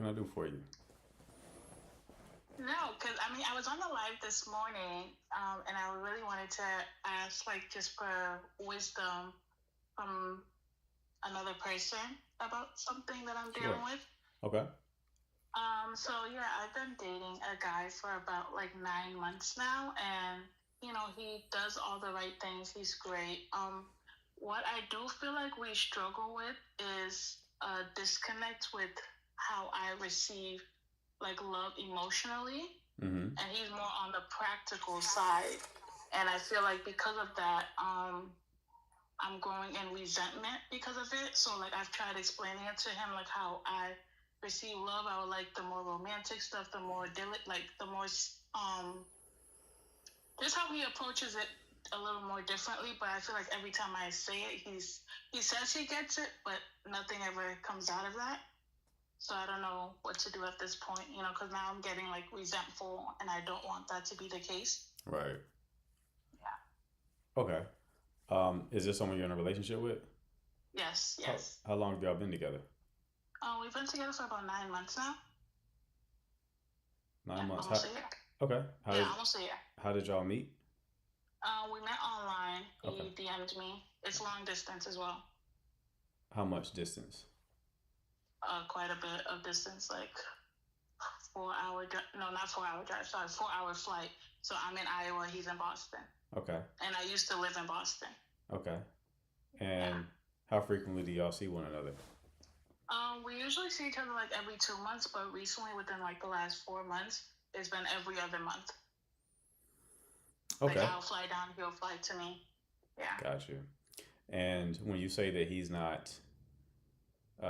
can I do for you? No, because I mean, I was on the live this morning, and I really wanted to ask, like, just for wisdom from another person about something that I'm Sure. dealing with. Okay. So yeah, I've been dating a guy for about like 9 months now, and he does all the right things. He's great. What I do feel like we struggle with is a disconnect with how I receive like love emotionally, Mm-hmm. and he's more on the practical side. And I feel like because of that, I'm growing in resentment because of it. So like I've tried explaining it to him like how I receive love. I would like the more romantic stuff, the more like the more just how he approaches it a little more differently. But I feel like every time I say it, he says he gets it, but nothing ever comes out of that. So I don't know what to do at this point, because now I'm getting like resentful, and I don't want that to be the case. Right. Yeah. Okay. Is this someone you're in a relationship with? Yes. How Yes. how long have y'all been together? We've been together for about 9 months now. Yeah, 9 months. almost a year. Okay. Yeah, almost a year. How did y'all meet? We met online. Okay. He DM'd me. It's long distance as well. How much distance? Quite a bit of distance, like 4 hour. No, not 4 hour drive. Sorry, 4 hour flight. So I'm in Iowa. He's in Boston, Okay. and I used to live in Boston. Okay. Yeah. And how frequently do y'all see one another? We usually see each other like every 2 months, but recently, within like the last 4 months, it's been every other month. Like Okay. I'll fly down, he'll fly to me. Yeah. Got you. And when you say that he's not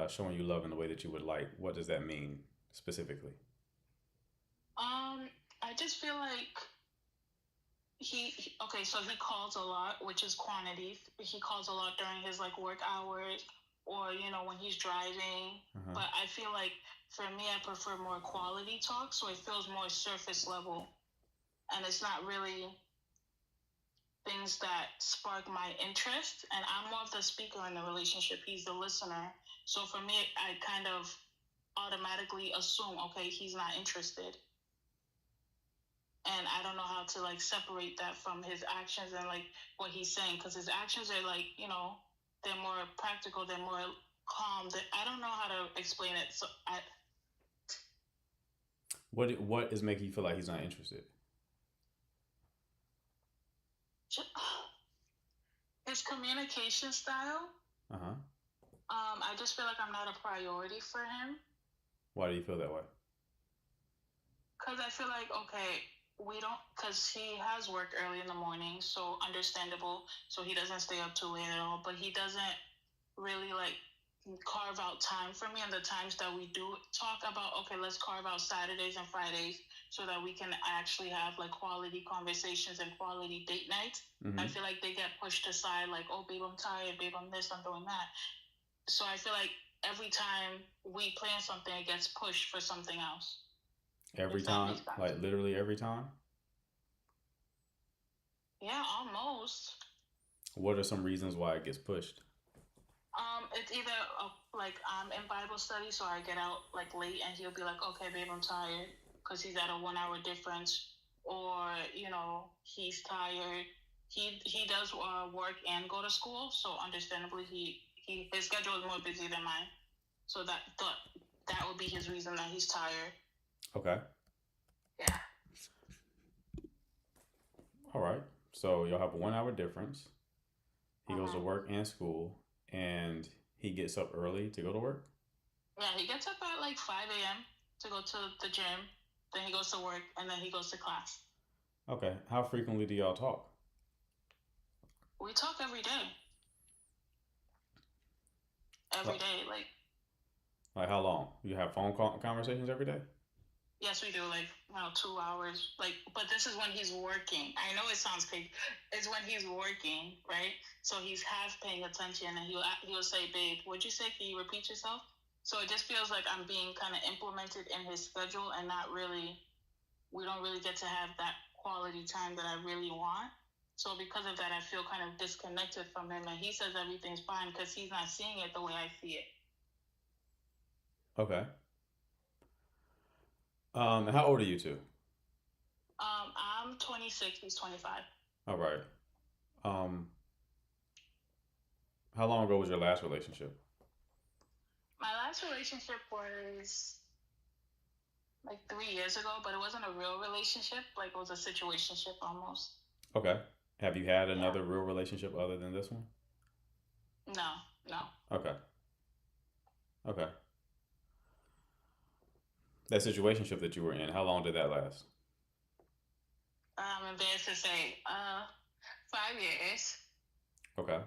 showing you love in the way that you would like, what does that mean specifically? Um, I just feel like okay, so he calls a lot, which is quantity. He calls a lot during his like work hours, or when he's driving. Uh-huh. But I feel like for me, I prefer more quality talk, so it feels more surface level, and it's not really things that spark my interest. And I'm more of the speaker in the relationship. He's the listener. So for me, I kind of automatically assume, okay, he's not interested. And I don't know how to like separate that from his actions and like what he's saying, because his actions are like, they're more practical, they're more calm. I don't know how to explain it. So What is making you feel like he's not interested? his communication style. Uh-huh. I just feel like I'm not a priority for him. Why do you feel that way? Because I feel like, okay, we don't, because he has work early in the morning, so understandable. So he doesn't stay up too late at all, but he doesn't really like carve out time for me. And the times that we do talk about, okay, let's carve out Saturdays and Fridays so that we can actually have like quality conversations and quality date nights. Mm-hmm. I feel like they get pushed aside, like, oh, babe, I'm tired, babe, I'm this, I'm doing that. So I feel like every time we plan something, it gets pushed for something else. Every time? Like literally every time? Yeah, almost. What are some reasons why it gets pushed? It's either like I'm in Bible study, so I get out like late, and he'll be like, "Okay, babe, I'm tired," because he's at a 1 hour difference, or he's tired. He does work and go to school, so understandably, his schedule is more busy than mine. So that would be his reason that he's tired. Okay. Yeah. All right. So y'all have a 1 hour difference. He goes to Uh-huh. work and school, and he gets up early to go to work. Yeah, he gets up at like 5 a.m. to go to the gym. Then he goes to work, and then he goes to class. Okay. How frequently do y'all talk? We talk every day. Every Like, day, like like how long? You have conversations every day? yes, we do like 2 hours. Like, but this is when he's working. I know it sounds crazy. It's when he's working, right? So he's half paying attention, and he'll say, "Babe, what'd you say? Can you repeat yourself?" So it just feels like I'm being kind of implemented in his schedule, and not really. We don't really get to have that quality time that I really want. So because of that, I feel kind of disconnected from him, and he says everything's fine because he's not seeing it the way I see it. Okay. And how old are you two? I'm 26. He's 25. All right. Um, how long ago was your last relationship? My last relationship was like 3 years ago, but it wasn't a real relationship. Like it was a situationship almost. Okay. Have you had Yeah. another real relationship other than this one? No, no. Okay. Okay. That situationship that you were in, how long did that last? I'm embarrassed to say, 5 years Okay.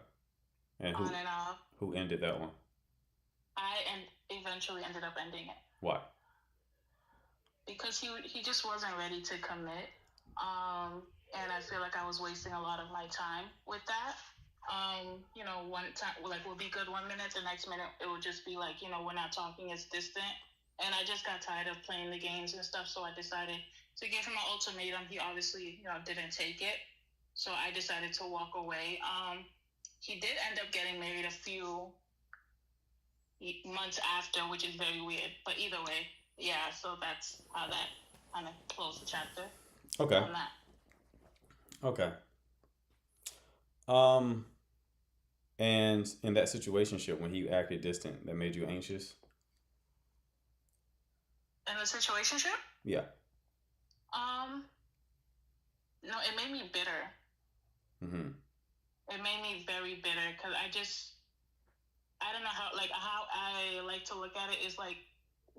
And on who and off. who ended that one? I eventually ended up ending it Why? because he just wasn't ready to commit. And I feel like I was wasting a lot of my time with that. One time like we'll be good 1 minute, the next minute it would just be like, we're not talking, it's distant. And I just got tired of playing the games and stuff, so I decided to give him an ultimatum. He obviously, didn't take it. So I decided to walk away. He did end up getting married a few months after, which is very weird. But either way, yeah, so that's how that kind of closed the chapter Okay. on that. Okay. Um, and in that situationship, when he acted distant, that made you anxious? In the situationship, Yeah. um, no, it made me bitter. Mm-hmm. It made me very bitter because I don't know how I like to look at it is like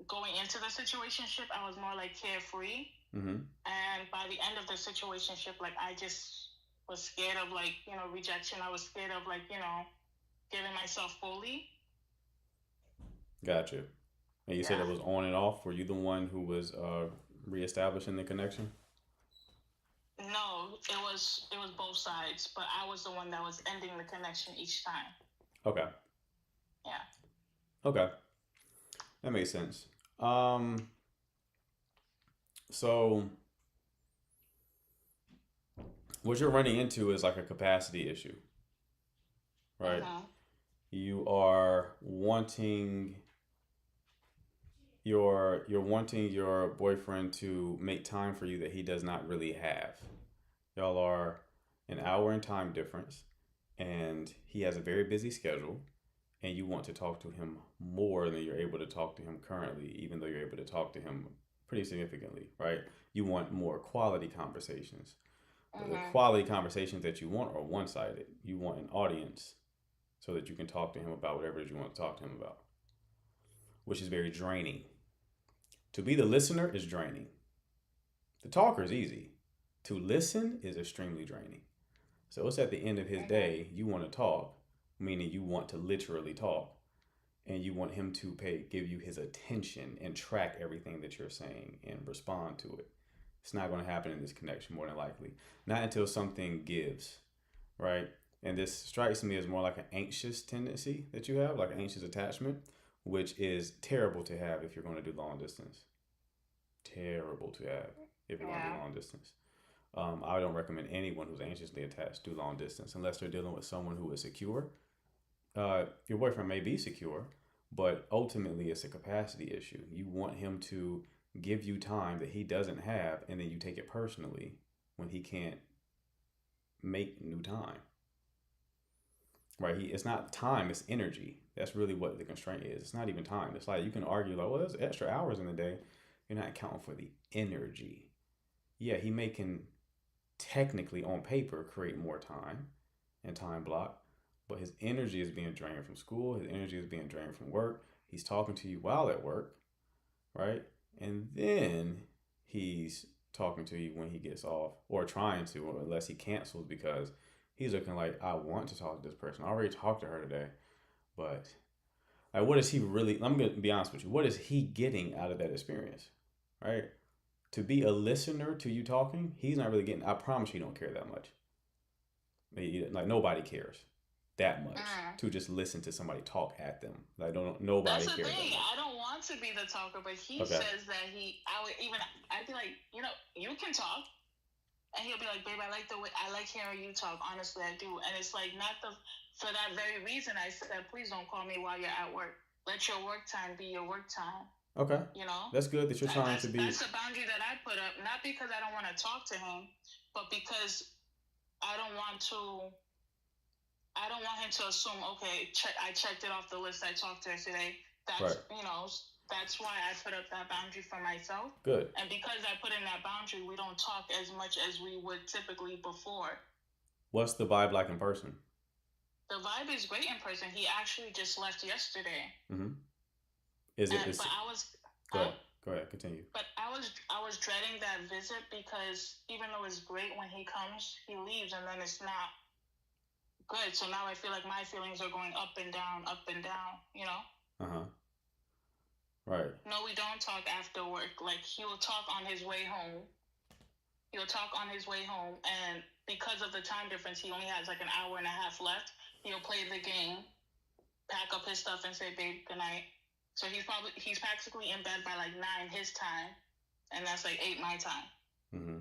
going into the situationship, I was more like carefree. Mm-hmm. And by the end of the situationship, like I just was scared of like, rejection. I was scared of like, giving myself fully. Gotcha. And you said Yeah. it was on and off. Were you the one who was reestablishing the connection? No, it was both sides, but I was the one that was ending the connection each time. Okay. Yeah. Okay. That makes sense. Um, so what you're running into is like a capacity issue, right? Uh-huh. You are wanting you're wanting your boyfriend to make time for you that he does not really have. Y'all are an hour in time difference, and he has a very busy schedule, and you want to talk to him more than you're able to talk to him currently, even though you're able to talk to him pretty significantly, right? You want more quality conversations. But the Uh-huh. quality conversations that you want are one sided. You want an audience so that you can talk to him about whatever it is you want to talk to him about, which is very draining. To be the listener is draining. The talker is easy. To listen is extremely draining. So it's at the end of his Uh-huh. day, you want to talk, meaning you want to literally talk, and you want him to give you his attention and track everything that you're saying and respond to it. It's not going to happen in this connection more than likely. Not until something gives, right? And this strikes me as more like an anxious tendency that you have, like an anxious attachment, which is terrible to have if you're going to do long distance. Terrible to have if you're going to do Yeah. long distance. I don't recommend anyone who's anxiously attached do long distance unless they're dealing with someone who is secure. Your boyfriend may be secure, but ultimately it's a capacity issue. You want him to give you time that he doesn't have, and then you take it personally when he can't make new time. Right? It's not time, it's energy. That's really what the constraint is. It's not even time. It's like you can argue like, well, there's extra hours in the day. You're not accounting for the energy. Yeah, he may can technically on paper create more time and time block, but his energy is being drained from school, his energy is being drained from work. He's talking to you while at work, right? And then he's talking to you when he gets off, or trying to, or unless he cancels because he's looking like, I want to talk to this person. I already talked to her today, but like, what is he really? I'm gonna be honest with you. What is he getting out of that experience, right? To be a listener to you talking, he's not really getting. I promise you, he don't care that much. Like nobody cares that much Uh-huh. to just listen to somebody talk at them. Like don't That's nobody the cares that thing. much. I don't want to be the talker, but he Okay. says that I'd be like, you can talk. And he'll be like, babe, I like hearing you talk. Honestly, I do. And it's like, for that very reason, I said, please don't call me while you're at work. Let your work time be your work time. Okay. You know, That's good that you're that, trying to that's be. that's the boundary that I put up, not because I don't want to talk to him, but because I don't want to. I don't want him to assume, okay, I checked it off the list. I talked to her today. Right. That's why I put up that boundary for myself. Good. And because I put in that boundary, we don't talk as much as we would typically before. What's the vibe like in person? The vibe is great in person. He actually just left yesterday. Mm-hmm. Is it? But I was. Go ahead. Go ahead. Continue. But I was dreading that visit because even though it's great when he comes, he leaves and then it's not good. So now I feel like my feelings are going up and down, you know? Uh-huh. Right. No, we don't talk after work. Like, he will talk on his way home. And because of the time difference, he only has like an hour and a half left. He'll play the game, pack up his stuff, and say, babe, good night. So he's practically in bed by like 9 his time, and that's like 8 my time. Mm-hmm.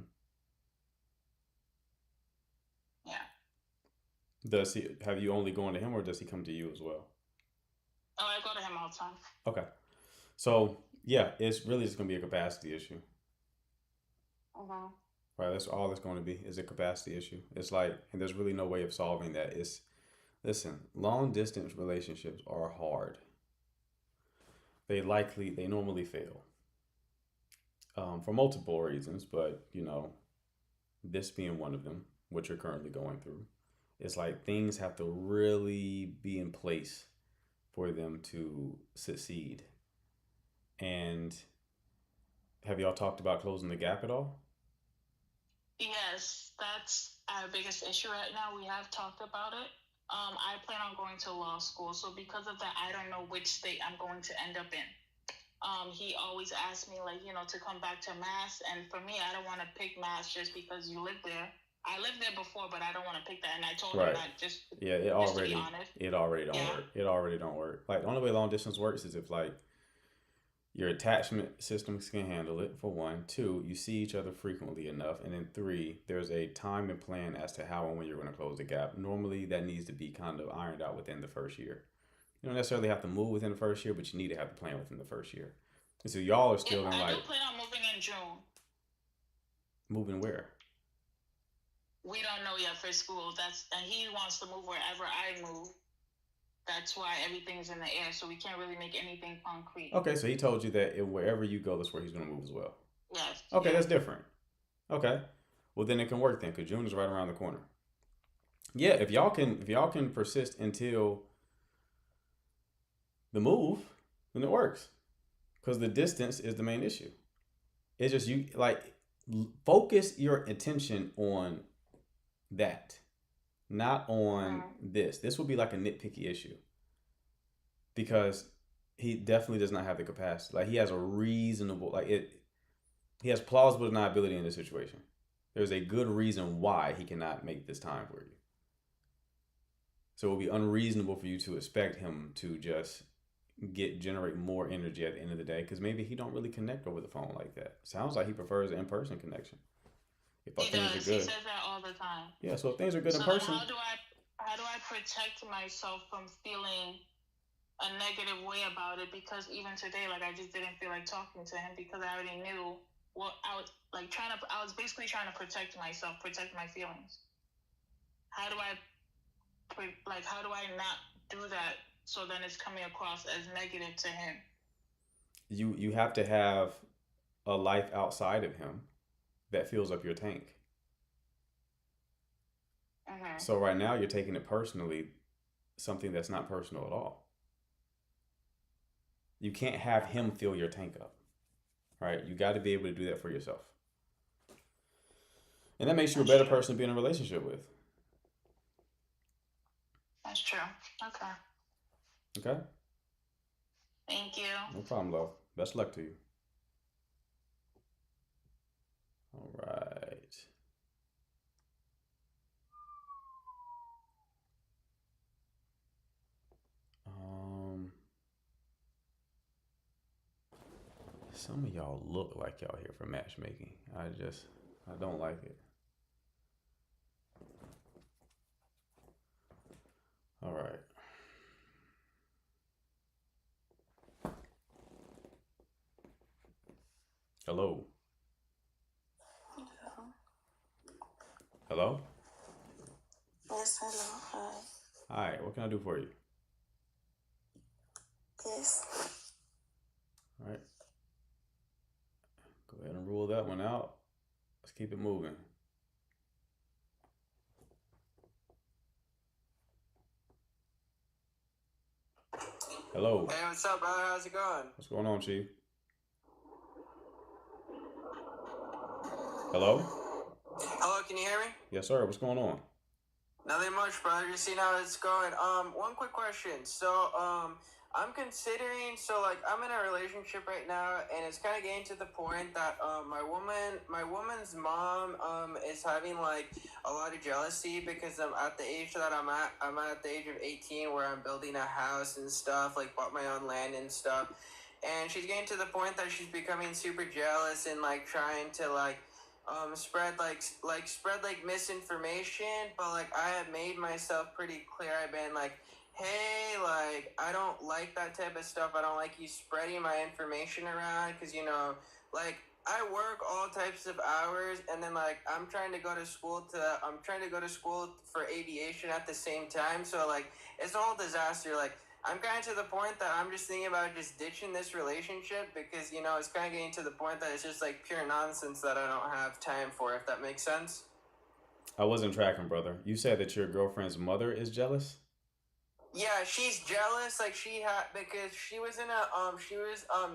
Yeah. Does he have you only going to him, or does he come to you as well? Oh, I go to him all the time. Okay. So yeah, it's really just gonna be a capacity issue. Mm-hmm. Right. That's all it's going to be is a capacity issue. It's like, and there's really no way of solving that. Listen, long distance relationships are hard. They normally fail for multiple reasons, but this being one of them, what you're currently going through. It's like things have to really be in place for them to succeed. And have y'all talked about closing the gap at all? Yes, that's our biggest issue right now. We have talked about it. I plan on going to law school, so because of that, I don't know which state I'm going to end up in. He always asks me, like, to come back to Mass, and for me, I don't want to pick Mass just because you live there. I lived there before, but I don't want to pick that, and I told him Right. that just Yeah, to be honest. it already don't work. It already don't work. Like the only way long distance works is if like your attachment systems can handle it, for one. Two, you see each other frequently enough. And then three, there's a time and plan as to how and when you're going to close the gap. Normally, that needs to be kind of ironed out within the first year. You don't necessarily have to move within the first year, but you need to have the plan within the first year. And so y'all are still in I like. do plan on moving in June. Moving where? We don't know yet for school. And he wants to move wherever I move. That's why everything's in the air, so we can't really make anything concrete. Okay, so he told you that wherever you go, that's where he's going to move as well. Yes. Okay, that's different. Okay, well then it can work then, because June is right around the corner. Yeah, if y'all can persist until the move, then it works, because the distance is the main issue. It's just you like focus your attention on that, not on this. This will be like a nitpicky issue because he definitely does not have the capacity. Like he has a reasonable, he has plausible deniability in this situation. There's a good reason why he cannot make this time for you. So it will be unreasonable for you to expect him to just generate more energy at the end of the day, because maybe he don't really connect over the phone like that. Sounds like he prefers an in-person connection. If he does. He says that all the time. Yeah, so if things are good in person. How do I protect myself from feeling a negative way about it? Because even today, like, I just didn't feel like talking to him because I already knew what I was like I was basically trying to protect myself, protect my feelings. How do I not do that so then it's coming across as negative to him? You have to have a life outside of him that fills up your tank. Mm-hmm. So right now you're taking it personally, something that's not personal at all. You can't have him fill your tank up, right? You got to be able to do that for yourself. And that makes you a better person to be in a relationship with. That's true. Okay. Okay? Thank you. No problem, love. Best luck to you. All right. Some of y'all look like y'all here for matchmaking. I don't like it. All right. Hello. Hello. Hello. Yes, hello. Hi. Hi. What can I do for you? Yes. All right. Go ahead and rule that one out. Let's keep it moving. Hello. Hey, what's up, brother? How's it going? What's going on, Chief? Hello. Hello, can you hear me? Yes, sir. What's going on? Nothing much, brother. Just seeing how it's going. One quick question. I'm considering. I'm in a relationship right now, and it's kind of getting to the point that my woman's mom, is having like a lot of jealousy because I'm at the age that I'm at. I'm at the age of 18, where I'm building a house and stuff, like bought my own land and stuff. And she's getting to the point that she's becoming super jealous and like trying to spread like misinformation, but like I have made myself pretty clear. I've been like, hey, like I don't like that type of stuff. I don't like you spreading my information around, because like I work all types of hours, and then like I'm trying to go to school for aviation at the same time, so like it's a whole disaster. Like I'm kind of to the point that I'm just thinking about just ditching this relationship, because it's kind of getting to the point that it's just like pure nonsense that I don't have time for, if that makes sense. I wasn't tracking, brother. You said that your girlfriend's mother is jealous? Yeah, she's jealous. Like she had, because she was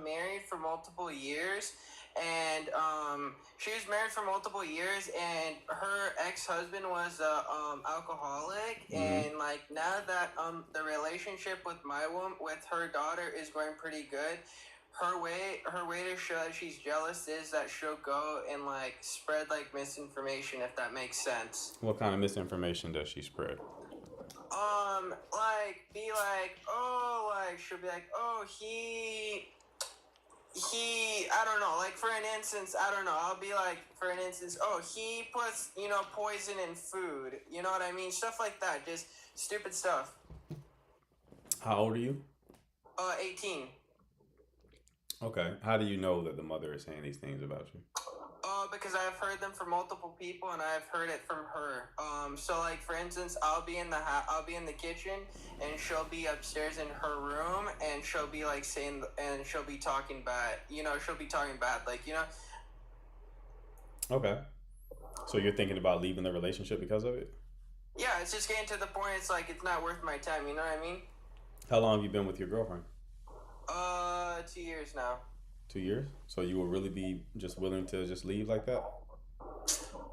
married for multiple years, and she was married for multiple years, and her ex-husband was a alcoholic, Mm-hmm. and like now that the relationship with with her daughter is going pretty good, her way to show that she's jealous is that she'll go and like spread like misinformation, if that makes sense. What kind of misinformation does she spread? Like be like, oh, like she'll be like, oh, I don't know, like for an instance, I don't know, I'll be like, for an instance, oh, he puts, poison in food, you know what I mean? Stuff like that, just stupid stuff. How old are you? 18. Okay. How do you know that the mother is saying these things about you? Because I've heard them from multiple people, and I've heard it from her. So like for instance, I'll be in the kitchen, and she'll be upstairs in her room, and she'll be like and she'll be talking bad. She'll be talking bad, like Okay. So you're thinking about leaving the relationship because of it? yeah, it's just getting to the point. It's like it's not worth my time. You know what I mean? How long have you been with your girlfriend? 2 years now. 2 years? So you will really be just willing to just leave like that?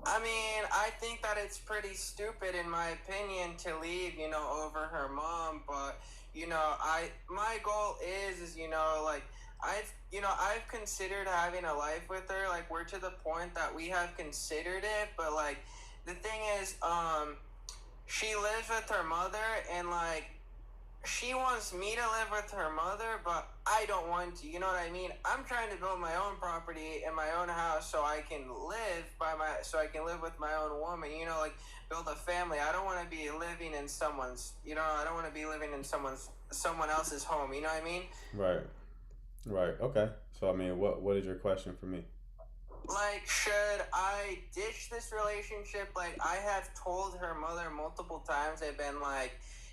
I mean, I think that it's pretty stupid, in my opinion, to leave, over her mom. But my goal is, like, I've considered having a life with her. Like, we're to the point that we have considered it. But like, the thing is, she lives with her mother, and like, she wants me to live with her mother, but I don't want to. You know what I mean? I'm trying to build my own property and my own house, so I can live with my own woman. Like build a family. I don't want to be living in someone's. I don't want to be living in someone else's home. You know what I mean? Right. Right. Okay. So I mean, what is your question for me? Like, should I ditch this relationship? Like, I have told her mother multiple times. I've been like,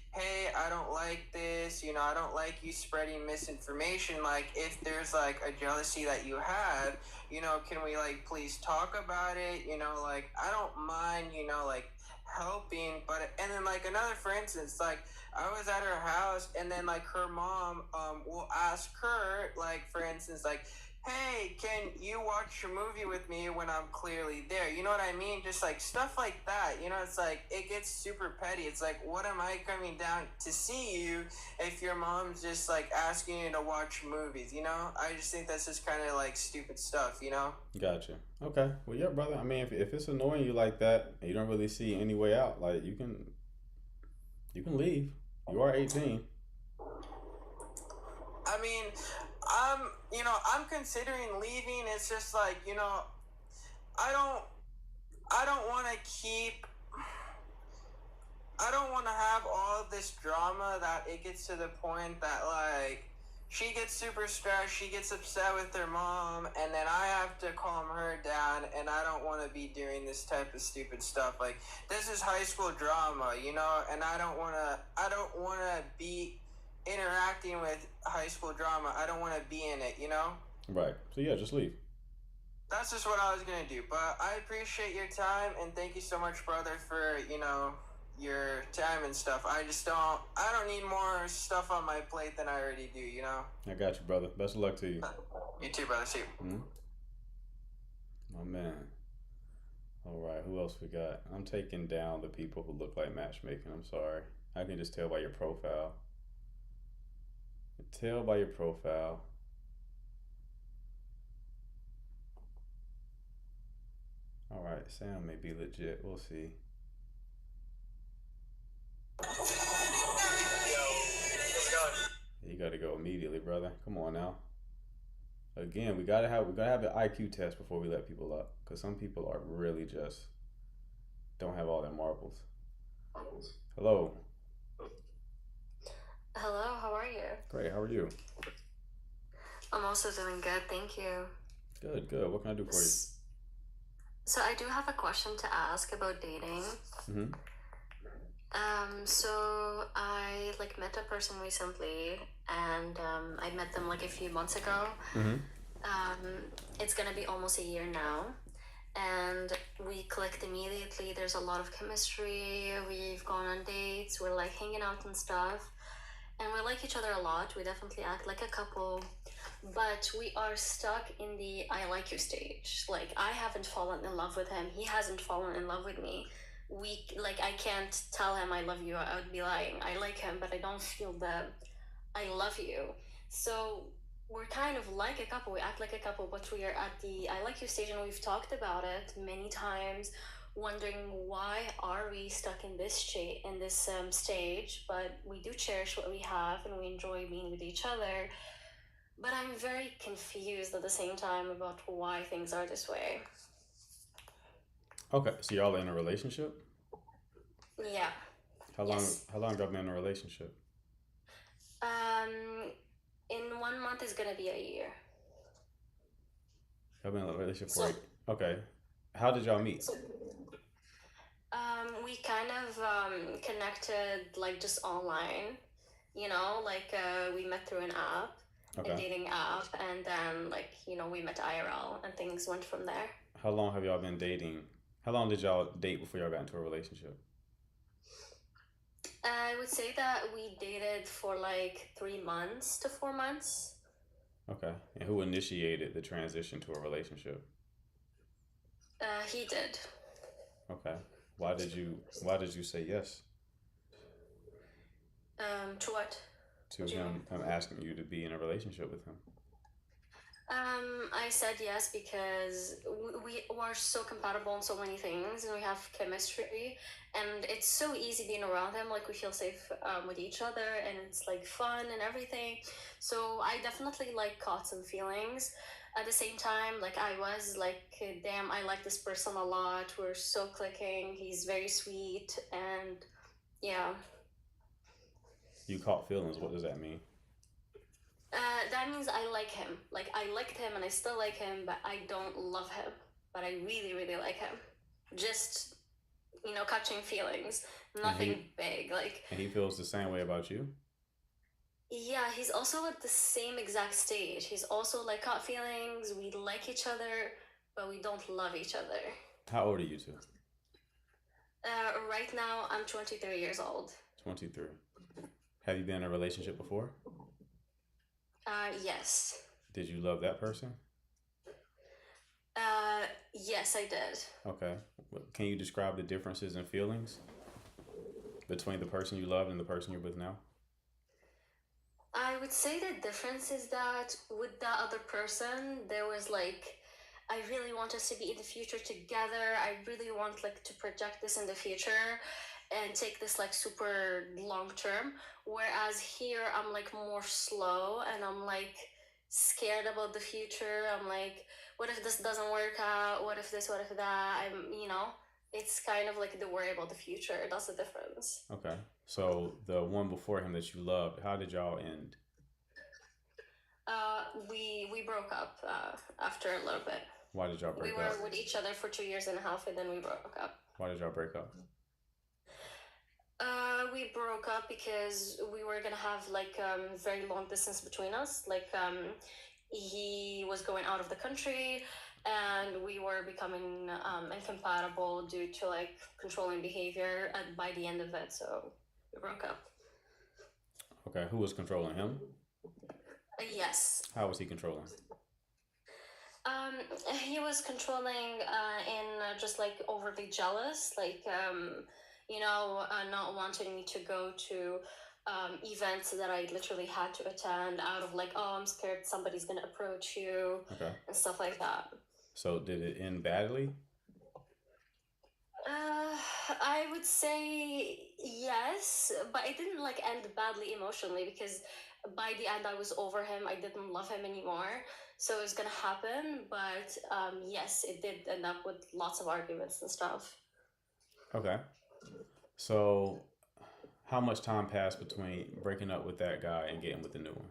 hey, I don't like this. I don't like you spreading misinformation. Like, if there's like a jealousy that you have, can we like please talk about it? Like, I don't mind, like helping, but and then like another, for instance, like I was at her house, and then like her mom will ask her, like for instance, like, hey, can you watch a movie with me when I'm clearly there? You know what I mean? Just like stuff like that. It's like it gets super petty. It's like, what am I coming down to see you if your mom's just like asking you to watch movies? I just think that's just kind of like stupid stuff. Gotcha. Okay. Well, yeah, brother. I mean, if it's annoying you like that, and you don't really see any way out, like you can leave. You are 18. I mean, I'm considering leaving. It's just like, I don't, I don't want to keep, I don't want to have all of this drama that it gets to the point that like she gets super stressed, she gets upset with her mom, and then I have to calm her down, and I don't want to be doing this type of stupid stuff. Like, this is high school drama, you know, and I don't want to be interacting with high school drama. I don't want to be in it, you know? Right. So yeah, just leave. That's just what I was gonna do. But I appreciate your time, and thank you so much, brother, for, you know, your time and stuff. I don't need more stuff on my plate than I already do, you know? I got you, brother. Best of luck to you. You too, brother. See you. Hmm? My man. All right, who else we got? I'm taking down the people who look like matchmaking. I'm sorry. I can just tell by your profile. Tell by your profile. All right, Sam may be legit. We'll see. You got to go immediately, brother. Come on now. Again, we gotta have an IQ test before we let people up, because some people are really just don't have all their marbles. Hello. Hello, how are you? Great. How are you? I'm also doing good, thank you. Good. Good. What can I do for you? So I do have a question to ask about dating. Mm-hmm. So I like met a person recently, and I met them like a few months ago. Mm-hmm. It's gonna be almost a year now, and we clicked immediately. There's a lot of chemistry. We've gone on dates. We're like hanging out and stuff, and we like each other a lot. We definitely act like a couple, but we are stuck in the I like you stage. Like, I haven't fallen in love with him. He hasn't fallen in love with me. I can't tell him I love you. I would be lying. I like him, but I don't feel the I love you. So we're kind of like a couple. We act like a couple, but we are at the I like you stage, and we've talked about it many times, wondering why are we stuck in this stage. But we do cherish what we have, and we enjoy being with each other. But I'm very confused at the same time about why things are this way. Okay. So y'all in a relationship? Yeah. How long? Yes. How long y'all been in a relationship? In 1 month is gonna be a year. Y'all been in a relationship So, for okay. How did y'all meet? so we kind of connected like just online, we met through an app, a Okay. dating app, and then we met IRL, and things went from there. How long have y'all been dating? How long did y'all date before y'all got into a relationship? I would say that we dated for like 3 months to 4 months. Okay. And who initiated the transition to a relationship? He did. Okay. Why did you say yes To what? to What do you mean? him asking you to be in a relationship with him? I said yes because we were so compatible on so many things, and we have chemistry, and it's so easy being around him. Like, we feel safe with each other, and it's like fun and everything. So I definitely like caught some feelings. At the same time, like, I was like, damn, I like this person a lot. We're so clicking. He's very sweet, and yeah. You caught feelings. What does that mean? That means I like him. Like, I liked him and I still like him, but I don't love him. But I really, really like him. Just, catching feelings. And Nothing he big. Like, and he feels the same way about you? yeah, he's also at the same exact stage. He's also like caught feelings. We like each other, but we don't love each other. How old are you two? Right now, I'm 23 years old. 23. Have you been in a relationship before? Yes. Did you love that person? Yes, I did. Okay. Can you describe the differences in feelings between the person you love and the person you're with now? I would say the difference is that with the other person, there was like, I really want us to be in the future together. I really want like to project this in the future and take this like super long term. Whereas here, I'm like more slow, and I'm like scared about the future. I'm like, what if this doesn't work out? What if this? What if that? It's kind of like the worry about the future. That's the difference. Okay. So the one before him that you loved, how did y'all end? We broke up after a little bit. Why did y'all We break were up? with each other for 2 years and a half, and then we broke up. Why did y'all break up? We broke up because we were gonna have like very long distance between us. Like he was going out of the country, and we were becoming incompatible due to like controlling behavior. By the end of it, so we broke up. Okay, who was controlling him? Yes. How was he controlling? Um, he was controlling and just like overly jealous, like not wanting me to go to events that I literally had to attend out of like, oh, I'm scared somebody's gonna approach you Okay. and stuff like that. So did it end badly? I would say yes, but it didn't like end badly emotionally because by the end I was over him. I didn't love him anymore, so it was gonna happen. But yes, it did end up with lots of arguments and stuff. Okay. So how much time passed between breaking up with that guy and getting with the new one?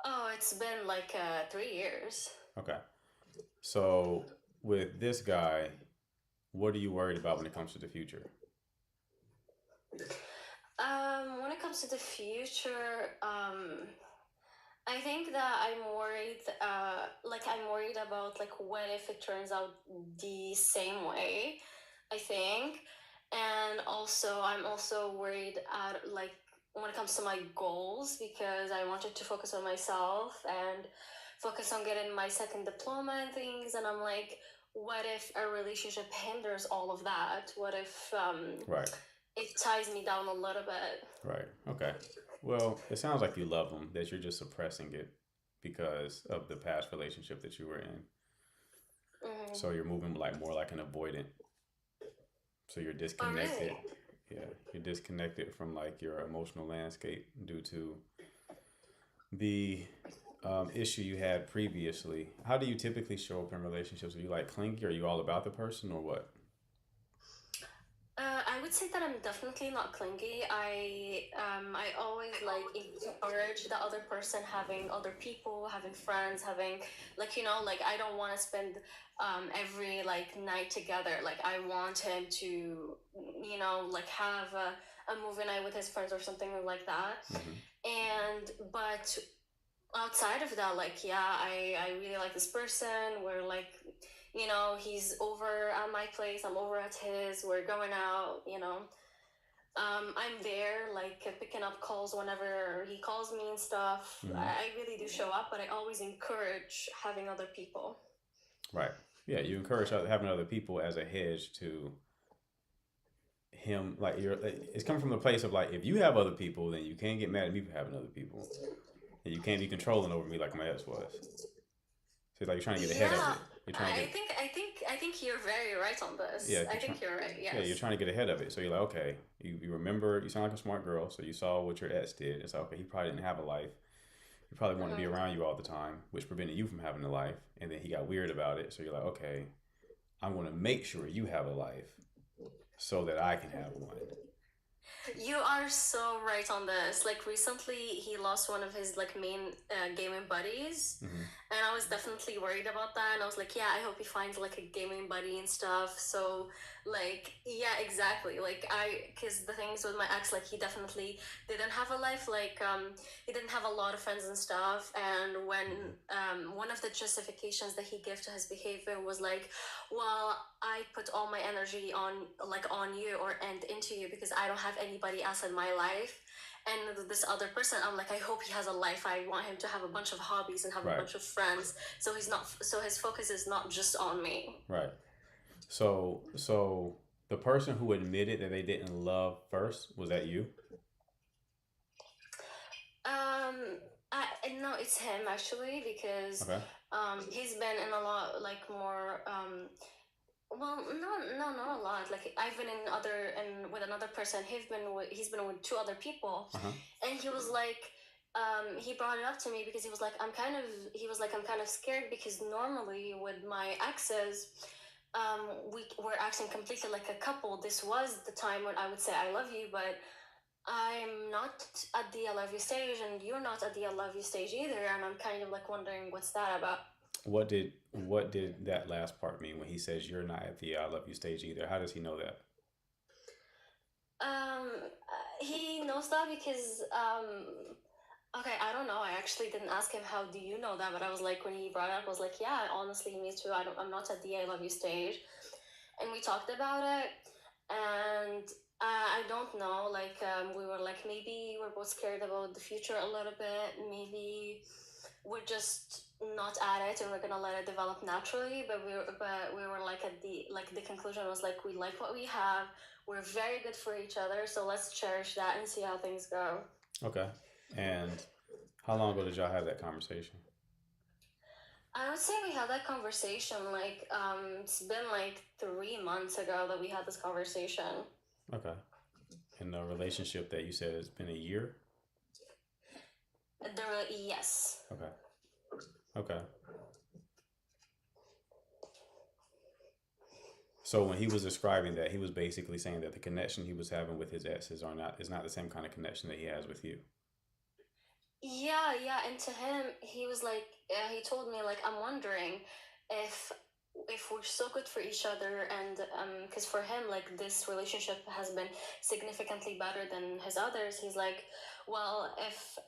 Oh, it's been like 3 years. Okay. So with this guy, what are you worried about when it comes to the future? When it comes to the future, I think that I'm worried. I'm worried about like what if it turns out the same way. I think, and also I'm also worried at like when it comes to my goals because I wanted to focus on myself and focus on getting my second diploma and things, and I'm like, what if a relationship hinders all of that? What if Right. it ties me down a little bit? Right. Okay. Well, it sounds like you love him, that you're just suppressing it because of the past relationship that you were in. Mm-hmm. So you're moving like more like an avoidant. So you're Oh, disconnected. really? Yeah, you're disconnected from like your emotional landscape due to the issue you had previously. How do you typically show up in relationships? Are you like clingy? Are you all about the person or what? I would say that I'm definitely not clingy. I always like encourage the other person having other people, having friends, having like like I don't want to spend every like night together. Like I want him to like have a movie night with his friends or something like that. Hmm. And but outside of that, like yeah, I really like this person. We're like he's over at my place, I'm over at his, we're going out, I'm there like picking up calls whenever he calls me and stuff. Hmm. I really do show up, but I always encourage having other people. Right. Yeah, you encourage having other people as a hedge to him. Like it's coming from the place of like, if you have other people, then you can't get mad at me for having other people, and you can't be controlling over me like my ex was. So it's like you're trying to get ahead of Yeah, it. You're trying to get I think you're very right on this. yeah. I You're trying think you're right. yeah. You're Yes. trying to get ahead of it. So you're like, okay, you remember. You sound like a smart girl. So you saw what your ex did. It's like, okay, he probably didn't have a life. He probably wanted to be Mm-hmm. around you all the time, which prevented you from having a life. And then he got weird about it. So you're like, okay, I'm going to make sure you have a life so that I can have one. You are so right on this. Like recently, he lost one of his like main gaming buddies, Hmm. and I was definitely worried about that. And I was like, yeah, I hope he finds like a gaming buddy and stuff. So like, yeah, exactly. Like because the things with my ex, like he definitely didn't have a life. Like he didn't have a lot of friends and stuff. And when one of the justifications that he gave to his behavior was like, well, I put all my energy on you or and into you because I don't have anybody else in my life. And this other person, I'm like, I hope he has a life. I want him to have a bunch of hobbies and have a Right. bunch of friends. So his focus is not just on me. Right. So the person who admitted that they didn't love first, was that you? I no, it's him actually because Okay. he's been in a lot like more well, not a lot. Like I've been in other and with another person. He's been with two other people, Uh huh. and he was like, he brought it up to me because he was like, I'm kind of scared because normally with my exes, we were acting completely like a couple. This was the time when I would say I love you, but I'm not at the I love you stage, and you're not at the I love you stage either, and I'm kind of like wondering what's that about. What did that last part mean when he says you're not at the I love you stage either? How does he know that? He knows that because okay, I don't know. I actually didn't ask him how do you know that, but I was like when he brought it up, I was like, yeah, honestly, me too. I'm not at the I love you stage, and we talked about it, and I don't know. Like we were like maybe we're both scared about the future a little bit. Maybe we're just not at it and we're gonna let it develop naturally, but we were like at the conclusion was like we like what we have, we're very good for each other, so let's cherish that and see how things go. Okay. And how long ago did y'all have that conversation? I would say we had that conversation like it's been like 3 months ago that we had this conversation. Okay. In the relationship that you said it's been a year? Yes. Okay. Okay. So when he was describing that, he was basically saying that the connection he was having with his exes are not is not the same kind of connection that he has with you. Yeah, yeah, and to him, he was like, he told me like, I'm wondering if if we're so good for each other, and because for him, like this relationship has been significantly better than his others. He's like, well, if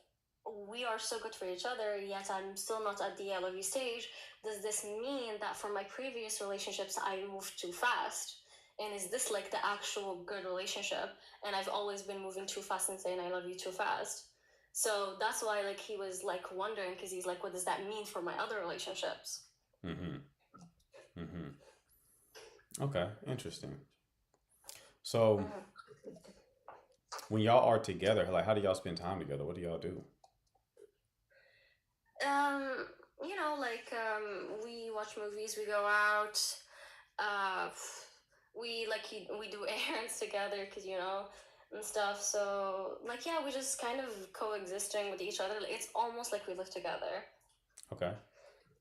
we are so good for each other, yet I'm still not at the I love you stage, does this mean that for my previous relationships I moved too fast? And is this like the actual good relationship? And I've always been moving too fast and saying I love you too fast. So that's why like he was like wondering because he's like, what does that mean for my other relationships? Mm-hmm. Mm-hmm. Okay. Interesting. So Mhm. when y'all are together, like how do y'all spend time together? What do y'all do? Um, like we watch movies, we go out, uh, we do errands together because and stuff. So like yeah, we just kind of coexisting with each other. Like, it's almost like we live together. Okay.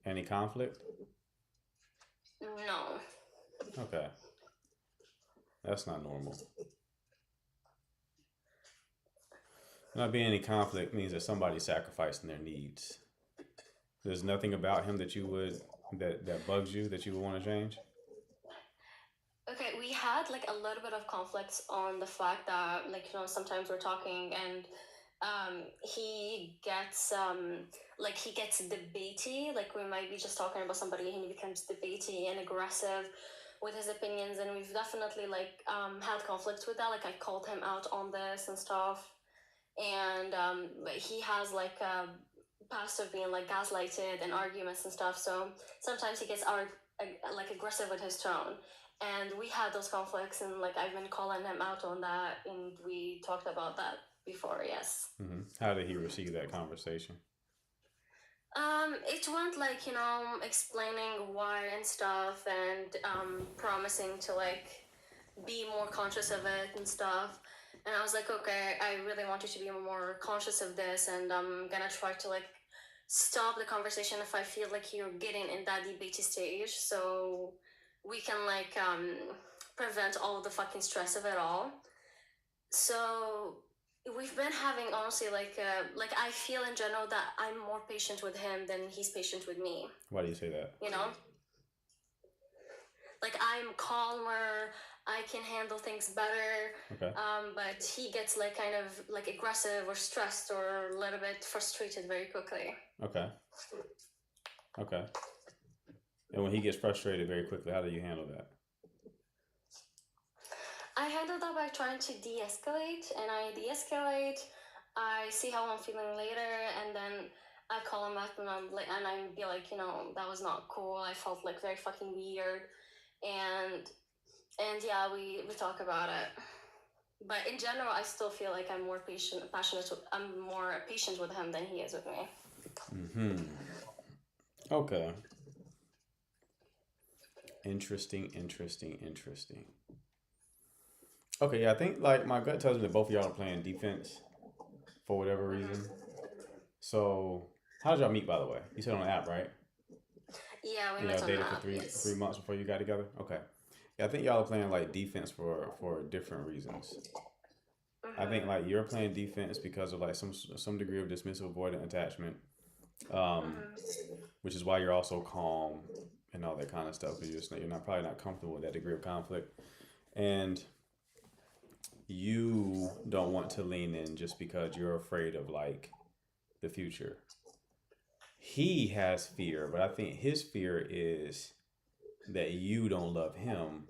Any conflict? No. Okay. That's not normal. Not being any conflict means that somebody's sacrificing their needs. There's nothing about him that you would that bugs you that you would want to change. Okay, we had like a little bit of conflicts on the fact that like sometimes we're talking and he gets debatey, like we might be just talking about somebody and he becomes debatey and aggressive with his opinions, and we've definitely like had conflicts with that. Like I called him out on this and stuff, and but he has like a past of being like gaslighted and arguments and stuff, so sometimes he gets like aggressive with his tone, and we had those conflicts, and like I've been calling him out on that, and we talked about that before. Yes. How did he receive that conversation? It went like explaining why and stuff, and promising to like be more conscious of it and stuff. And I was like, okay, I really want you to be more conscious of this, and I'm gonna try to like stop the conversation if I feel like you're getting in that debatey stage, so we can like prevent all of the fucking stress of it all. So we've been having honestly like I feel in general that I'm more patient with him than he's patient with me. Why do you say that? You know, like I'm calmer, I can handle things better, Okay. but he gets like kind of like aggressive or stressed or a little bit frustrated very quickly. Okay. Okay. And when he gets frustrated very quickly, how do you handle that? I handle that by trying to de-escalate, and I de-escalate. I see how I'm feeling later, and then I call him up, and I'm like, and I be like, that was not cool. I felt like very fucking weird, and yeah, we talk about it. But in general, I still feel like I'm more patient with him than he is with me. Hmm. Okay. Interesting. Interesting. Interesting. Okay. Yeah, I think like my gut tells me that both of y'all are playing defense for whatever reason. So, how did y'all meet, by the way? You said on an app, right? Yeah, we And met y'all on the dated for app. three Yes. months before you got together. Okay. Yeah, I think y'all are playing like defense for different reasons. I think like you're playing defense because of like some degree of dismissive avoidant attachment, um, which is why you're also calm and all that kind of stuff. You're not probably not comfortable with that degree of conflict, and you don't want to lean in just because you're afraid of like the future. He has fear, but I think his fear is that you don't love him,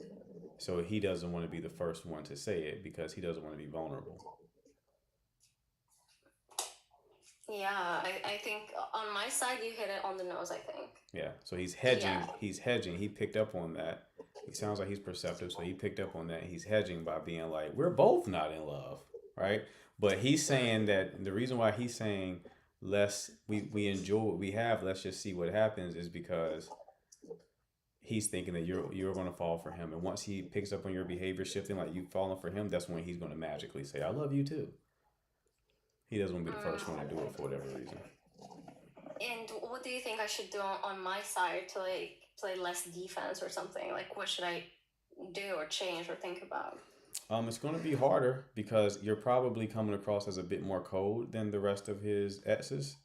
so he doesn't want to be the first one to say it because he doesn't want to be vulnerable. Yeah, I think on my side you hit it on the nose, I think. Yeah, so he's hedging. Yeah. He's hedging. He picked up on that. He sounds like he's perceptive, so he picked up on that. He's hedging by being like, "We're both not in love," right? But he's saying that the reason why he's saying let's we enjoy what we have, let's just see what happens, is because he's thinking that you're going to fall for him, and once he picks up on your behavior shifting, like you've fallen for him, that's when he's going to magically say, "I love you too." He doesn't want to be the first one to do it for whatever reason. And what do you think I should do on my side to like play less defense or something? Like, what should I do or change or think about? It's going to be harder because you're probably coming across as a bit more cold than the rest of his exes,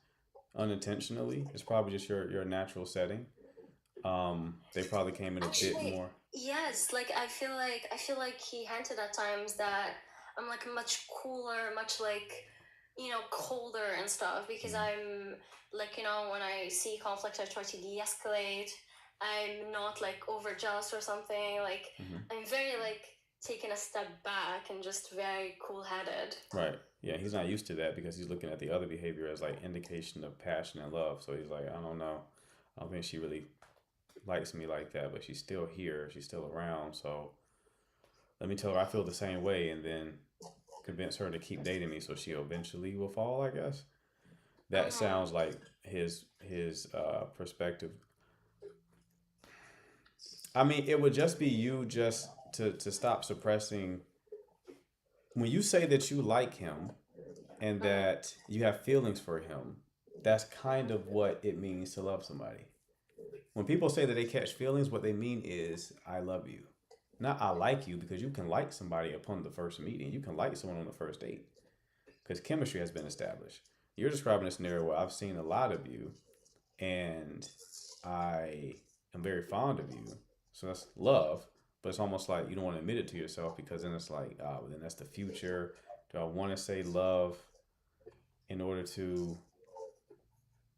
unintentionally. It's probably just your natural setting. They probably came in a bit Actually, more. yes. Like I feel like he hinted at times that I'm like much cooler, much like colder and stuff because Mhm. I'm like when I see conflict I try to de-escalate. I'm not like over jealous or something. Like Mhm. I'm very like taking a step back and just very cool-headed. Right. Yeah, he's not used to that because he's looking at the other behavior as like indication of passion and love. So he's like, I don't know. I don't think she really likes me like that, but she's still here. She's still around. So let me tell her I feel the same way and then convince her to keep dating me so she eventually will fall, I guess. That Mm-hmm. sounds like his perspective. I mean, it would just be you just to stop suppressing when you say that you like him and Mm-hmm. that you have feelings for him. That's kind of what it means to love somebody. When people say that they catch feelings, what they mean is I love you. Not I like you, because you can like somebody upon the first meeting. You can like someone on the first date because chemistry has been established. You're describing a scenario where I've seen a lot of you and I am very fond of you. So that's love, but it's almost like you don't want to admit it to yourself because then it's like, ah, well, then that's the future. Do I want to say love in order to,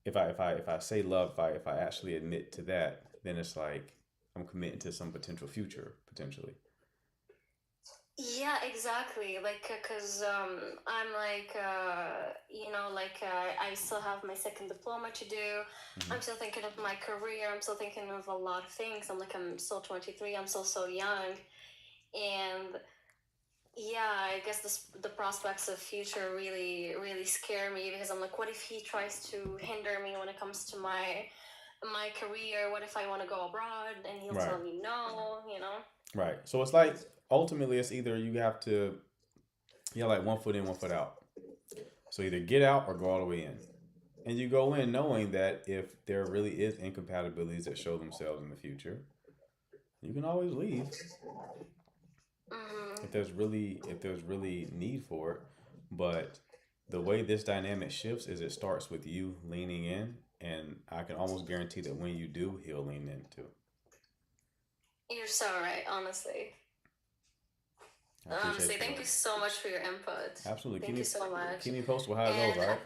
if I say love, if I actually admit to that, then it's like I'm committing to some potential future potentially. Yeah, exactly. Like, cause I'm like, I still have my second diploma to do. Hmm. I'm still thinking of my career. I'm still thinking of a lot of things. I'm still 23. I'm still so young, and yeah, I guess the prospects of future really really scare me because I'm like, what if he tries to hinder me when it comes to my career? What if I want to go abroad and he'll Right, tell me no? right. So it's like ultimately it's either you have to, yeah, like one foot in, one foot out. So either get out or go all the way in. And you go in knowing that if there really is incompatibilities that show themselves in the future, you can always leave Mm-hmm. if there's really need for it. But the way this dynamic shifts is it starts with you leaning in, and I can almost guarantee that when you do, he'll lean in too. You're so right, honestly. I appreciate Honestly, you, thank love. you so much for your input. Absolutely. Keep Thank you me so much. keep me posted with how it goes. And All right.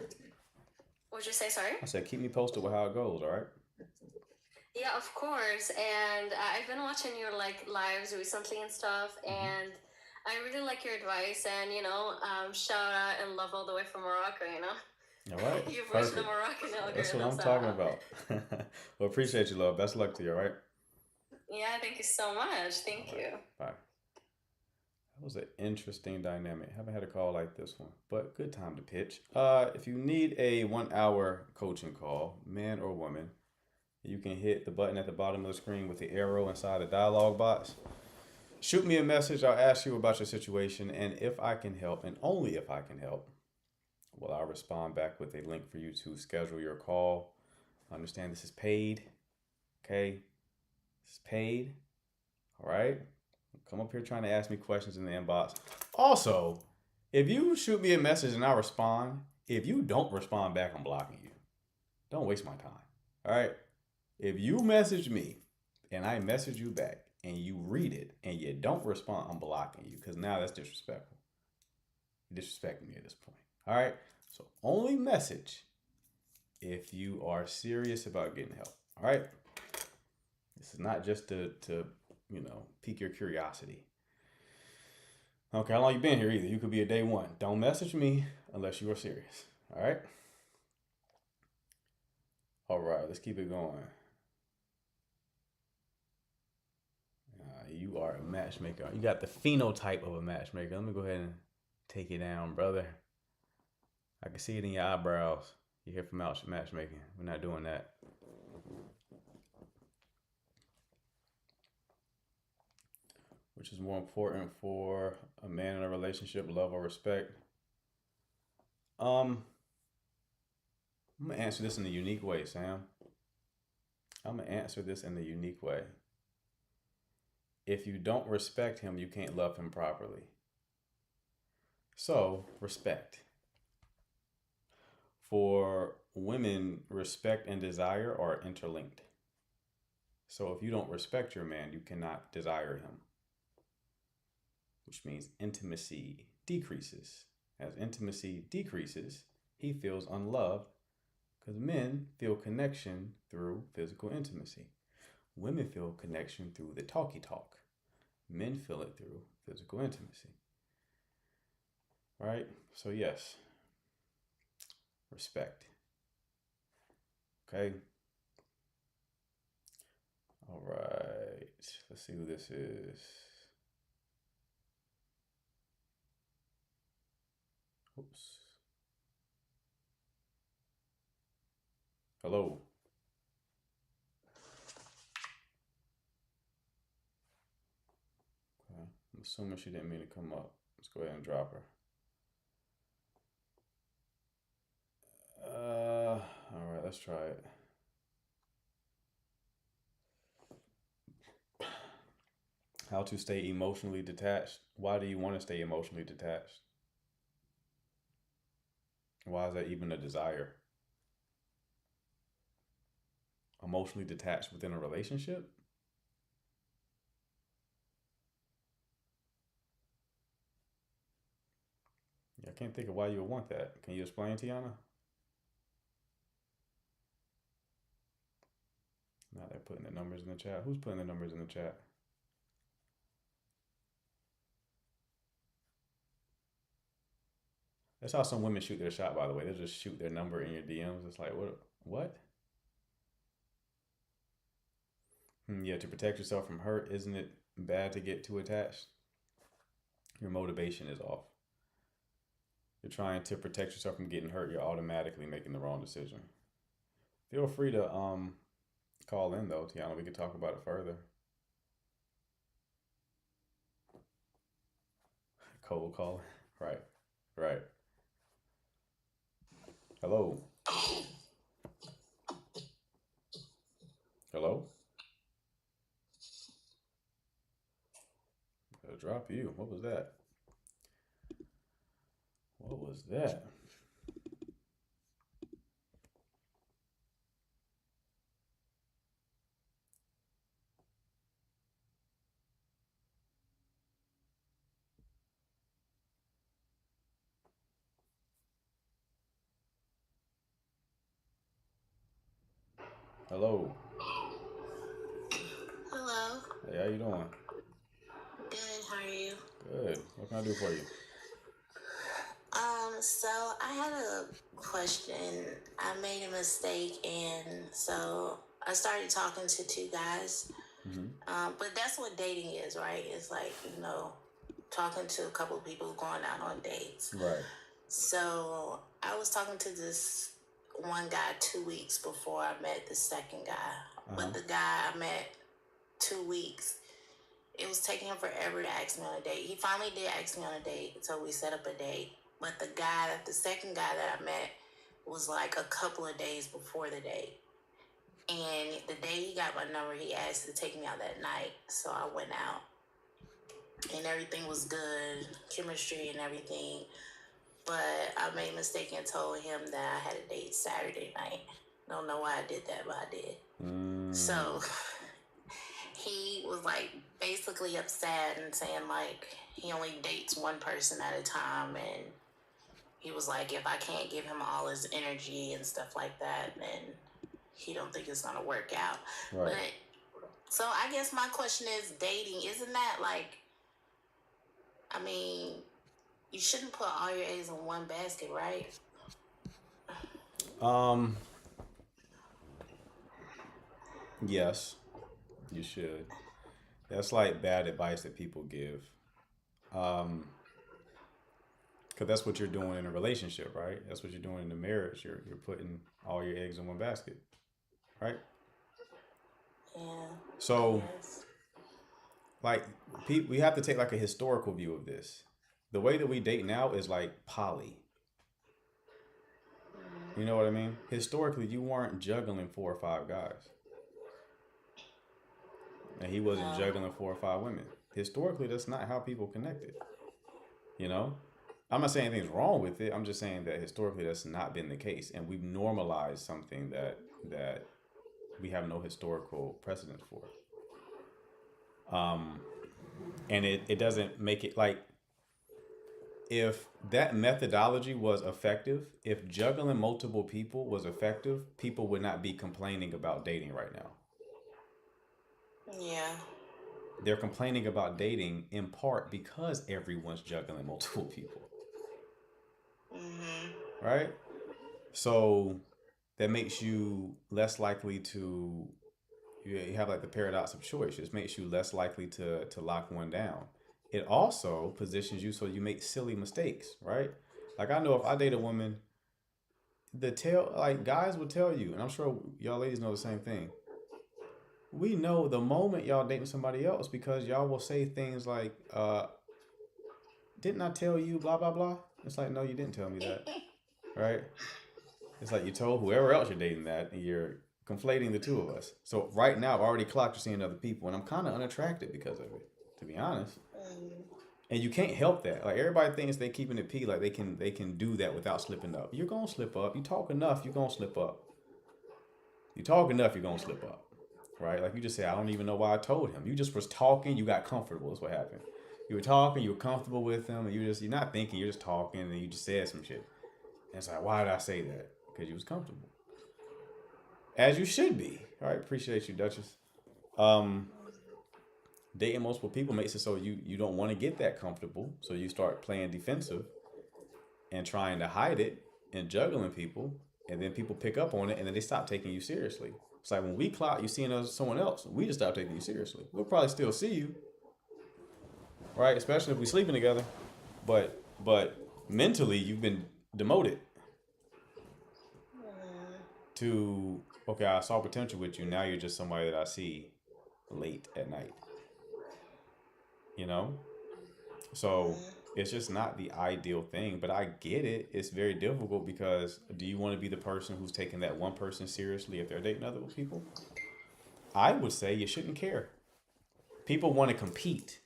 would you say sorry? I said keep me posted with how it goes. All right. Yeah, of course. And I've been watching your like lives recently and stuff, Hmm. and I really like your advice. And shout out and love all the way from Morocco. All right. You've reached the Perfect. Moroccan That's what algorithm I'm talking somehow. about. Well, appreciate you, love. Best of luck to you. All right. Yeah, thank you so much. All Thank right. you. Bye. That was an interesting dynamic. Haven't had a call like this one, but good time to pitch. If you need a 1 hour coaching call, man or woman, you can hit the button at the bottom of the screen with the arrow inside the dialog box. Shoot me a message. I'll ask you about your situation, and if I can help, and only if I can help, well, I'll respond back with a link for you to schedule your call. I understand this is paid. Okay, this is paid. All right. Come up here trying to ask me questions in the inbox. Also, If you shoot me a message and I respond, if you don't respond back, I'm blocking you. Don't waste my time. All right? If you message me and I message you back and you read it and you don't respond, I'm blocking you because now that's disrespectful. You're disrespecting me at this point. All right? So only message if you are serious about getting help. All right? This is not just to pique your curiosity. Okay, how long you been here either? You could be a day one. Don't message me unless you are serious. All right? All right, let's keep it going. You are a matchmaker. You got the phenotype of a matchmaker. Let me go ahead and take it down, brother. I can see it in your eyebrows. You hear from matchmaking. We're not doing that. Which is more important for a man in a relationship, love or respect? I'm gonna answer this in a unique way, Sam. I'm gonna answer this in a unique way. If you don't respect him, you can't love him properly. So, respect. For women, respect and desire are interlinked. So if you don't respect your man, you cannot desire him. Which means intimacy decreases. As intimacy decreases, he feels unloved because men feel connection through physical intimacy. Women feel connection through the talky talk. Men feel it through physical intimacy. Right? So yes, respect. Okay? All right. Let's see who this is. Oops. Hello. Okay. I'm assuming she didn't mean to come up. Let's go ahead and drop her. All right, let's try it. How to stay emotionally detached. Why do you want to stay emotionally detached? Why is that even a desire? Emotionally detached within a relationship? I can't think of why you would want that. Can you explain, Tiana? Now they're putting the numbers in the chat. Who's putting the numbers in the chat? That's how some women shoot their shot, by the way. They just shoot their number in your DMs. It's like, what? Yeah, to protect yourself from hurt, isn't it bad to get too attached? Your motivation is off. You're trying to protect yourself from getting hurt. You're automatically making the wrong decision. Feel free to call in though, Tiana. We could talk about it further. Cold calling. Right. Hello. Hello? I'll drop you. What was that? What was that? Hello. Hello. Hey, how you doing? Good. How are you? Good. What can I do for you? So I had a question. I made a mistake, and so I started talking to two guys. But that's what dating is, right? It's like, talking to a couple of people, going out on dates. Right. So I was talking to this one guy 2 weeks before I met the second guy. But the guy I met 2 weeks, it was taking him forever to ask me on a date. He finally did ask me on a date, so we set up a date. But the second guy that I met was like a couple of days before the date. And the day he got my number, he asked to take me out that night. So I went out. and everything was good, chemistry and everything. But I made a mistake and told him that I had a date Saturday night. Don't know why I did that, but I did. So he was like basically upset and saying like he only dates one person at a time, and he was like, if I can't give him all his energy and stuff like that, then he don't think it's gonna work out. Right. But so I guess my question is, dating, isn't that like, I mean, you shouldn't put all your eggs in one basket, right? Yes, you should. That's like bad advice that people give. Because that's what you're doing in a relationship, right? That's what you're doing in the marriage. You're putting all your eggs in one basket, right? Yeah. So, Yes. like, we have to take like a historical view of this. The way that we date now is like poly. You know what I mean? Historically, you weren't juggling 4 or 5 guys, and he wasn't No. juggling 4 or 5 women. Historically, that's not how people connected. You know, I'm not saying anything's wrong with it. I'm just saying that historically, that's not been the case, and we've normalized something that we have no historical precedence for. And it doesn't make it like, if that methodology was effective, if juggling multiple people was effective, people would not be complaining about dating right now. Yeah. They're complaining about dating in part because everyone's juggling multiple people, right? So that makes you less likely to, you have like the paradox of choice. It makes you less likely to lock one down. It also positions you so you make silly mistakes, right? Like, I know if I date a woman, like, guys will tell you, and I'm sure y'all ladies know the same thing. We know the moment y'all dating somebody else, because y'all will say things like, didn't I tell you blah blah blah? It's like, no, you didn't tell me that, right? It's like you told whoever else you're dating that, and you're conflating the two of us. So right now, I've already clocked you seeing other people, and I'm kind of unattracted because of it, to be honest. And you can't help that. Like, everybody thinks they keeping it P, like they can do that without slipping up. You're gonna slip up. You talk enough, you're gonna slip up. You talk enough, you're gonna slip up, right? Like you just said, I don't even know why I told him. You just was talking, you got comfortable. That's what happened. You were talking, you were comfortable with him, and you're not thinking, you're just talking, and you just said some shit. And it's like, why did I say that? Because you was comfortable, as you should be. All right, appreciate you, Duchess. Dating multiple people makes it so you don't want to get that comfortable, so you start playing defensive and trying to hide it and juggling people, and then people pick up on it, and then they stop taking you seriously. It's like when we clout you seeing someone else, we just stop taking you seriously. We'll probably still see you, right? Especially if we're sleeping together, but mentally you've been demoted to, okay, I saw potential with you. Now you're just somebody that I see late at night. You know? So it's just not the ideal thing, but I get it. It's very difficult because do you want to be the person who's taking that one person seriously if they're dating other people? I would say you shouldn't care. People want to compete.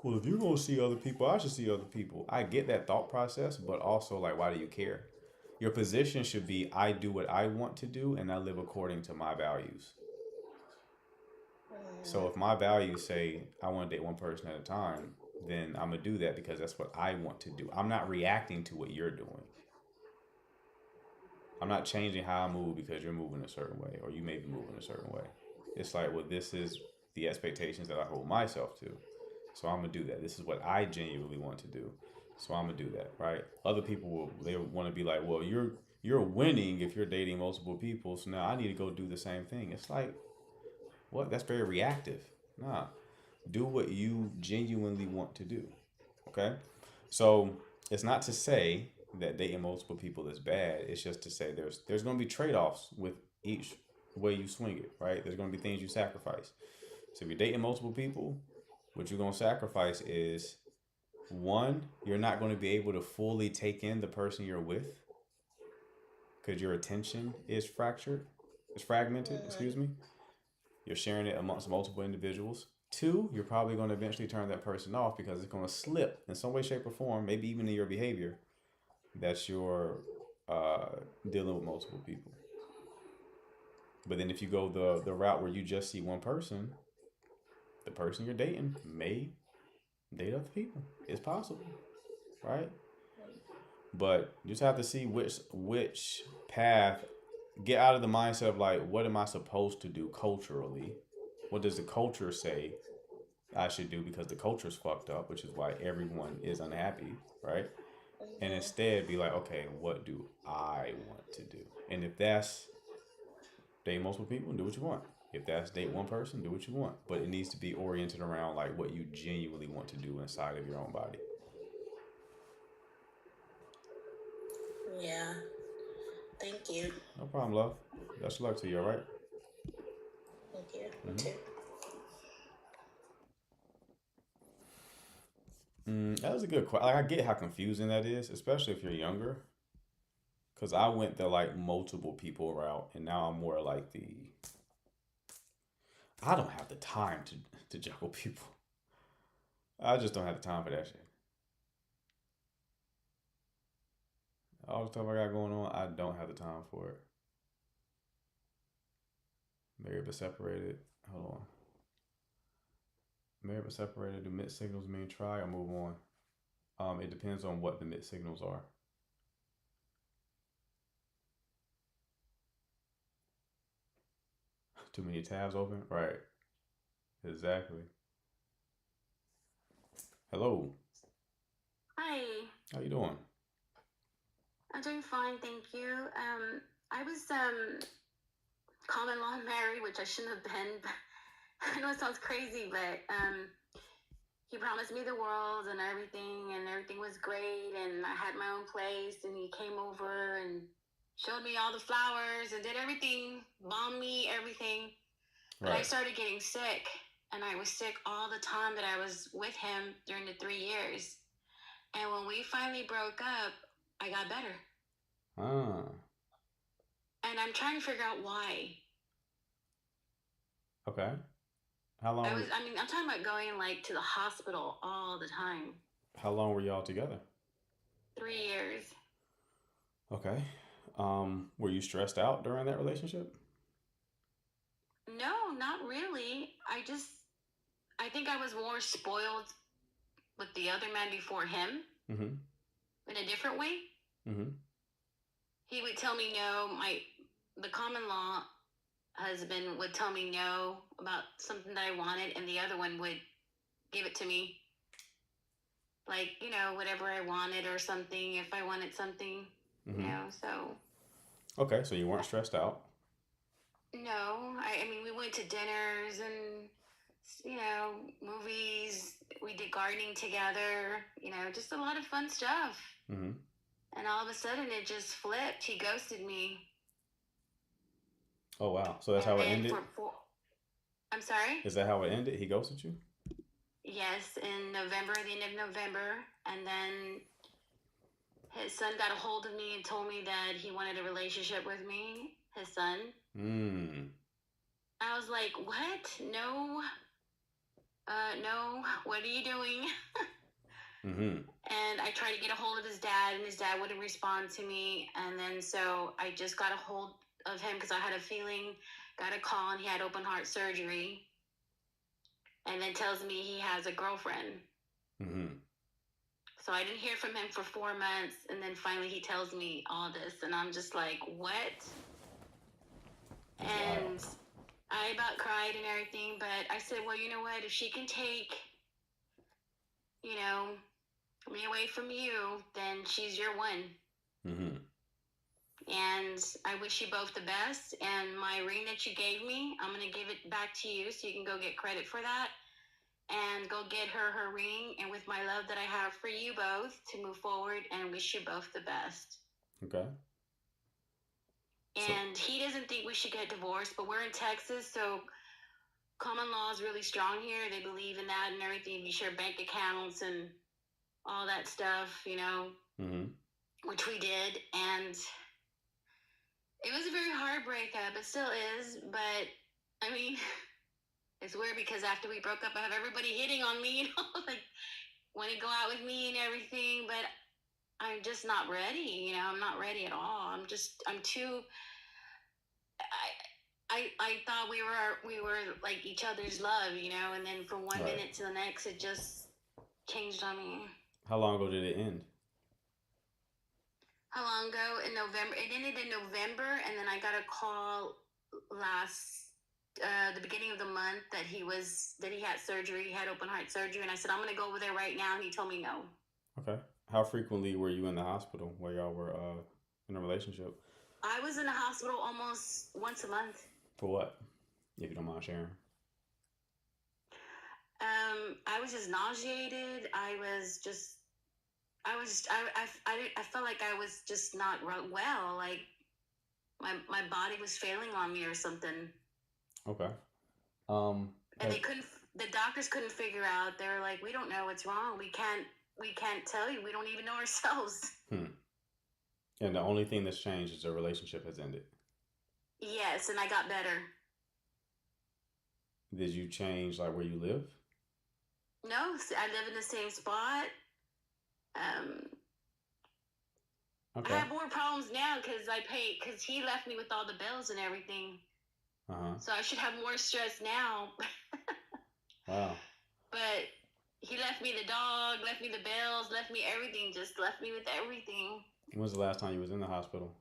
Well, if you're going to see other people, I should see other people. I get that thought process, but also, like, why do you care? Your position should be, I do what I want to do and I live according to my values. So if my values say I want to date one person at a time, then I'm going to do that because that's what I want to do. I'm not reacting to what you're doing. I'm not changing how I move because you're moving a certain way or you may be moving a certain way. It's like, well, this is the expectations that I hold myself to. So I'm going to do that. This is what I genuinely want to do. So I'm going to do that, right? Other people, they want to be like, well, you're winning if you're dating multiple people. So now I need to go do the same thing. It's like, what? That's very reactive. Nah. Do what you genuinely want to do. Okay? So it's not to say that dating multiple people is bad. It's just to say there's going to be trade-offs with each way you swing it, right? There's going to be things you sacrifice. So if you're dating multiple people, what you're going to sacrifice is, one, you're not going to be able to fully take in the person you're with because your attention is fragmented, excuse me. You're sharing it amongst multiple individuals. Two, you're probably going to eventually turn that person off because it's going to slip in some way, shape, or form, maybe even in your behavior, that you're dealing with multiple people. But then if you go the route where you just see one person, the person you're dating may date other people. It's possible, right? But you just have to see which path. Get out of the mindset of like, what am I supposed to do culturally? What does the culture say I should do? Because the culture's fucked up, which is why everyone is unhappy, right? And instead be like, okay, what do I want to do? And if that's date multiple people, do what you want. If that's date one person, do what you want. But it needs to be oriented around like what you genuinely want to do inside of your own body. Yeah. Thank you. No problem, love. Best of luck to you, all right? Thank you. Mhm. Too. That was a good question. Like, I get how confusing that is, especially if you're younger. Because I went the like multiple people route, and now I'm more like I don't have the time to juggle people. I just don't have the time for that shit. All the stuff I got going on, I don't have the time for it. Married but separated. Hold on. Married but separated. Do mixed signals mean try or move on? It depends on what the mixed signals are. Too many tabs open? Right. Exactly. Hello. Hi, How you doing? I'm doing fine, thank you. I was common law married, which I shouldn't have been. I know it sounds crazy, but he promised me the world and everything was great, and I had my own place, and he came over and showed me all the flowers and did everything, bombed me, everything. But I Right. started getting sick, and I was sick all the time that I was with him during the 3 years. And when we finally broke up, I got better. Ah. And I'm trying to figure out why. Okay. How long? I'm talking about going like to the hospital all the time. How long were y'all together? 3 years. Okay. Were you stressed out during that relationship? No, not really. I think I was more spoiled with the other man before him Mm-hmm. in a different way. Mm-hmm. He would tell me no. The common law husband would tell me no about something that I wanted, and the other one would give it to me. Like, whatever I wanted or something, if I wanted something, Mm-hmm. so. Okay, so you weren't stressed out. No, I mean, we went to dinners and, movies. We did gardening together, just a lot of fun stuff. Mm-hmm. And all of a sudden it just flipped. He ghosted me. Oh wow. So that's how it ended? I'm sorry? Is that how it ended? He ghosted you? Yes, in November, the end of November. And then his son got a hold of me and told me that he wanted a relationship with me, his son. I was like, what? No. No. What are you doing? Mm-hmm. And I tried to get a hold of his dad, and his dad wouldn't respond to me. And then so I just got a hold of him because I had a feeling, got a call, and he had open heart surgery. And then tells me he has a girlfriend. Mm-hmm. So I didn't hear from him for 4 months, and then finally he tells me all this, and I'm just like, what? And I about cried and everything, but I said, well, you know what? If she can take, me away from you, then she's your one. Mm-hmm. And I wish you both the best. And my ring that you gave me, I'm going to give it back to you so you can go get credit for that. And go get her ring. And with my love that I have for you both, to move forward and wish you both the best. Okay. And he doesn't think we should get divorced, but we're in Texas, so common law is really strong here. They believe in that and everything. You share bank accounts and all that stuff, Mm-hmm. which we did. And it was a very hard breakup. It still is, but I mean, It's weird because after we broke up, I have everybody hitting on me, like want to go out with me and everything, but I'm just not ready. I'm not ready at all. I'm too. I thought we were like each other's love, and then from one Right. minute to the next, it just changed on me. How long ago did it end? How long ago? In November. It ended in November, and then I got a call the beginning of the month that he had surgery, he had open heart surgery, and I said I'm gonna go over there right now, and he told me no. Okay. How frequently were you in the hospital while y'all were in a relationship? I was in the hospital almost once a month. For what? If you don't mind sharing. I was just nauseated. I felt like I was just not well. Like my body was failing on me or something. Okay. And the doctors couldn't figure out. They were like, we don't know what's wrong. We can't tell you. We don't even know ourselves. And the only thing that's changed is the relationship has ended. Yes, and I got better. Did you change like where you live? No, I live in the same spot. Okay. I have more problems now because he left me with all the bills and everything. So I should have more stress now. Wow. But he left me the dog, left me the bills, left me everything, just left me with everything. When's the last time you was in the hospital?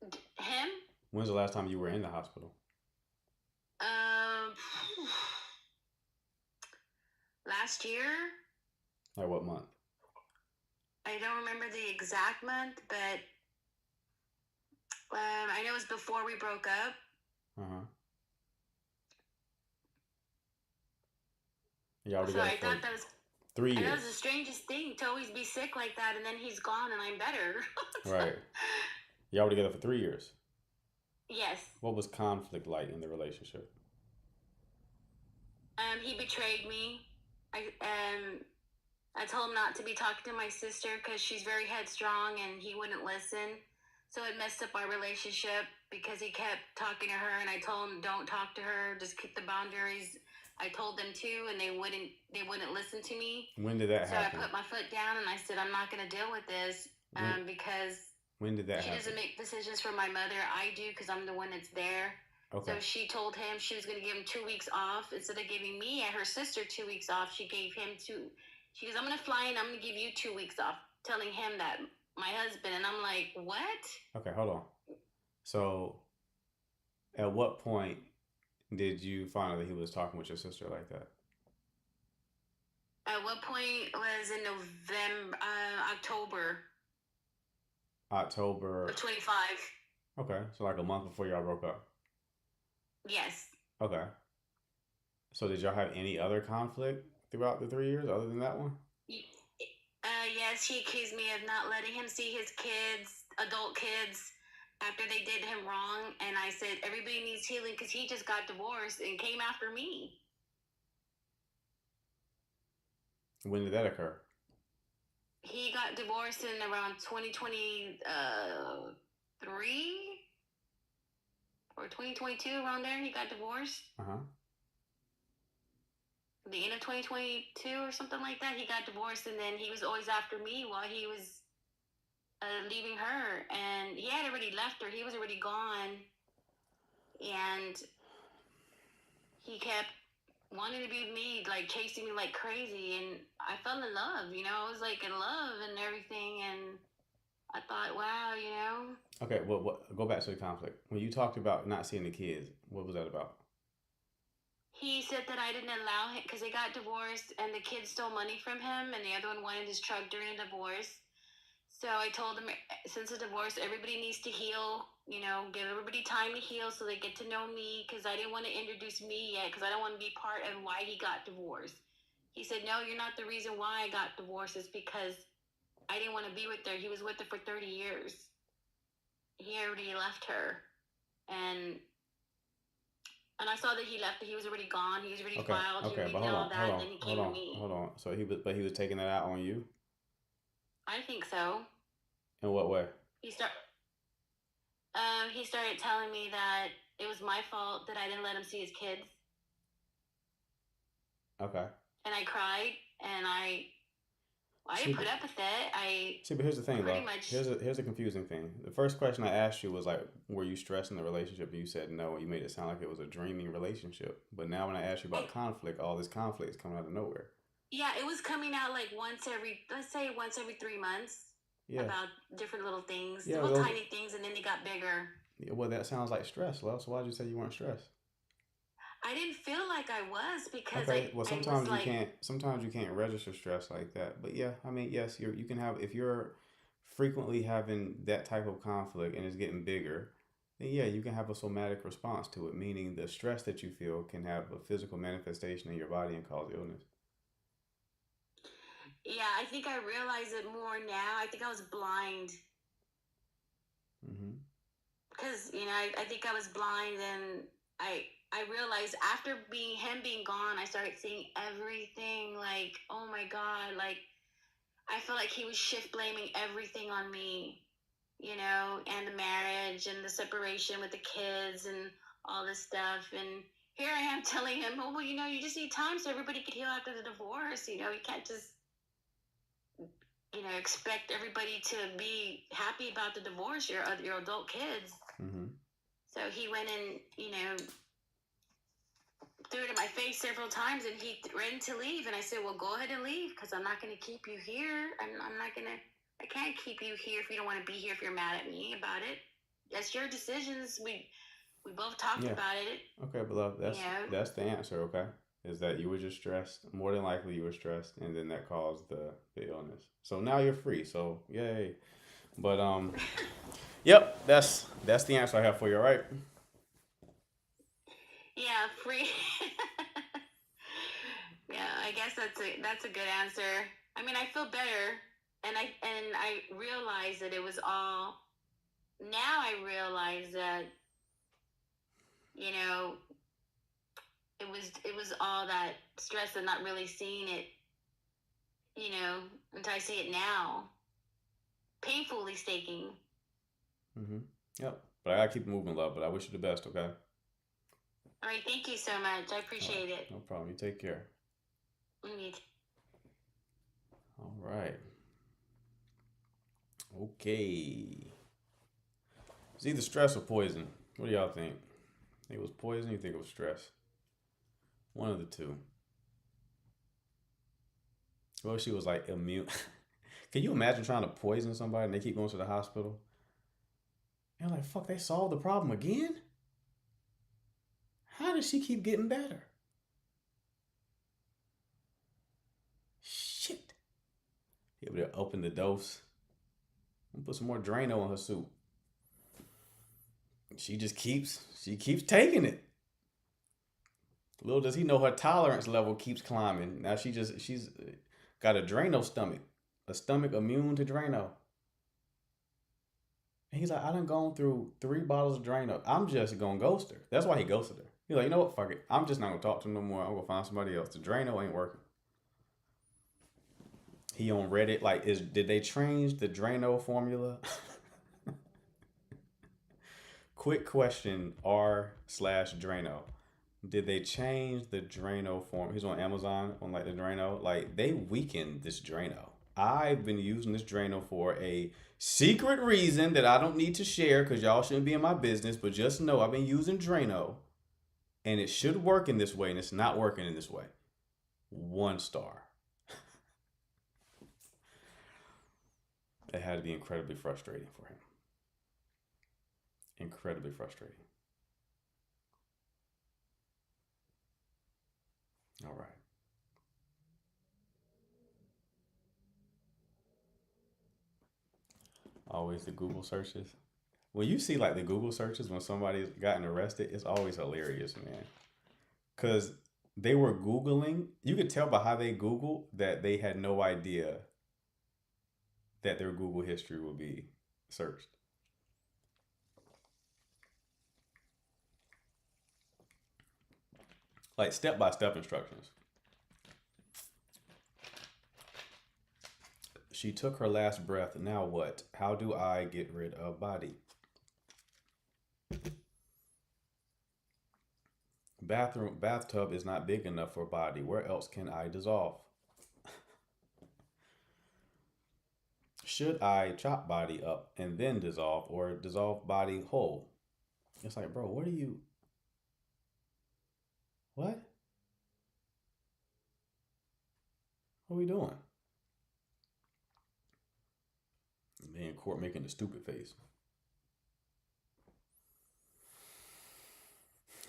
Him? When's the last time you were in the hospital? Last year. Like what month? I don't remember the exact month, but I know it was before we broke up. Y'all So together I for thought that was 3 years. that was the strangest thing to always be sick like that, and then he's gone and I'm better. Right. Y'all were together for 3 years. Yes. What was conflict like in the relationship? He betrayed me. I told him not to be talking to my sister because she's very headstrong, and he wouldn't listen. So it messed up our relationship because he kept talking to her, and I told him don't talk to her, just keep the boundaries. I told them to, and they wouldn't listen to me. When did that happen? So I put my foot down and I said I'm not going to deal with this because when did that she happen? doesn't make decisions for my mother. I do because I'm the one that's there. Okay. So she told him she was going to give him 2 weeks off. Instead of giving me and her sister 2 weeks off, she gave him two. She goes, I'm going to fly in. I'm going to give you 2 weeks off, telling him that, my husband. And I'm like, what? Okay, hold on. So at what point did you find out that he was talking with your sister like that? At what point was in November, October. October. Of 25. Okay, so like a month before y'all broke up. Yes. Okay. So did y'all have any other conflict throughout the 3 years other than that one? Yes, he accused me of not letting him see his kids, adult kids, after they did him wrong. And I said, everybody needs healing because he just got divorced and came after me. When did that occur? He got divorced in around 2023 or 2022, around there. He got divorced. The end of 2022 or something like that. He got divorced, and then he was always after me while he was leaving her. And he had already left her. He was already gone. And he kept wanting to be with me, like chasing me like crazy. And I fell in love, I was like in love and everything. And I thought, wow, Okay, well, go back to the conflict. When you talked about not seeing the kids, what was that about? He said that I didn't allow him because they got divorced and the kids stole money from him, and the other one wanted his truck during the divorce. So I told him, since the divorce, everybody needs to heal, give everybody time to heal so they get to know me, because I didn't want to introduce me yet because I don't want to be part of why he got divorced. He said, no, you're not the reason why I got divorced. It's because I didn't want to be with her. He was with her for 30 years. He already left her. And I saw that he left. He was already gone. He was already filed. Okay, he but did hold all on, that. hold on, Then he came hold on, to me. hold on. So he was taking that out on you? I think so. In what way? He started telling me that it was my fault that I didn't let him see his kids. Okay. And I cried, and I See, didn't put up with it. but here's the thing, Pretty though. much, Here's a confusing thing. The first question I asked you was like, were you stressed in the relationship? And you said no. You made it sound like it was a dreaming relationship. But now when I ask you it, about conflict, all this conflict is coming out of nowhere. yeah, it was coming out like let's say once every 3 months Yeah. about different little things, Yeah. little tiny things, and then they got bigger. Well, that sounds like stress, love. So why'd you say you weren't stressed? I didn't feel like I was because Okay. Well, I was like, sometimes you can't register stress like that. But yeah, I mean, yes, you can have if you're frequently having that type of conflict and it's getting bigger, then yeah, you can have a somatic response to it, meaning the stress that you feel can have a physical manifestation in your body and cause illness. yeah, I think I realize it more now. I think I was blind Mm-hmm. because I think I was blind, and I realized after him being gone, I started seeing everything like, oh my god, like I felt like he was shift blaming everything on me, and the marriage and the separation with the kids and all this stuff. And here I am telling him, oh, well, you just need time so everybody could heal after the divorce. You can't just, expect everybody to be happy about the divorce, your adult kids. Mm-hmm. So he went and, threw it in my face several times, and he threatened to leave. And I said, well, go ahead and leave, because I'm not going to keep you here. I can't keep you here if you don't want to be here, if you're mad at me about it. That's your decisions. We both talked about it. Okay, beloved, that's the answer, okay? Is that you were just stressed. More than likely you were stressed, and then that caused the illness. So now you're free, so yay. But yep, that's the answer I have for you, all right? Yeah, free. Yeah, I guess that's a good answer. I mean, I feel better, and I realized that it was all. Now I realize that, it was all that stress and not really seeing it, until I see it now, painfully staking. Mm-hmm. Yep. But I gotta keep moving, love. But I wish you the best, okay? All right, thank you so much. I appreciate it. No problem. You take care. All right. Okay. It's either stress or poison. What do y'all think? Think it was poison? You think it was stress? One of the two. Well, she was like immune. Can you imagine trying to poison somebody and they keep going to the hospital? And like, fuck, they solved the problem again? How does she keep getting better? Shit. You able to open the dose and put some more Drano in her soup. She keeps taking it. Little does he know her tolerance level keeps climbing. Now she's got a Drano stomach. A stomach immune to Drano. And he's like, I done gone through 3 bottles of Drano. I'm just gonna ghost her. That's why he ghosted her. He's like, you know what? Fuck it. I'm just not gonna talk to him no more. I'm gonna find somebody else. The Drano ain't working. He on Reddit, like, did they change the Drano formula? Quick question, r/Drano. Did they change the Drano form? He's on Amazon on like the Drano. Like, they weakened this Drano. I've been using this Drano for a secret reason that I don't need to share because y'all shouldn't be in my business. But just know I've been using Drano and it should work in this way, and it's not working in this way. 1 star. It had to be incredibly frustrating for him. Incredibly frustrating. All right. Always the Google searches. When you see like the Google searches when somebody's gotten arrested, it's always hilarious, man. Because they were Googling. You could tell by how they Googled that they had no idea that their Google history would be searched. Like step-by-step instructions. She took her last breath. Now what? How do I get rid of body? bathtub is not big enough for body. Where else can I dissolve? Should I chop body up and then dissolve, or dissolve body whole? It's like, bro, what are you? What? What are we doing? Man, in court making the stupid face.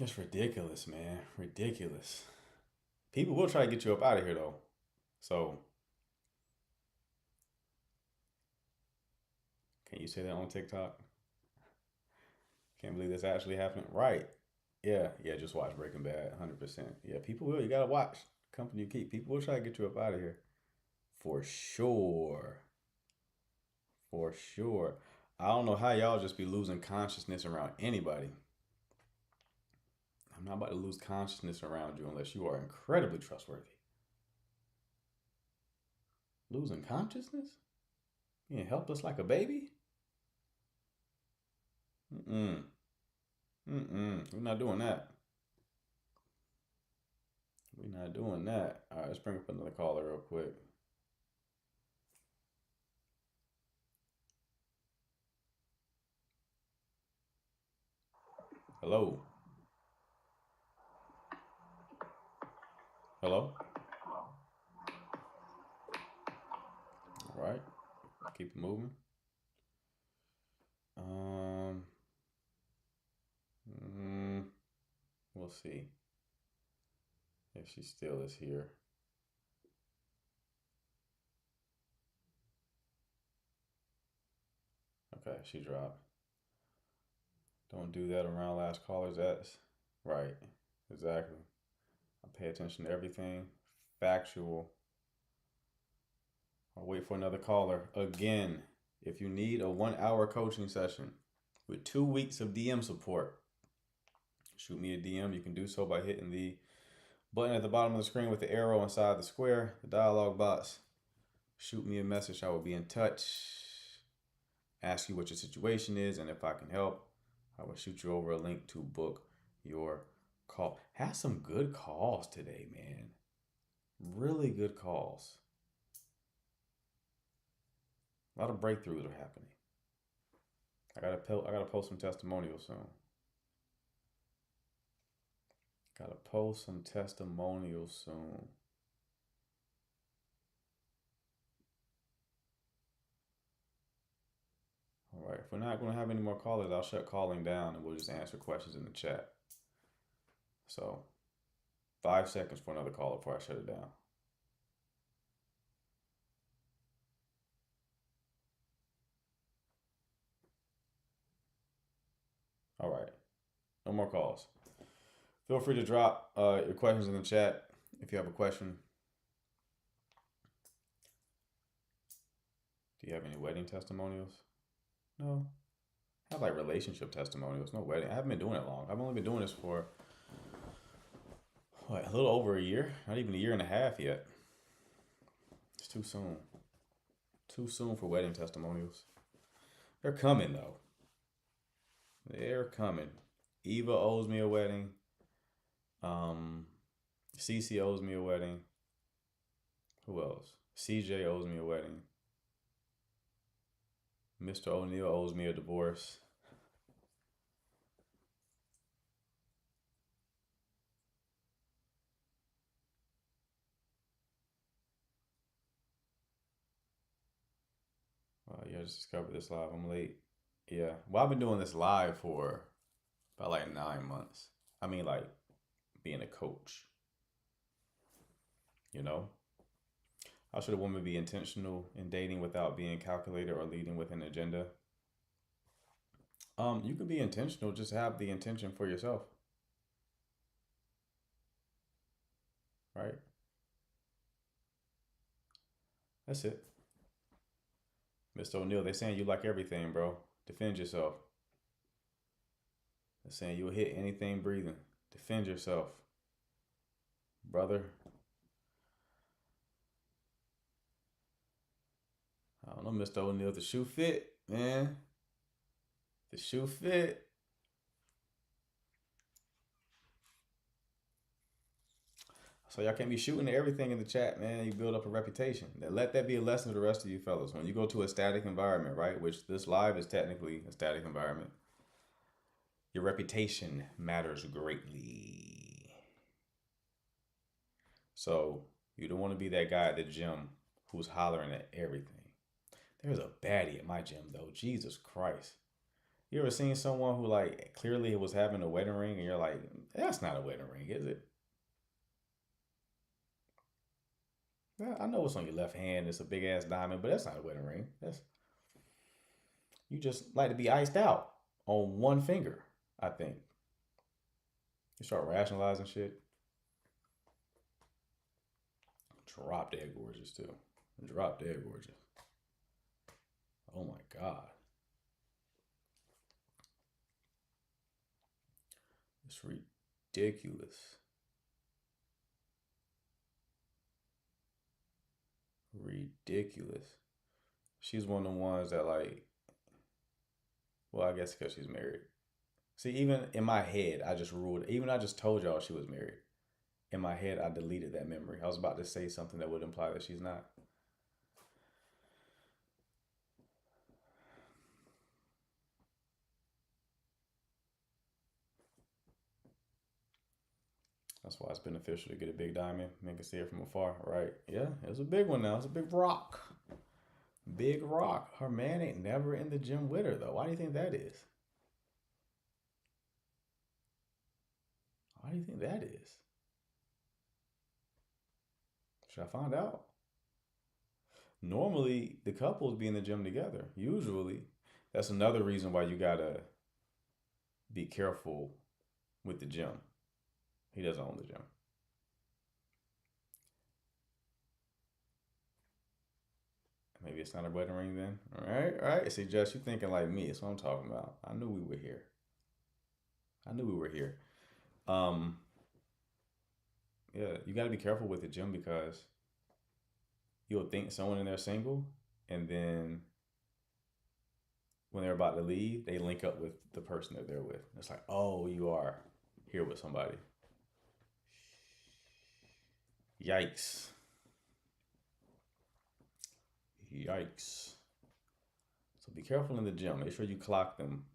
It's ridiculous, man. Ridiculous. People will try to get you up out of here, though. So, can you say that on TikTok? Can't believe this actually happened. Right. Yeah, just watch Breaking Bad, 100%. Yeah, people will. You gotta watch the company you keep. People will try to get you up out of here. For sure. For sure. I don't know how y'all just be losing consciousness around anybody. I'm not about to lose consciousness around you unless you are incredibly trustworthy. Losing consciousness? You ain't helpless like a baby? We're not doing that. We're not doing that. All right, let's bring up another caller real quick. Hello. Hello. All right. Keep it moving. We'll see if she still is here. Okay, she dropped. Don't do that around last callers. That's right. Exactly. I pay attention to everything. Factual. I'll wait for another caller. Again, if you need a 1-hour coaching session with 2 weeks of DM support, shoot me a DM. You can do so by hitting the button at the bottom of the screen with the arrow inside the square, the dialog box. Shoot me a message. I will be in touch. Ask you what your situation is, and if I can help, I will shoot you over a link to book your call. Have some good calls today, man. Really good calls. A lot of breakthroughs are happening. I gotta post some testimonials soon. Gotta post some testimonials soon. All right, if we're not going to have any more callers, I'll shut calling down and we'll just answer questions in the chat. So, 5 seconds for another caller before I shut it down. All right, no more calls. Feel free to drop your questions in the chat if you have a question. Do you have any wedding testimonials? No. I have like relationship testimonials, no wedding. I haven't been doing it long. I've only been doing this for a little over a year, not even a year and a half yet. It's too soon. Too soon for wedding testimonials. They're coming though. They're coming. Eva owes me a wedding. CC owes me a wedding. Who else? CJ owes me a wedding. Mr. O'Neill owes me a divorce. Yeah, I just discovered this live. I'm late. Yeah. Well, I've been doing this live for about like 9 months. I mean, like being a coach. You know? How should a woman be intentional in dating without being calculated or leading with an agenda? You can be intentional, just have the intention for yourself. Right? That's it. Mr. O'Neill, they're saying you like everything, bro. Defend yourself. They're saying you'll hit anything breathing. Defend yourself. Brother. I don't know, Mr. O'Neill, the shoe fit, man. The shoe fit. So y'all can't be shooting everything in the chat, man. You build up a reputation. Let that be a lesson to the rest of you fellas. When you go to a static environment, right, which this live is technically a static environment, your reputation matters greatly. So you don't want to be that guy at the gym who's hollering at everything. There's a baddie at my gym, though. Jesus Christ. You ever seen someone who, like, clearly was having a wedding ring and you're like, that's not a wedding ring, is it? Yeah, I know it's on your left hand. It's a big ass diamond, but that's not a wedding ring. You just like to be iced out on one finger, I think. You start rationalizing shit. Drop dead gorgeous too. Drop dead gorgeous. Oh my God. It's ridiculous. Ridiculous. She's one of the ones that, like, well, I guess because she's married. See, even in my head, I just told y'all she was married. In my head, I deleted that memory. I was about to say something that would imply that she's not. That's why it's beneficial to get a big diamond. Man can see it from afar, right? Yeah, it's a big one now. It's a big rock. Big rock. Her man ain't never in the gym with her, though. Why do you think that is? Why do you think that is? Should I find out? Normally, the couples be in the gym together. Usually. That's another reason why you gotta be careful with the gym. He doesn't own the gym. Maybe it's not a wedding ring then. All right. See, Jess, you thinking like me. That's what I'm talking about. I knew we were here. Yeah, you got to be careful with the gym because you'll think someone in there single, and then when they're about to leave, they link up with the person that they're with. It's like, oh, you are here with somebody. Yikes. So be careful in the gym. Make sure you clock them.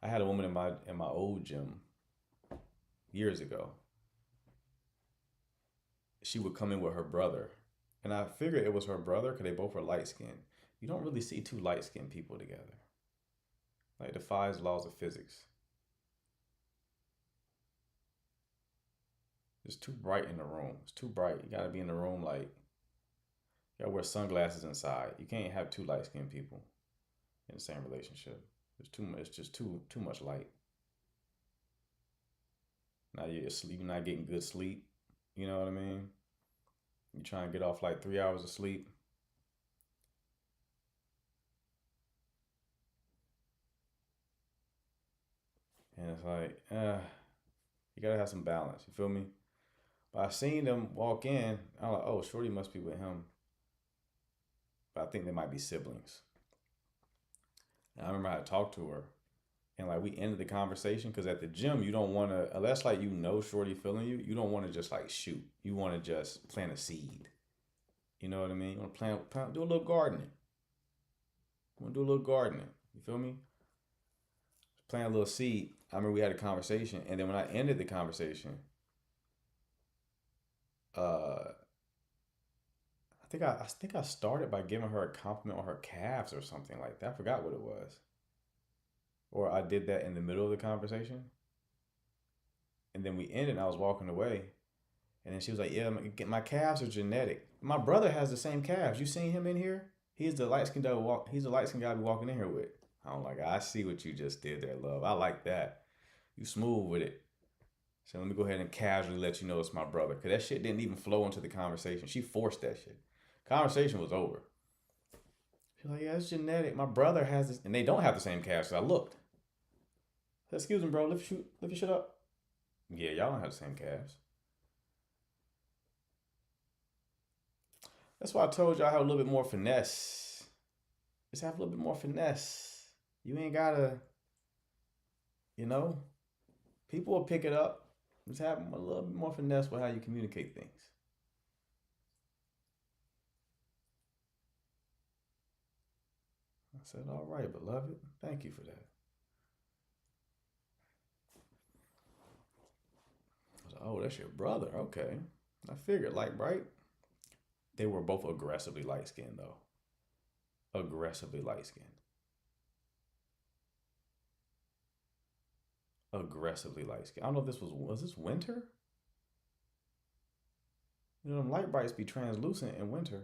I had a woman in my old gym years ago. She would come in with her brother. And I figured it was her brother because they both were light skinned. You don't really see two light skinned people together. Like, defies laws of physics. It's too bright in the room. It's too bright. You gotta be in the room like, you gotta wear sunglasses inside. You can't have two light skinned people in the same relationship. It's just too much light. Now you're not getting good sleep. You know what I mean? You try and get off like 3 hours of sleep. And it's like, you gotta have some balance. You feel me? But I seen them walk in. I'm like, oh, Shorty must be with him. But I think they might be siblings. And I remember I talked to her. And like, we ended the conversation because at the gym, you don't want to, unless like you know Shorty feeling you, you don't want to just like shoot. You want to just plant a seed. You know what I mean? You want to plant, do a little gardening. You want to do a little gardening. You feel me? Plant a little seed. I remember we had a conversation, and then when I ended the conversation, I think I started by giving her a compliment on her calves or something like that. I forgot what it was. Or I did that in the middle of the conversation. And then we ended and I was walking away. And then she was like, yeah, my calves are genetic. My brother has the same calves. You seen him in here? He's the light-skinned guy I be walking in here with. I'm like, I see what you just did there, love. I like that. You smooth with it. So let me go ahead and casually let you know it's my brother. Because that shit didn't even flow into the conversation. She forced that shit. Conversation was over. She's like, yeah, it's genetic. My brother has this. And they don't have the same calves. So I looked. I said, excuse me, bro. Lift your shit up. Yeah, y'all don't have the same calves. That's why I told y'all I have a little bit more finesse. Just have a little bit more finesse. You ain't gotta, people will pick it up. Just have a little bit more finesse with how you communicate things. I said, all right, beloved. Thank you for that. I was like, oh, that's your brother. Okay. I figured, like, right? They were both aggressively light skinned, though. Aggressively light skinned. Aggressively light skinned. I don't know if this was this winter? You know, them light brights be translucent in winter.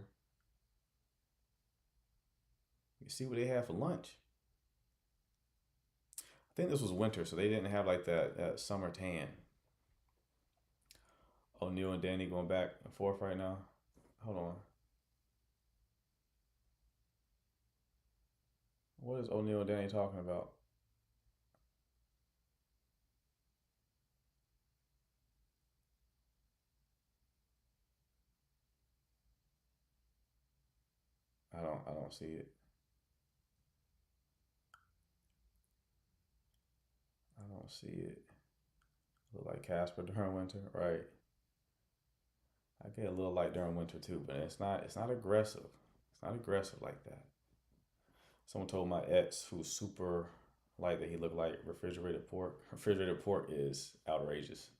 You see what they have for lunch. I think this was winter, so they didn't have like that summer tan. O'Neal and Danny going back and forth right now. Hold on. What is O'Neal and Danny talking about? I don't see it. I don't see it. Look like Casper during winter, right? I get a little light during winter too, but it's not aggressive. It's not aggressive like that. Someone told my ex, who's super light, that he looked like refrigerated pork. Refrigerated pork is outrageous.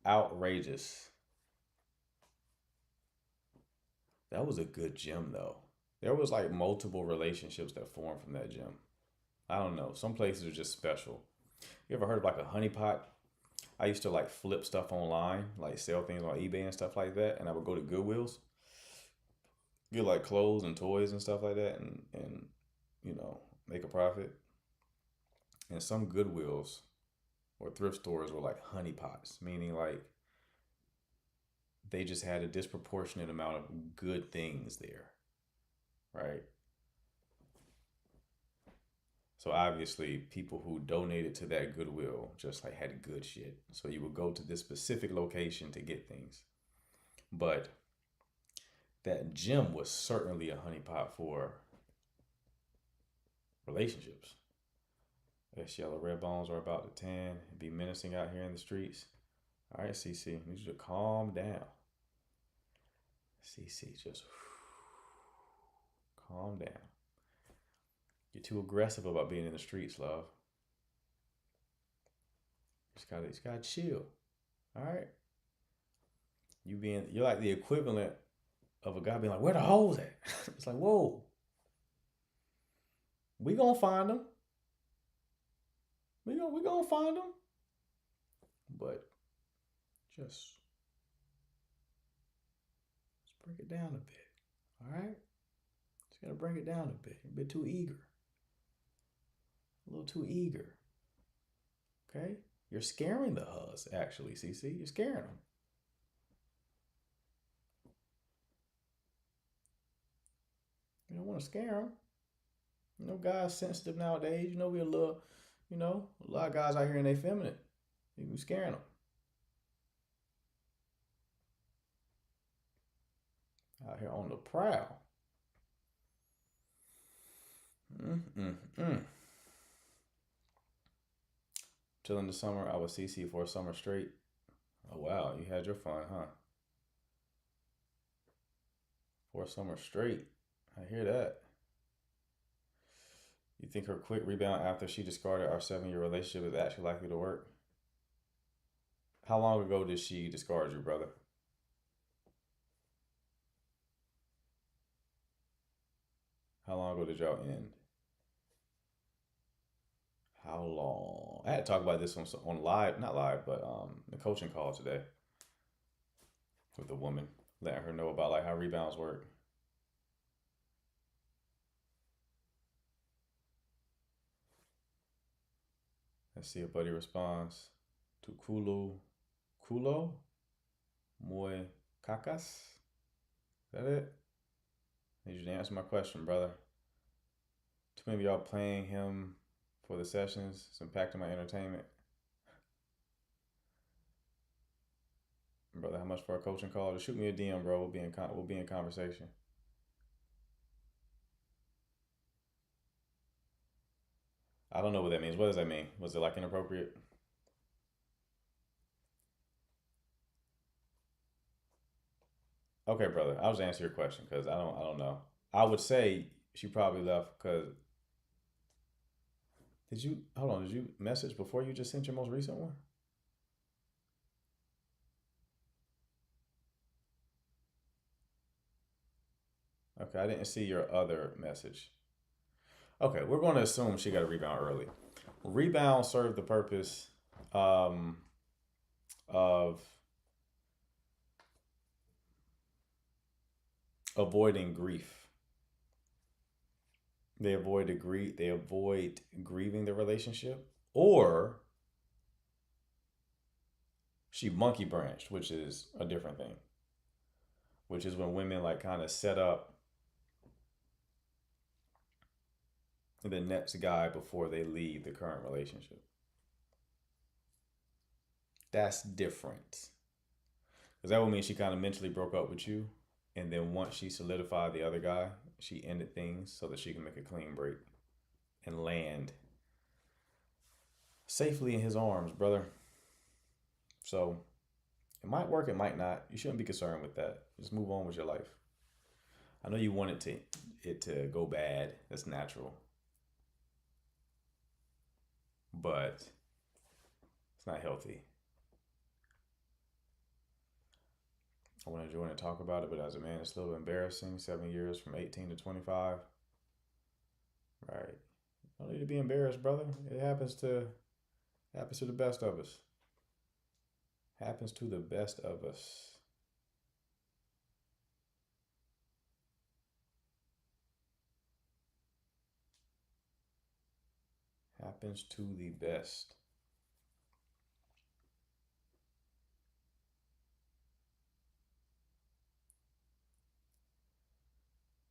Outrageous. That was a good gym though. There was like multiple relationships that formed from that gym. I don't know. Some places are just special. You ever heard of like a honeypot? I used to like flip stuff online, like sell things on eBay and stuff like that. And I would go to Goodwills, get like clothes and toys and stuff like that, and you know, make a profit. And some Goodwills or thrift stores were like honeypots, meaning like they just had a disproportionate amount of good things there, right? So obviously people who donated to that Goodwill just like had good shit. So you would go to this specific location to get things. But that gym was certainly a honeypot for relationships. Yes, yellow red bones are about to tan and be menacing out here in the streets. All right, CC, I need you to calm down. CC, just calm down. You're too aggressive about being in the streets, love. You just gotta chill. All right. You're like the equivalent of a guy being like, "Where the hoes at?" It's like, whoa. We gonna find them. We gonna find them. But just break it down a bit. All right. Just gotta bring it down a bit. You're a bit too eager. A little too eager. Okay? You're scaring the hus, actually, CC. You're scaring them. You don't want to scare them. You know, guys sensitive nowadays. You know, we're a little, a lot of guys out here and they feminine. You be scaring them. Out here on the prowl. Till in the summer, I was CC for a summer straight. Oh wow, you had your fun, huh? For a summer straight. I hear that. You think her quick rebound after she discarded our 7-year relationship is actually likely to work? How long ago did she discard you, brother? How long ago did y'all end? How long? I had to talk about this on live, not live, but the coaching call today with a woman, letting her know about like how rebounds work. Let's see if Buddy responds to Kulo, Moy Kakas. Is that it? Need you to answer my question, brother. Too many of y'all playing him for the sessions. It's impacting my entertainment. Brother, how much for a coaching call? Just shoot me a DM, bro. We'll be in conversation. I don't know what that means. What does that mean? Was it like inappropriate? Okay, brother. I'll just answer your question because I don't know. I would say she probably left because did you hold on? Did you message before you just sent your most recent one? Okay, I didn't see your other message. Okay, we're going to assume she got a rebound early. Rebound served the purpose um, of avoiding grief. They avoid grieving the relationship, or she monkey branched, which is a different thing. Which is when women like kind of set up the next guy before they leave the current relationship. That's different. Because that would mean she kind of mentally broke up with you. And then once she solidified the other guy, she ended things so that she can make a clean break and land safely in his arms, brother. So it might work, it might not. You shouldn't be concerned with that. Just move on with your life. I know you want it to go bad. That's natural. But it's not healthy. I want to join and talk about it, but as a man, it's a little embarrassing. 7 years from 18 to 25. Right. Don't need to be embarrassed, brother. It happens to the best of us. Happens to the best of us. Happens to the best.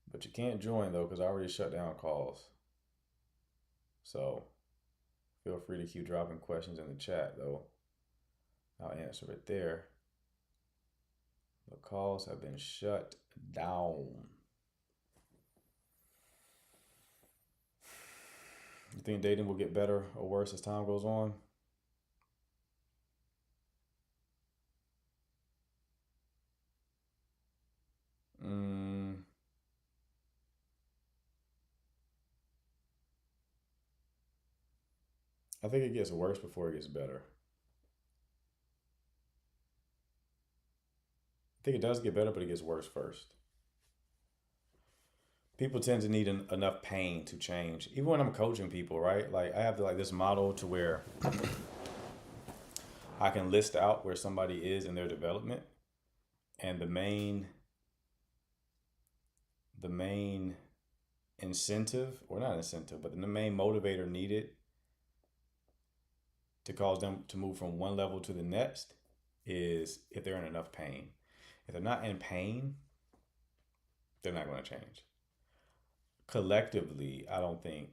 But you can't join though, because I already shut down calls. So feel free to keep dropping questions in the chat though. I'll answer it there. The calls have been shut down. You think dating will get better or worse as time goes on? I think it gets worse before it gets better. I think it does get better, but it gets worse first. People tend to need enough pain to change. Even when I'm coaching people, right? Like I have this model to where I can list out where somebody is in their development, and the main incentive, or not incentive, but the main motivator needed to cause them to move from one level to the next is if they're in enough pain. If they're not in pain, they're not going to change. Collectively, I don't think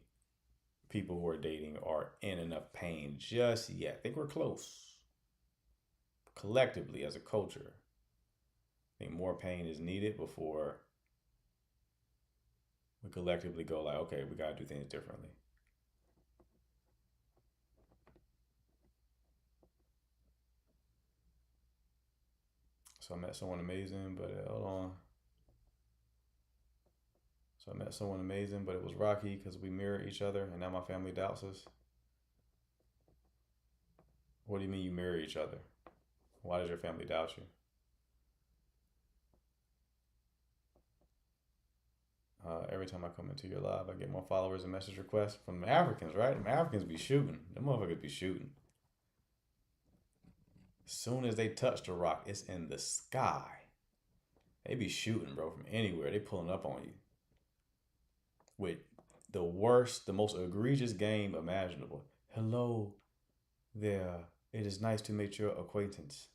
people who are dating are in enough pain just yet. I think we're close. Collectively, as a culture, I think more pain is needed before we collectively go like, okay, we got to do things differently. So I met someone amazing, but hold on. So I met someone amazing, but it was rocky because we mirror each other, and now my family doubts us. What do you mean you mirror each other? Why does your family doubt you? Every time I come into your live, I get more followers and message requests from the Africans, right? The Africans be shooting. Them motherfuckers be shooting. As soon as they touch the rock, it's in the sky. They be shooting, bro, from anywhere. They pulling up on you. With the worst, the most egregious game imaginable. Hello there. It is nice to make your acquaintance.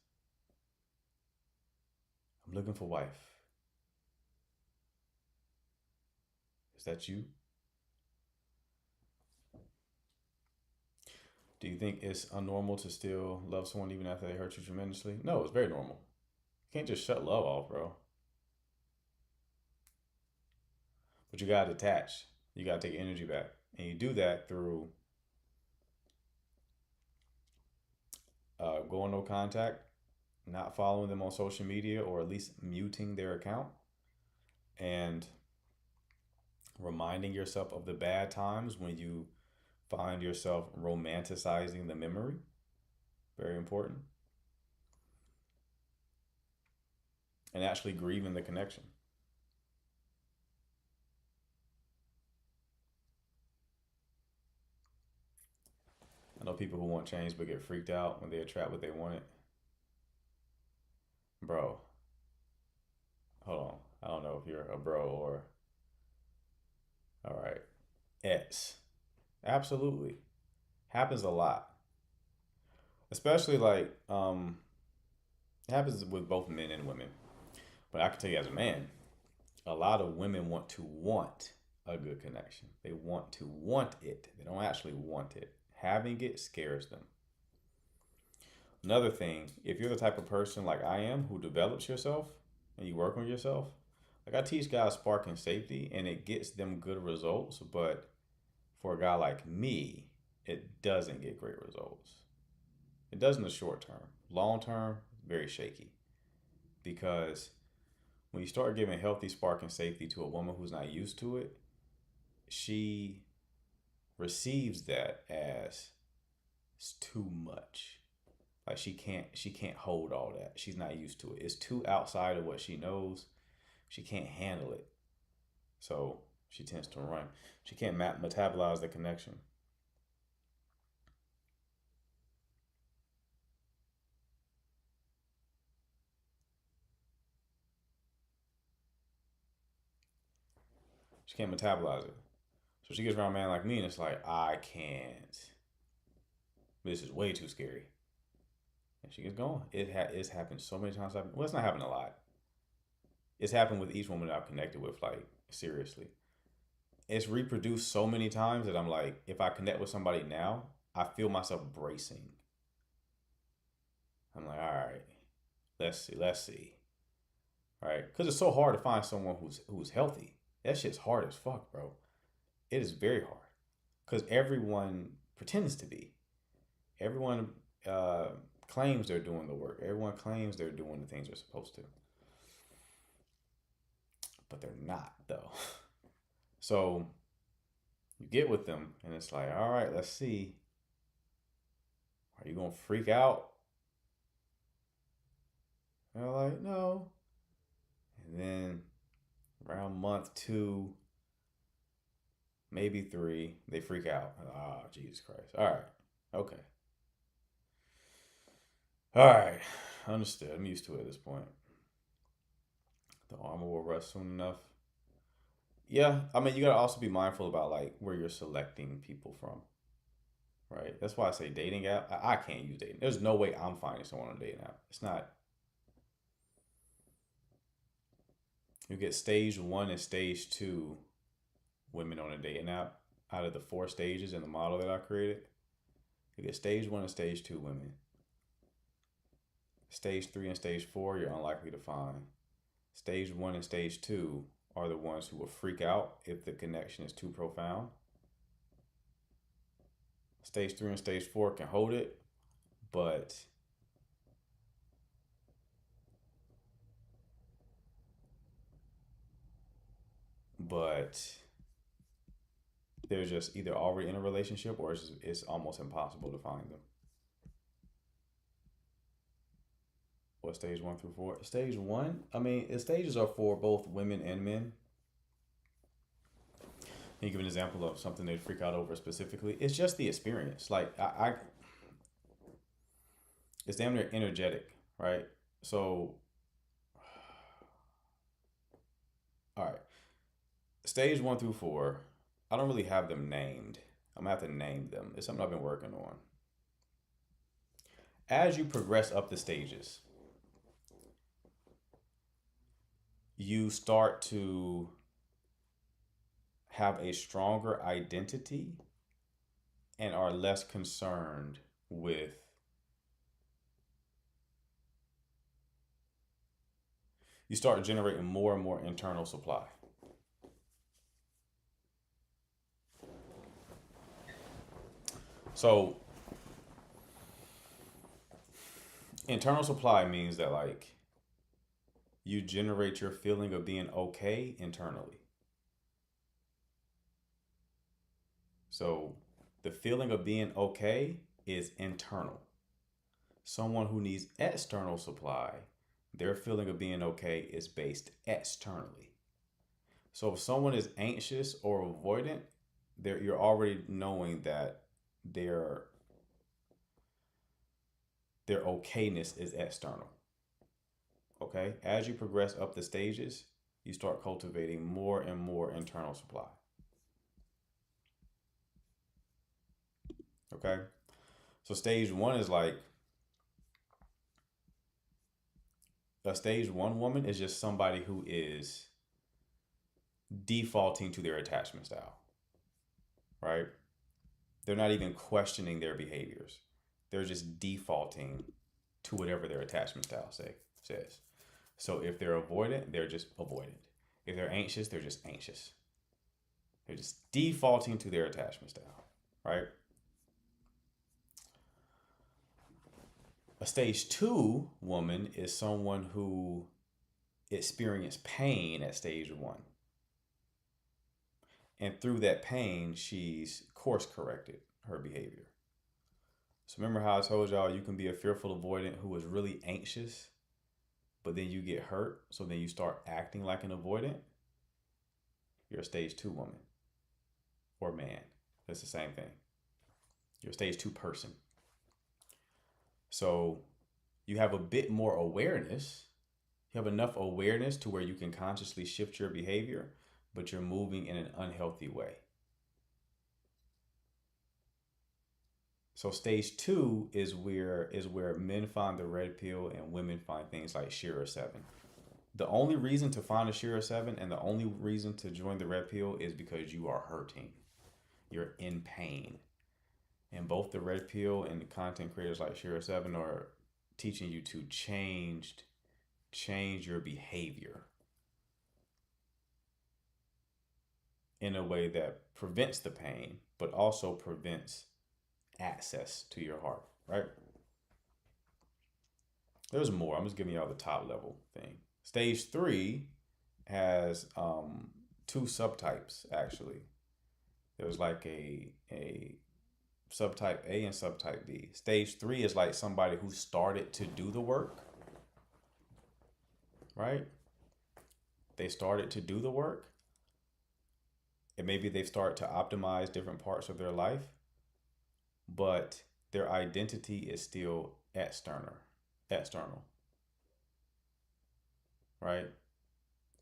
I'm looking for wife. Is that you? Do you think it's unnormal to still love someone even after they hurt you tremendously? No, it's very normal. You can't just shut love off, bro. But you gotta detach. You gotta take energy back. And you do that through going no contact, not following them on social media, or at least muting their account, and reminding yourself of the bad times when you find yourself romanticizing the memory. Very important. And actually grieving the connection. I know people who want change but get freaked out when they attract what they wanted. Bro, hold on. I don't know if you're a bro or, all right, X. Absolutely. Happens a lot. Especially like, it happens with both men and women. But I can tell you as a man, a lot of women want a good connection. They want it. They don't actually want it. Having it scares them. Another thing, if you're the type of person like I am who develops yourself and you work on yourself, like I teach guys spark and safety and it gets them good results, but for a guy like me, it doesn't get great results. It does in the short term. Long term, very shaky. Because when you start giving healthy spark and safety to a woman who's not used to it, she receives that as it's too much. Like she can't hold all that. She's not used to it. It's too outside of what she knows. She can't handle it. So she tends to run. She can't metabolize the connection. She can't metabolize it. So she gets around a man like me and it's like, I can't. This is way too scary. And she gets going. It's happened so many times. Well, it's not happened a lot. It's happened with each woman that I've connected with, like, seriously. It's reproduced so many times that I'm like, if I connect with somebody now, I feel myself bracing. I'm like, all right, let's see. Right? Because it's so hard to find someone who's healthy. That shit's hard as fuck, bro. It is very hard. Because everyone pretends to be. Everyone claims they're doing the work. Everyone claims they're doing the things they're supposed to. But they're not, though. So you get with them and it's like, all right, let's see. Are you going to freak out? And they're like, no. And then around month 2, maybe 3, they freak out. Oh, Jesus Christ. All right. Okay. All right. Understood. I'm used to it at this point. The armor will rust soon enough. Yeah, I mean, you gotta also be mindful about like where you're selecting people from, right? That's why I say dating app. I can't use dating. There's no way I'm finding someone on a dating app. It's not. You get stage 1 and stage 2 women on a dating app out of the 4 stages in the model that I created. You get stage 1 and stage 2 women. Stage 3 and stage 4, you're unlikely to find. Stage 1 and stage 2 are the ones who will freak out if the connection is too profound. Stage 3 and stage 4 can hold it, but they're just either already in a relationship or it's almost impossible to find them. What, stage 1 through 4? Stage 1, I mean, the stages are for both women and men. Can you give an example of something they'd freak out over specifically? It's just the experience. Like, it's damn near energetic, right? So, all right. Stage 1 through 4, I don't really have them named. I'm gonna have to name them. It's something I've been working on. As you progress up the stages, you start to have a stronger identity and are less concerned with you start generating more and more internal supply. So internal supply means that like you generate your feeling of being okay internally. So the feeling of being okay is internal. Someone who needs external supply, their feeling of being okay is based externally. So if someone is anxious or avoidant, you're already knowing that their okayness is external. Okay? As you progress up the stages, you start cultivating more and more internal supply. Okay? So stage 1 is like a stage 1 woman is just somebody who is defaulting to their attachment style. Right? They're not even questioning their behaviors. They're just defaulting to whatever their attachment style says. So if they're avoidant, they're just avoidant. If they're anxious, they're just anxious. They're just defaulting to their attachment style, right? A stage 2 woman is someone who experienced pain at stage 1. And through that pain, she's course corrected her behavior. So remember how I told y'all you can be a fearful avoidant who is really anxious, but then you get hurt, so then you start acting like an avoidant? You're a stage 2 woman or man. It's the same thing. You're a stage 2 person. So you have a bit more awareness. You have enough awareness to where you can consciously shift your behavior, but you're moving in an unhealthy way. So stage 2 is where men find the red pill and women find things like Shira 7. The only reason to find a Shira 7 and the only reason to join the red pill is because you are hurting. You're in pain. And both the red pill and the content creators like Shira 7 are teaching you to change your behavior in a way that prevents the pain, but also prevents access to your heart, right? There's more. I'm just giving y'all the top level thing. Stage 3 has 2 subtypes, actually. There's like a subtype A and subtype B. Stage 3 is like somebody who started to do the work, right? They started to do the work, and maybe they've started to optimize different parts of their life, but their identity is still external, right?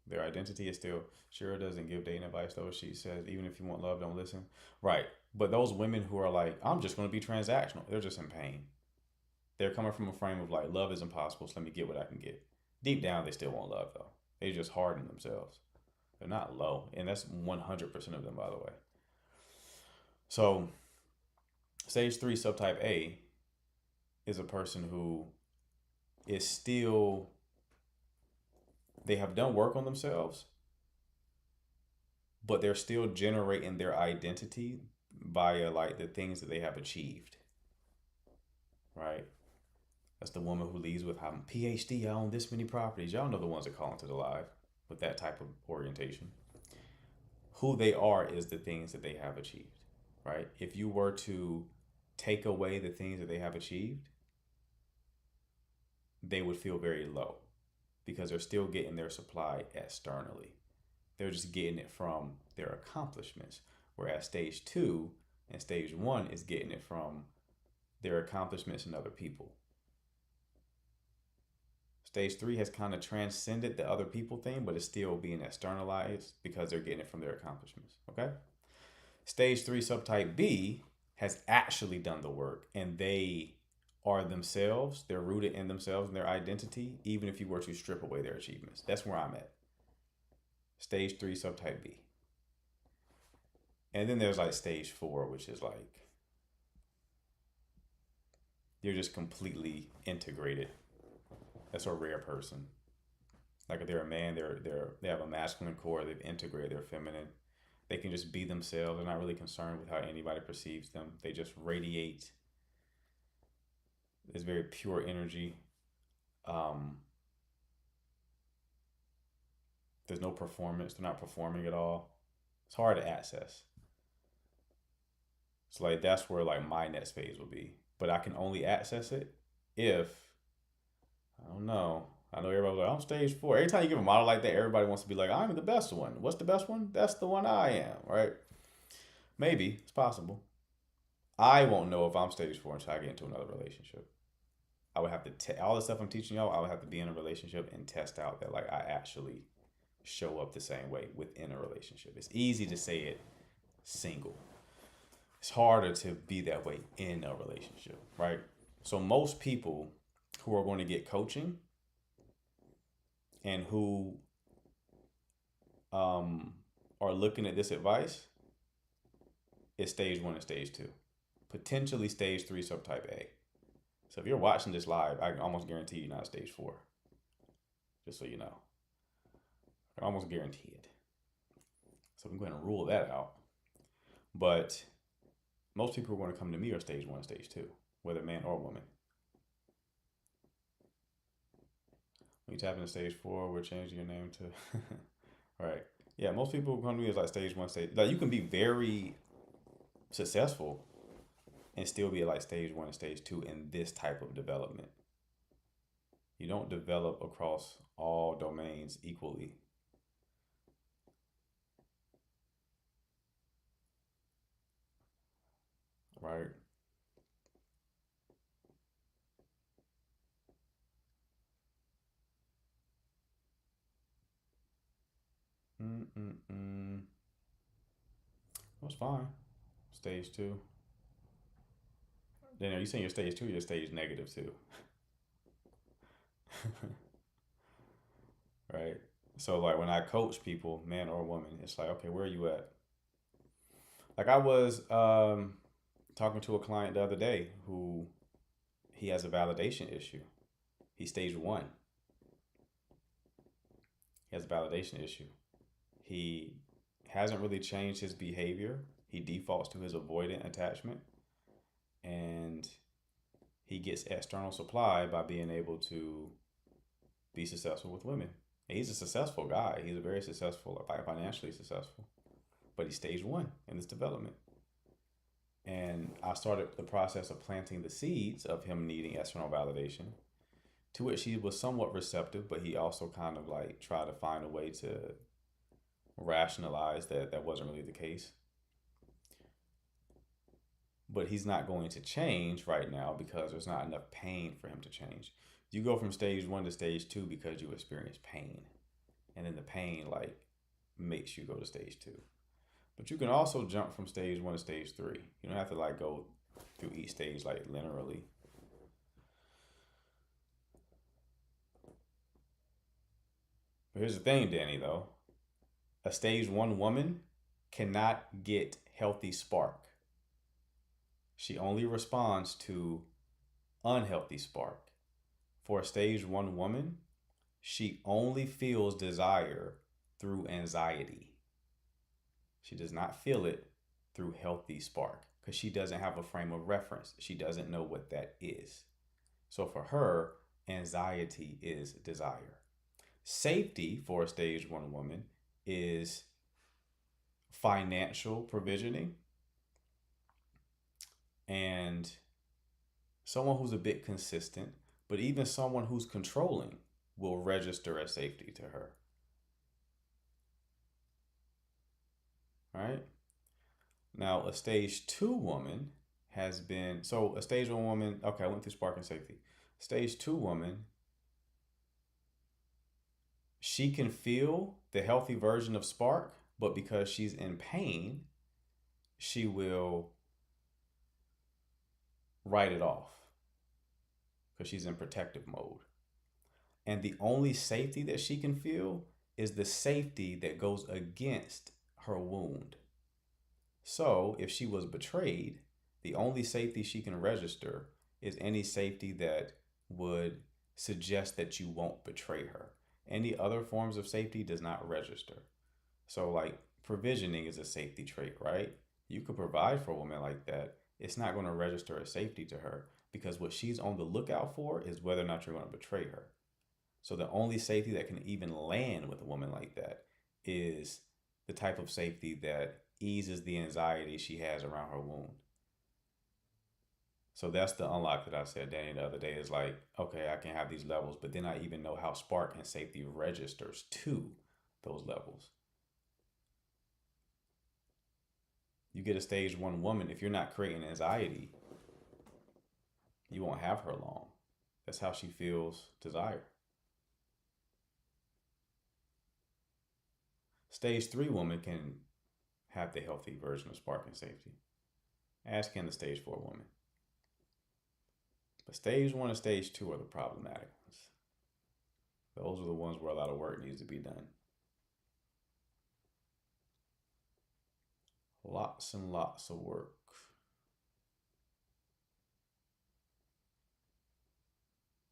Their identity is still, Shira doesn't give dating advice though. She says, even if you want love, don't listen. Right. But those women who are like, I'm just going to be transactional, they're just in pain. They're coming from a frame of like, love is impossible, so let me get what I can get. Deep down, they still want love though. They just harden themselves. They're not low. And that's 100% of them, by the way. So stage 3 subtype A is a person who is still, they have done work on themselves, but they're still generating their identity via like the things that they have achieved, right? That's the woman who leads with, I'm PhD, I own this many properties. Y'all know the ones that call into the live with that type of orientation. Who they are is the things that they have achieved, right? If you were to take away the things that they have achieved, they would feel very low because they're still getting their supply externally. They're just getting it from their accomplishments. Whereas stage 2 and stage 1 is getting it from their accomplishments and other people. Stage 3 has kind of transcended the other people thing, but it's still being externalized because they're getting it from their accomplishments, okay? Stage 3 subtype B has actually done the work, and they are themselves. They're rooted in themselves and their identity, even if you were to strip away their achievements. That's where I'm at. Stage 3 subtype B. And then there's like stage 4, which is like, you're just completely integrated. That's a rare person. Like if they're a man, they have a masculine core. They've integrated their feminine. They can just be themselves. They're not really concerned with how anybody perceives them. They just radiate this very pure energy. Um, there's no performance. They're not performing at all. It's hard to access. So like that's where like my next phase will be. But I can only access it if I don't know. I know everybody's like, I'm stage 4. Every time you give a model like that, everybody wants to be like, I'm the best one. What's the best one? That's the one I am, right? Maybe. It's possible. I won't know if I'm stage 4 until I get into another relationship. I would have to, all the stuff I'm teaching y'all, I would have to be in a relationship and test out that like I actually show up the same way within a relationship. It's easy to say it single. It's harder to be that way in a relationship, right? So most people who are going to get coaching and who are looking at this advice is stage 1 and stage 2, potentially stage 3 subtype A. So if you're watching this live, I can almost guarantee you're not stage 4, just so you know. I can almost guarantee it. So I'm going to rule that out. But most people who are going to come to me are stage 1, stage 2, whether man or woman. When you tap into stage 4, we're changing your name to, right? Yeah, most people who come to me is like stage 1, stage. Like you can be very successful and still be at like stage 1 and stage 2 in this type of development. You don't develop across all domains equally. Right? That's fine. Stage 2. Then are you saying you're stage 2 or you're stage -2? Right? So like when I coach people, man or woman, it's like, okay, where are you at? Like I was talking to a client the other day who he has a validation issue. He's stage 1. He has a validation issue. He hasn't really changed his behavior. He defaults to his avoidant attachment. And he gets external supply by being able to be successful with women. And he's a successful guy. He's a very successful, financially successful. But he's stage 1 in this development. And I started the process of planting the seeds of him needing external validation, to which he was somewhat receptive, but he also kind of like tried to find a way to rationalize that that wasn't really the case. But he's not going to change right now because there's not enough pain for him to change. You go from stage 1 to stage 2 because you experience pain. And then the pain like makes you go to stage 2. But you can also jump from stage 1 to stage 3. You don't have to like go through each stage like linearly. But here's the thing, Danny, though. A stage 1 woman cannot get healthy spark. She only responds to unhealthy spark. For a stage 1 woman, she only feels desire through anxiety. She does not feel it through healthy spark because she doesn't have a frame of reference. She doesn't know what that is. So for her, anxiety is desire. Safety for a stage 1 woman is financial provisioning and someone who's a bit consistent, but even someone who's controlling will register as safety to her. All right. Now, a stage 2 woman has been, so a stage 1 woman, okay, I went through spark and safety. Stage 2 woman, she can feel the healthy version of spark, but because she's in pain, she will write it off because she's in protective mode. And the only safety that she can feel is the safety that goes against her wound. So if she was betrayed, the only safety she can register is any safety that would suggest that you won't betray her. Any other forms of safety does not register. So like provisioning is a safety trait, right? You could provide for a woman like that. It's not going to register as safety to her because what she's on the lookout for is whether or not you're going to betray her. So the only safety that can even land with a woman like that is the type of safety that eases the anxiety she has around her wound. So that's the unlock that I said, Danny, the other day, is like, okay, I can have these levels, but then I even know how spark and safety registers to those levels. You get a stage 1 woman, if you're not creating anxiety, you won't have her long. That's how she feels desire. Stage 3 woman can have the healthy version of spark and safety, as can the stage 4 woman. But stage 1 and stage 2 are the problematic ones. Those are the ones where a lot of work needs to be done. Lots and lots of work.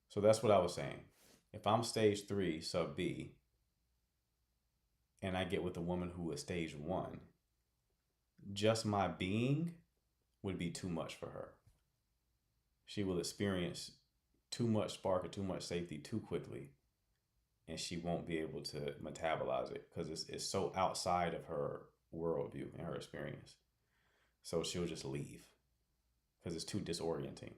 So that's what I was saying. If I'm stage 3 sub B and I get with a woman who is stage 1, just my being would be too much for her. She will experience too much spark or too much safety too quickly, and she won't be able to metabolize it because it's so outside of her worldview and her experience. So she'll just leave because it's too disorienting.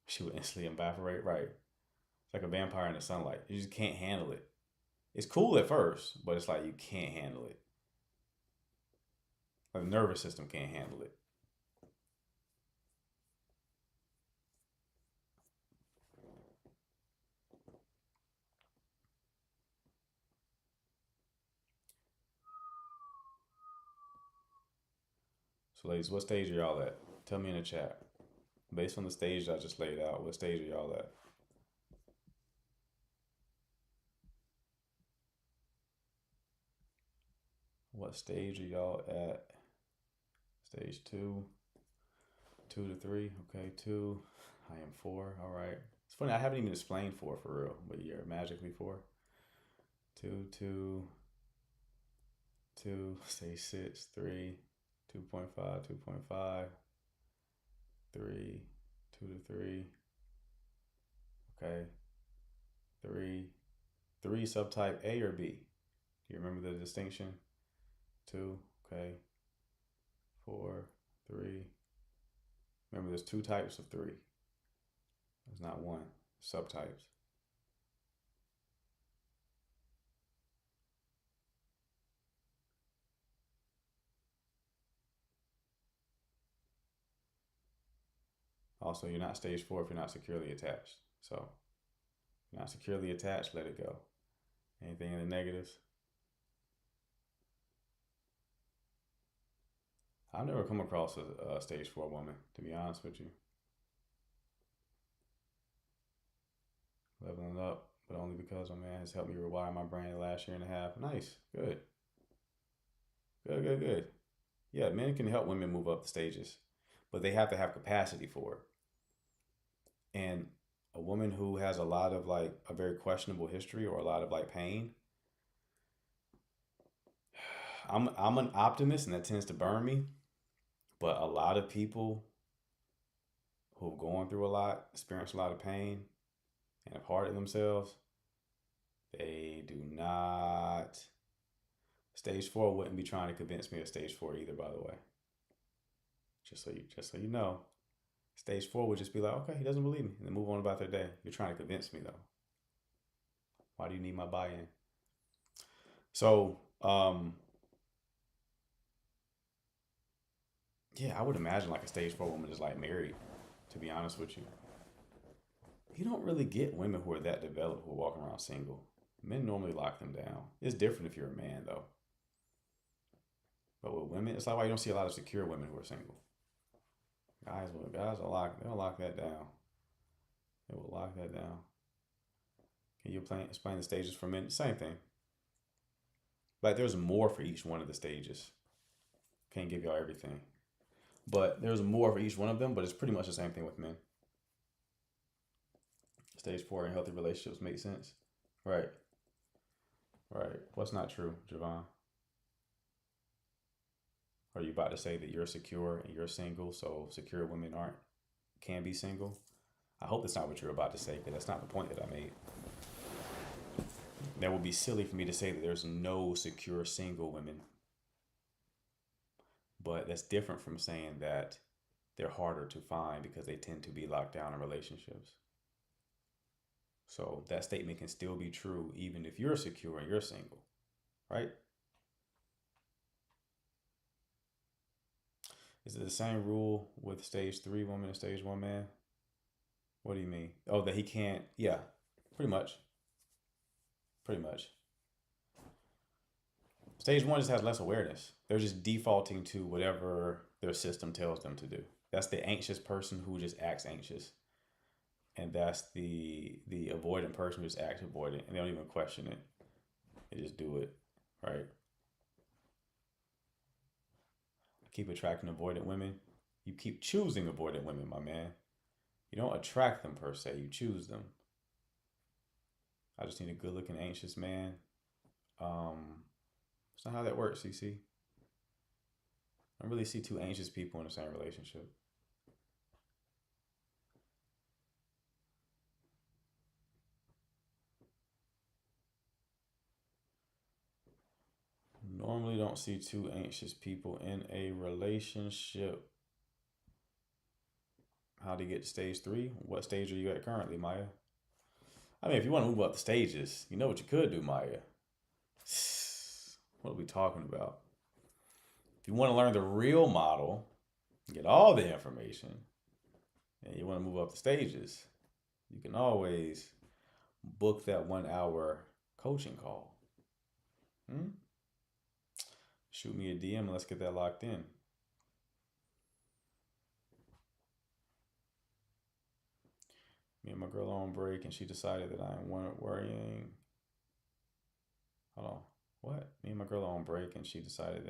She will instantly evaporate, right? It's like a vampire in the sunlight. You just can't handle it. It's cool at first, but it's like you can't handle it. Like the nervous system can't handle it. So ladies, what stage are y'all at? Tell me in the chat. Based on the stage I just laid out, what stage are y'all at? What stage are y'all at? Stage 2, 2 to 3. Okay, 2. I am 4. All right. It's funny, I haven't even explained 4 for real, but you're magically 4. 2, 2, 2, stage 6, 3, 2.5, 2.5, 3, 2 to 3. Okay. 3 subtype A or B? Do you remember the distinction? 2, okay. 4, 3. Remember, there's 2 types of 3. There's not one. Subtypes. Also, you're not stage 4 if you're not securely attached. So, if you're not securely attached, let it go. Anything in the negatives? I've never come across a stage 4 woman, to be honest with you. Leveling up, but only because my man has helped me rewire my brain the last 1.5 years. Nice. Good. Good. Yeah, men can help women move up the stages, but they have to have capacity for it. And a woman who has a lot of like a very questionable history or a lot of like pain, I'm an optimist and that tends to burn me, but a lot of people who've gone through a lot, experienced a lot of pain, and have hardened themselves, they do not. Stage 4 wouldn't be trying to convince me of stage 4 either, by the way. Just so you know. Stage 4 would just be like, okay, he doesn't believe me, and then move on about their day. You're trying to convince me though. Why do you need my buy-in? So, yeah, I would imagine like a stage 4 woman is like married, to be honest with you. You don't really get women who are that developed who are walking around single. Men normally lock them down. It's different if you're a man though. But with women, it's like why you don't see a lot of secure women who are single. Guys will lock that down. They will lock that down. Can you explain the stages for men? Same thing. Like there's more for each one of the stages. Can't give y'all everything. But there's more for each one of them, but it's pretty much the same thing with men. Stage 4 in healthy relationships make sense? Right. What's not true, Javon? Are you about to say that you're secure and you're single, so secure women can be single? I hope that's not what you're about to say, because that's not the point that I made. That would be silly for me to say that there's no secure single women. But that's different from saying that they're harder to find because they tend to be locked down in relationships. So that statement can still be true even if you're secure and you're single, right? Is it the same rule with stage 3 woman and stage 1 man? What do you mean? Oh, that he can't? Yeah, pretty much. Pretty much. Stage 1 just has less awareness. They're just defaulting to whatever their system tells them to do. That's the anxious person who just acts anxious. And that's the avoidant person who just acts avoidant. And they don't even question it. They just do it, right? I keep attracting avoidant women. You keep choosing avoidant women, my man. You don't attract them per se. You choose them. I just need a good-looking anxious man. It's not how that works, CC. I don't really see two anxious people in the same relationship. Normally don't see two anxious people in a relationship. How to get to stage 3? What stage are you at currently, Maya? I mean, if you want to move up the stages, you know what you could do, Maya. What are we talking about? If you want to learn the real model, get all the information, and you want to move up the stages, you can always book that 1 hour coaching call. Shoot me a DM and let's get that locked in. Me and my girl are on break and she decided that I'm worrying. Hold on. What? Me and my girl are on break and she's decided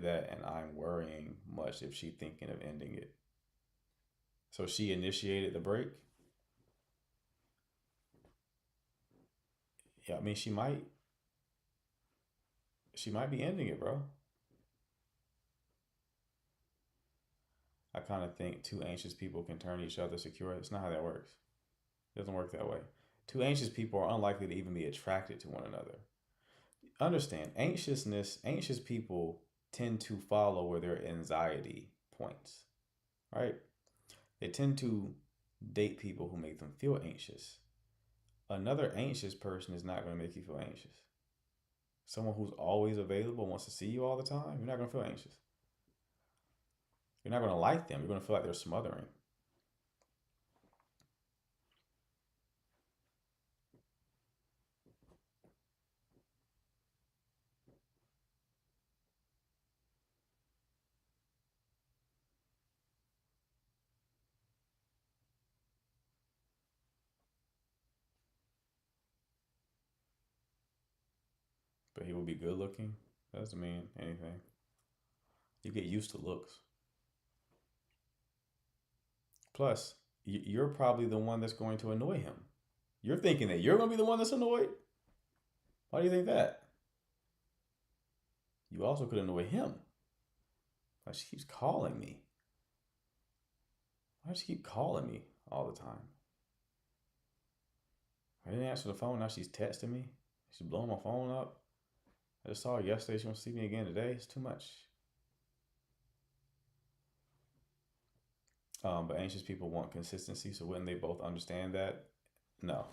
that and I'm worrying much if she's thinking of ending it. So she initiated the break? Yeah, I mean, she might be ending it, bro. I kind of think two anxious people can turn each other secure. It's not how that works. It doesn't work that way. Two anxious people are unlikely to even be attracted to one another. Understand, anxious people tend to follow where their anxiety points, right? They tend to date people who make them feel anxious. Another anxious person is not going to make you feel anxious. Someone who's always available, wants to see you all the time, you're not going to feel anxious. You're not going to like them. You're going to feel like they're smothering. But he will be good looking. That doesn't mean anything. You get used to looks. Plus, you're probably the one that's going to annoy him. You're thinking that you're going to be the one that's annoyed? Why do you think that? You also could annoy him. Like, she keeps calling me. Why does she keep calling me all the time? I didn't answer the phone. Now she's texting me. She's blowing my phone up. I just saw her yesterday. She wants to see me again today. It's too much. But anxious people want consistency. So wouldn't they both understand that? No.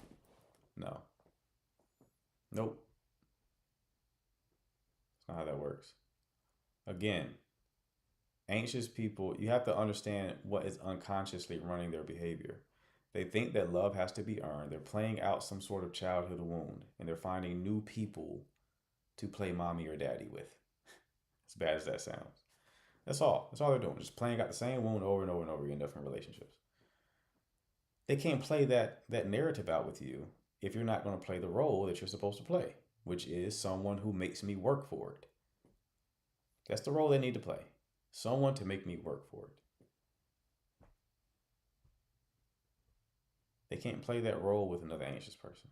Nope. That's not how that works. Again, anxious people, you have to understand what is unconsciously running their behavior. They think that love has to be earned. They're playing out some sort of childhood wound, and they're finding new people to play mommy or daddy with. As bad as that sounds. That's all they're doing. Just playing out the same wound over and over and over again in different relationships. They can't play that narrative out with you if you're not going to play the role that you're supposed to play, which is someone who makes me work for it. That's the role they need to play. Someone to make me work for it. They can't play that role with another anxious person.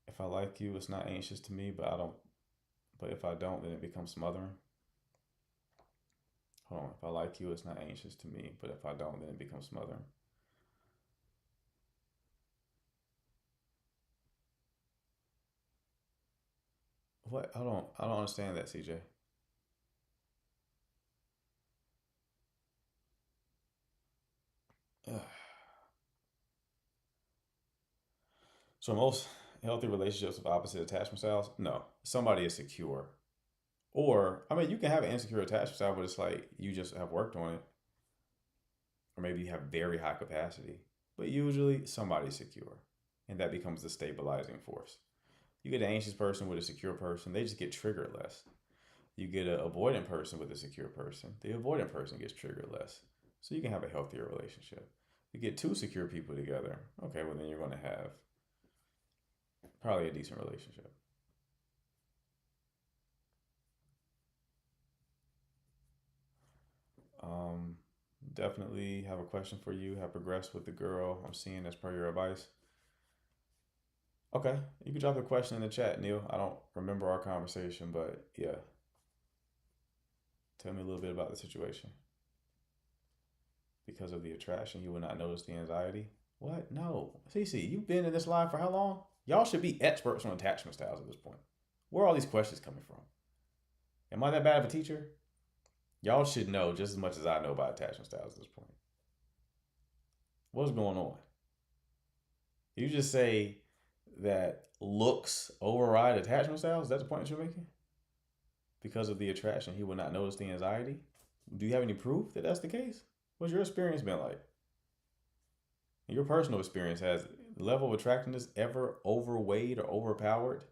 If I like you, it's not anxious to me, but I don't But if I don't, then it becomes smothering. Hold on. If I like you, it's not anxious to me. But if I don't, then it becomes smothering. What? I don't understand that, CJ. Ugh. So most healthy relationships with opposite attachment styles, no. Somebody is secure. Or, I mean, you can have an insecure attachment style, but it's like you just have worked on it. Or maybe you have very high capacity. But usually somebody's secure. And that becomes the stabilizing force. You get an anxious person with a secure person, they just get triggered less. You get an avoidant person with a secure person, the avoidant person gets triggered less. So you can have a healthier relationship. You get two secure people together, okay, well then you're going to have probably a decent relationship. Definitely have a question for you. Have progressed with the girl I'm seeing as per your advice. Okay, you can drop a question in the chat, Neil. I don't remember our conversation, but yeah. Tell me a little bit about the situation. Because of the attraction, you will not notice the anxiety. What? No. Cece, you've been in this line for how long? Y'all should be experts on attachment styles at this point. Where are all these questions coming from? Am I that bad of a teacher? Y'all should know just as much as I know about attachment styles at this point. What's going on? You just say that looks override attachment styles? Is that the point that you're making? Because of the attraction, he will not notice the anxiety? Do you have any proof that that's the case? What's your experience been like? Your personal experience, has the level of attractiveness ever overweighed or overpowered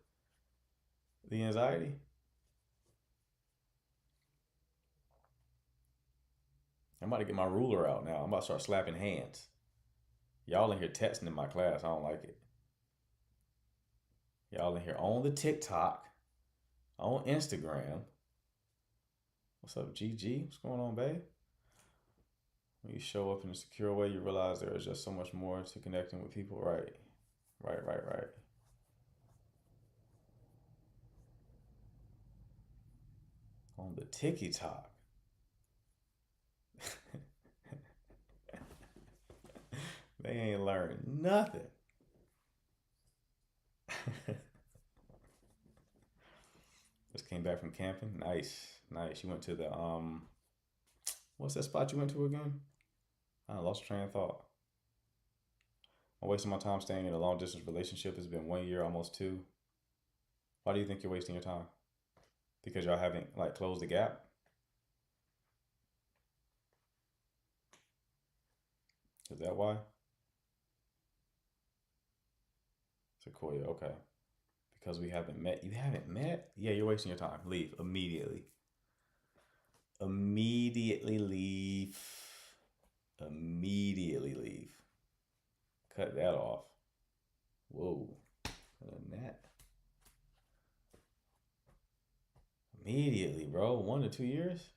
the anxiety? I'm about to get my ruler out now. I'm about to start slapping hands. Y'all in here texting in my class. I don't like it. Y'all in here on the TikTok, on Instagram. What's up, GG? What's going on, babe? When you show up in a secure way, you realize there is just so much more to connecting with people. Right. On the TikTok. They ain't learned nothing. Just came back from camping. Nice. You went to the what's that spot you went to again? I lost train of thought. I'm wasting my time staying in a long distance relationship. It's been 1 year, almost 2. Why do you think you're wasting your time? Because y'all haven't like closed the gap? Is that why? Sequoia, okay. Because we haven't met. You haven't met? Yeah, you're wasting your time. Leave immediately. Immediately leave. Immediately leave. Cut that off. Whoa. Other than that. Immediately, bro. 1 to 2 years?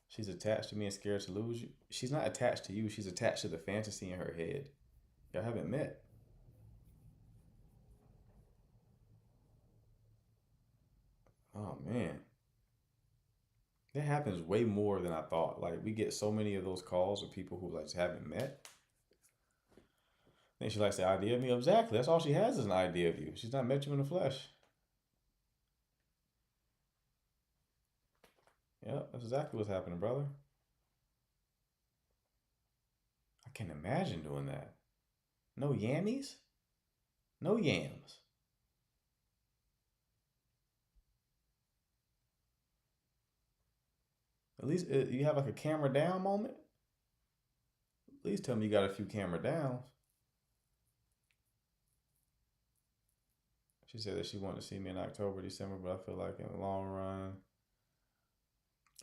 She's attached to me and scared to lose you. She's not attached to you. She's attached to the fantasy in her head. Y'all haven't met. Oh, man. That happens way more than I thought. Like, we get so many of those calls of people who like just haven't met. I think she likes the idea of me. Exactly. That's all she has is an idea of you. She's not met you in the flesh. Yep, that's exactly what's happening, brother. I can't imagine doing that. No yammies? No yams. At least you have like a camera down moment. At least tell me you got a few camera downs. She said that she wanted to see me in October, December, but I feel like in the long run,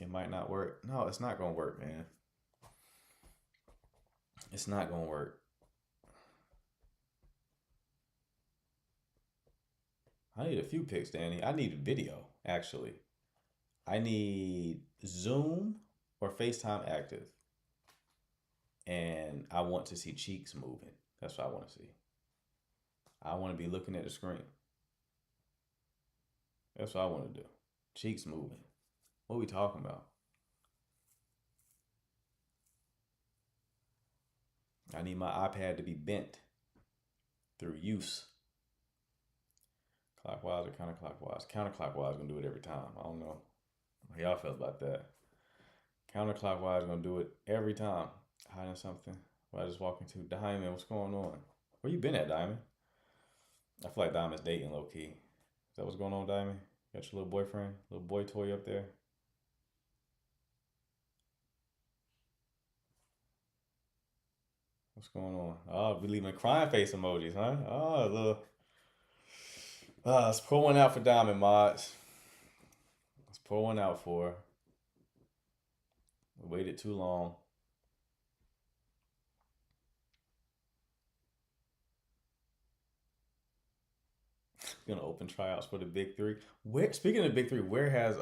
it might not work. No, it's not going to work, man. It's not going to work. I need a few pics, Danny. I need a video, actually. I need Zoom or FaceTime active. And I want to see cheeks moving. That's what I want to see. I want to be looking at the screen. That's what I want to do. Cheeks moving. What are we talking about? I need my iPad to be bent through use. Clockwise or counterclockwise? Counterclockwise gonna do it every time. I don't know how y'all feel about that. Counterclockwise gonna do it every time. Hiding something. What I just walk into. Diamond, what's going on? Where you been at, Diamond? I feel like Diamond's dating low key. Is that what's going on, Diamond? Got your little boyfriend, little boy toy up there? What's going on? Oh, we leaving crying face emojis, huh? Oh, little. Let's pull one out for Diamond mods. Let's pull one out for her. We waited too long. Gonna open tryouts for the big three. Where, speaking of the big three, where has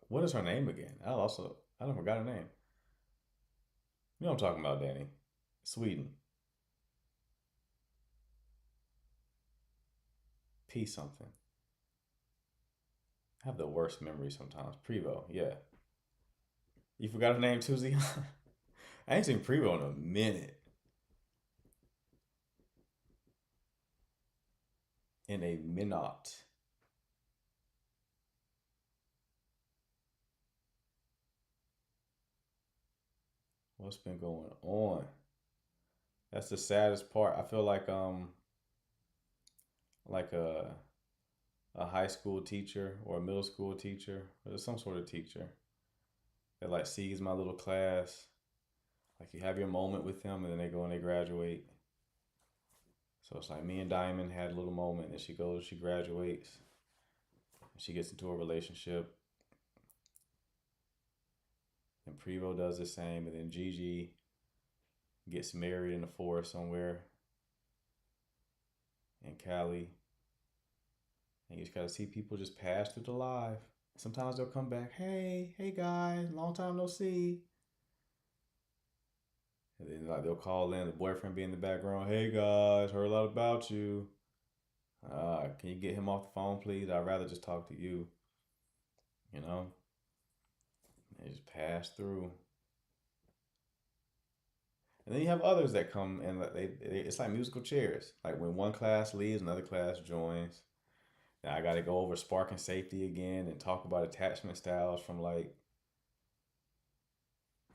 what is her name again? I don't forgot her name. You know what I'm talking about, Danny. Sweden. P something. I have the worst memory sometimes. Prevo, yeah. You forgot her name too, Z? I ain't seen Prevo in a minute. In a minute. What's been going on? That's the saddest part. I feel like a high school teacher or a middle school teacher or some sort of teacher that like sees my little class. Like you have your moment with them and then they go and they graduate. So it's like me and Diamond had a little moment and she goes, she graduates, and she gets into a relationship. And Prevo does the same, and then Gigi gets married in the forest somewhere in Cali. And you just gotta see people just pass through the live. Sometimes they'll come back, hey guys, long time no see. And then like they'll call in, the boyfriend be in the background, hey guys, heard a lot about you. Can you get him off the phone, please? I'd rather just talk to you. You know? They just pass through. And then you have others that come and it's like musical chairs. Like when one class leaves, another class joins. Now I got to go over spark and safety again and talk about attachment styles from like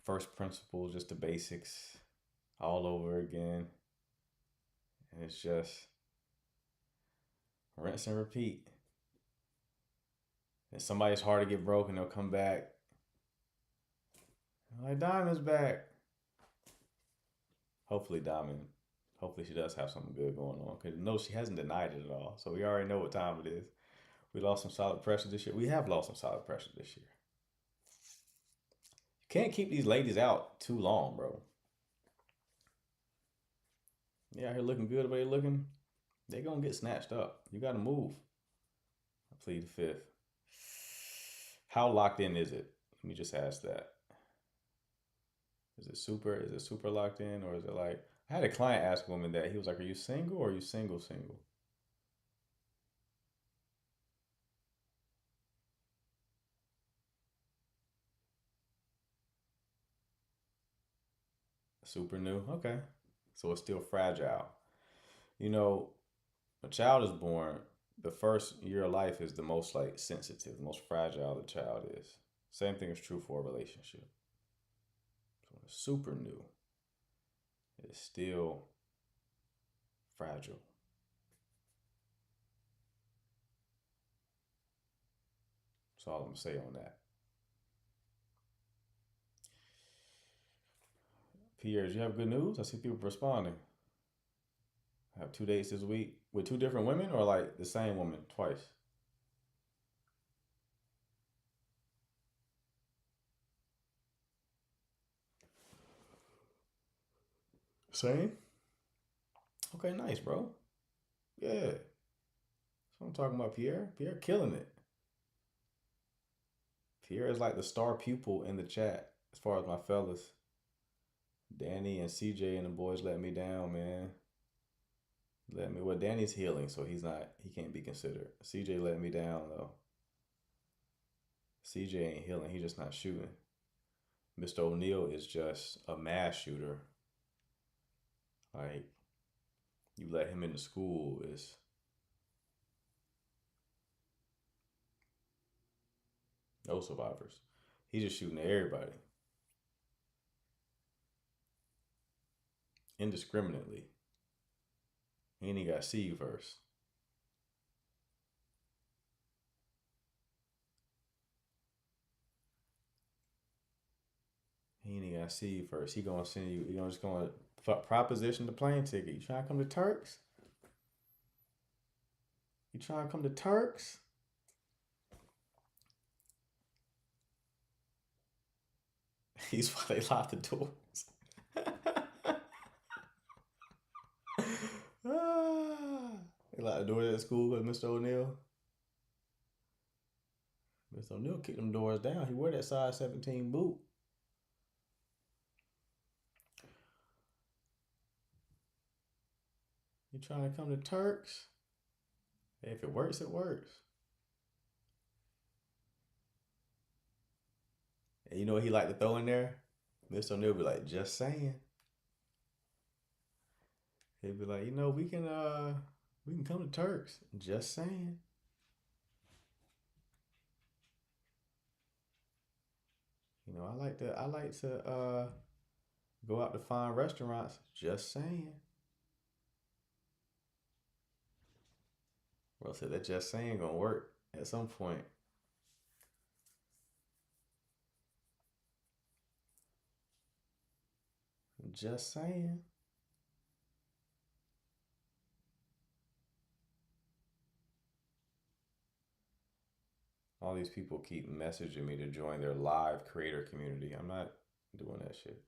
first principles, just the basics all over again. And it's just rinse and repeat. And somebody's hard to get broken, they'll come back. Like Diamond's back. Hopefully she does have something good going on. Because no, she hasn't denied it at all. So we already know what time it is. We lost some solid pressure this year. We have lost some solid pressure this year. You can't keep these ladies out too long, bro. Yeah, out here looking good the way they're looking. They're going to get snatched up. You got to move. I plead the fifth. How locked in is it? Let me just ask that. Is it super locked in, or is it like, I had a client ask a woman that, he was like, are you single or are you single? Super new, okay. So it's still fragile. You know, a child is born, the first year of life is the most like sensitive, the most fragile the child is. Same thing is true for a relationship. So it's super new. It's still fragile. That's all I'm gonna say on that. Pierre, do you have good news? I see people responding. I have 2 dates this week with 2 different women, or like the same woman twice? Same? Okay, nice, bro. Yeah. That's what I'm talking about, Pierre. Pierre killing it. Pierre is like the star pupil in the chat as far as my fellas. Danny and CJ and the boys let me down, man. Well, Danny's healing, so he can't be considered. CJ let me down though. CJ ain't healing. He just not shooting. Mr. O'Neal is just a mass shooter. Like, you let him into school, is no survivors. He's just shooting at everybody indiscriminately. He ain't even got to see you first. He ain't even got to see you first. He gonna send you. He gonna just gonna proposition the plane ticket. You trying to come to Turks? You trying to come to Turks? He's why they locked the doors. They locked the doors at school with Mr. O'Neal. Mr. O'Neal kicked them doors down. He wore that size 17 boot. You trying to come to Turks? Hey, if it works, it works. And you know what he like to throw in there? Mr. O'Neal be like, just saying. He'd be like, we can come to Turks. Just saying. I like to go out to fine restaurants. Just saying. Well, said that just saying gonna work at some point. Just saying. All these people keep messaging me to join their live creator community. I'm not doing that shit.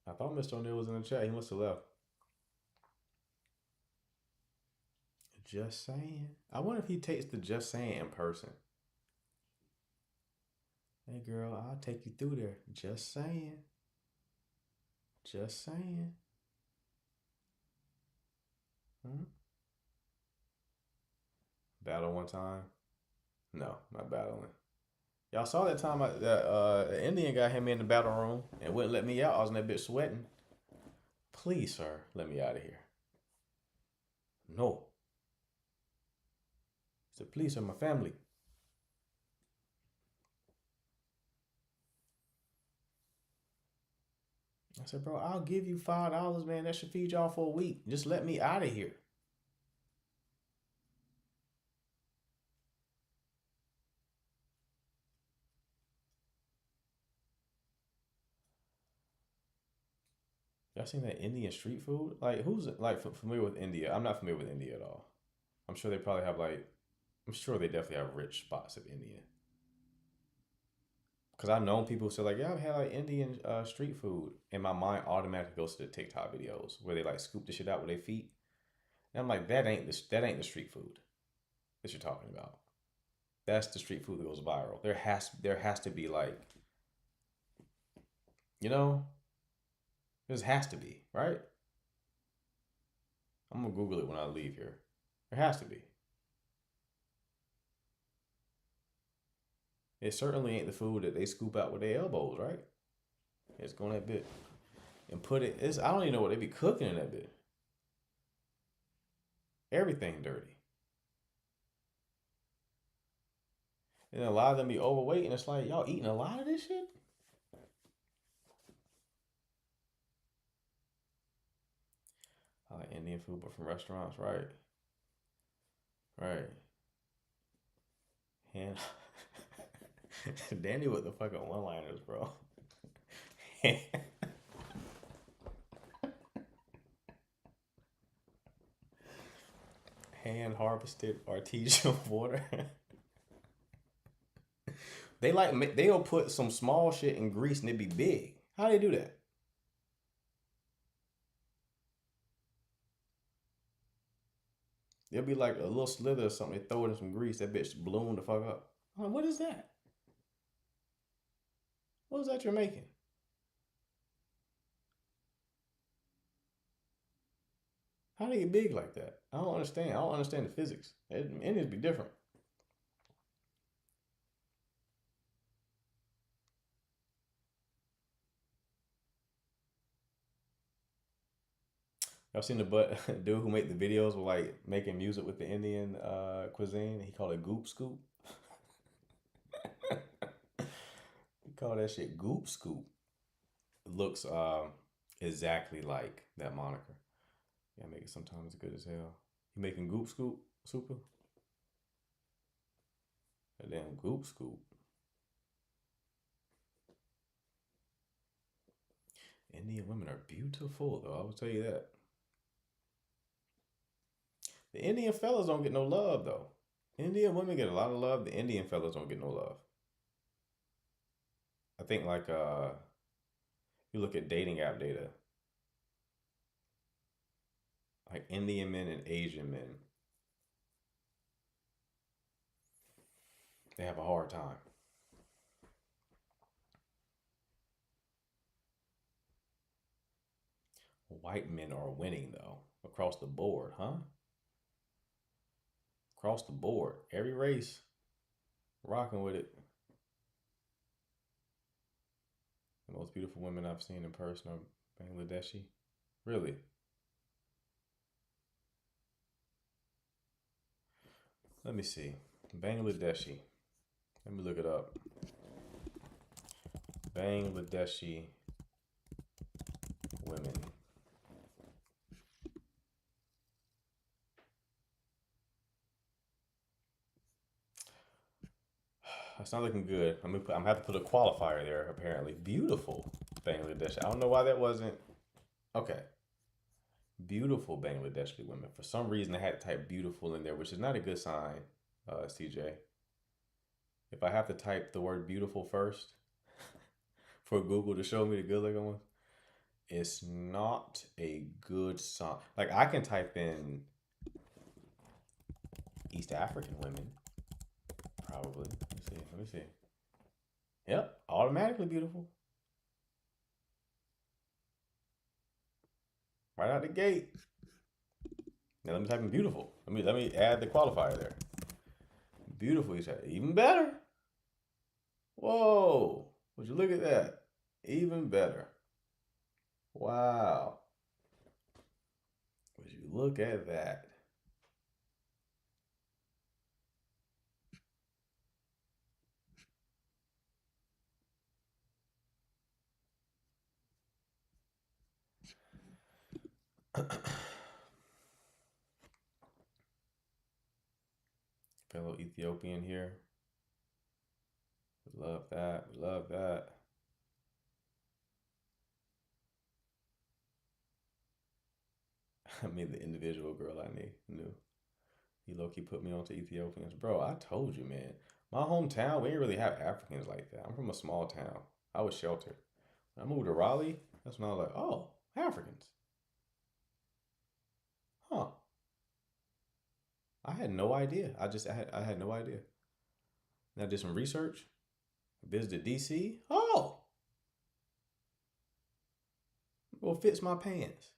I thought Mr. O'Neal was in the chat. He must have left. Just saying. I wonder if he takes the just saying in person. Hey girl, I'll take you through there. Just saying. Just saying. Battle one time? No, not battling. Y'all saw that time that Indian guy had me in the battle room and wouldn't let me out. I was in that bitch sweating. Please, sir, let me out of here. No. He said, please, sir, my family. I said, bro, I'll give you $5, man. That should feed y'all for a week. Just let me out of here. Y'all seen that Indian street food? Like, who's like familiar with India? I'm not familiar with India at all. I'm sure they probably have I'm sure they definitely have rich spots of India. Because I've known people who say yeah, I've had Indian street food. And my mind automatically goes to the TikTok videos where they scoop the shit out with their feet. And I'm like, that ain't the street food that you're talking about. That's the street food that goes viral. There has to be there has to be, right? I'm gonna Google it when I leave here. There has to be. It certainly ain't the food that they scoop out with their elbows, right? It's going that bit and put it. I don't even know what they be cooking in that bit. Everything dirty. And a lot of them be overweight, and it's y'all eating a lot of this shit? I like Indian food, but from restaurants, right? Right. And Danny with the fucking one-liners, bro. Hand harvested artesian water. They'll put some small shit in grease and it be big. How do they do that? It'll be a little slither or something. They throw it in some grease. That bitch bloom the fuck up. I'm like, what is that? What was that you're making? How do they get big like that? I don't understand. I don't understand the physics. Indians be different. Y'all seen the dude who made the videos with like making music with the Indian cuisine? He called it Goop Scoop. He called that shit Goop Scoop. It looks exactly like that moniker. Yeah, make it sometimes good as hell. You making Goop Scoop super? That damn Goop Scoop. Indian women are beautiful, though. I will tell you that. The Indian fellas don't get no love, though. Indian women get a lot of love. The Indian fellas don't get no love. I think like you look at dating app data, like Indian men and Asian men, they have a hard time. White men are winning though, across the board, huh? Across the board, every race, rocking with it. The most beautiful women I've seen in person are Bangladeshi. Really? Let me see. Bangladeshi. Let me look it up. Bangladeshi women. That's not looking good. I'm gonna have to put a qualifier there. Apparently, beautiful Bangladesh. I don't know why that wasn't okay. Beautiful Bangladeshi women. For some reason, I had to type beautiful in there, which is not a good sign, CJ. If I have to type the word beautiful first for Google to show me the good looking ones, it's not a good sign. Like I can type in East African women, probably. Let me see. Yep, automatically beautiful. Right out the gate. Now let me type in beautiful. Let me add the qualifier there. Beautiful, you said. Even better. Whoa. Would you look at that? Even better. Wow. Would you look at that? Fellow Ethiopian here. We love that. We love that. I mean, the individual girl I knew. He low-key put me onto Ethiopians. Bro, I told you, man. My hometown, we didn't really have Africans like that. I'm from a small town. I was sheltered. When I moved to Raleigh, that's when I was like, oh, Africans. Huh. I had no idea. I had no idea. And I did some research. Visited DC. Oh, well, fits my pants.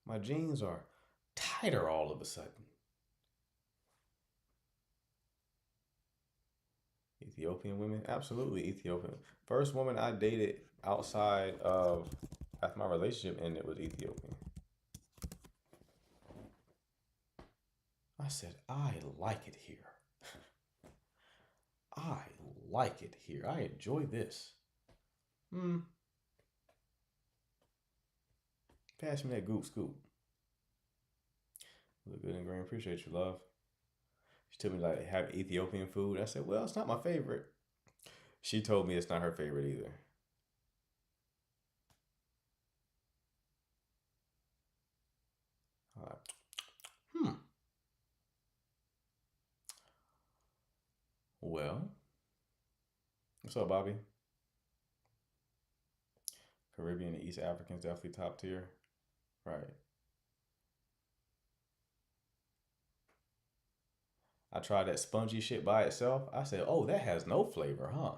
My jeans are tighter all of a sudden. Ethiopian women, absolutely Ethiopian. First woman I dated outside of after my relationship ended was Ethiopian. I said, I like it here. I like it here. I enjoy this. Pass me that Goop Scoop. Look good and green. Appreciate you, love. She told me like have Ethiopian food. I said, well, it's not my favorite. She told me it's not her favorite either. Well, what's up, Bobby? Caribbean and East Africans definitely top tier. Right. I tried that spongy shit by itself. I said, oh, that has no flavor, huh?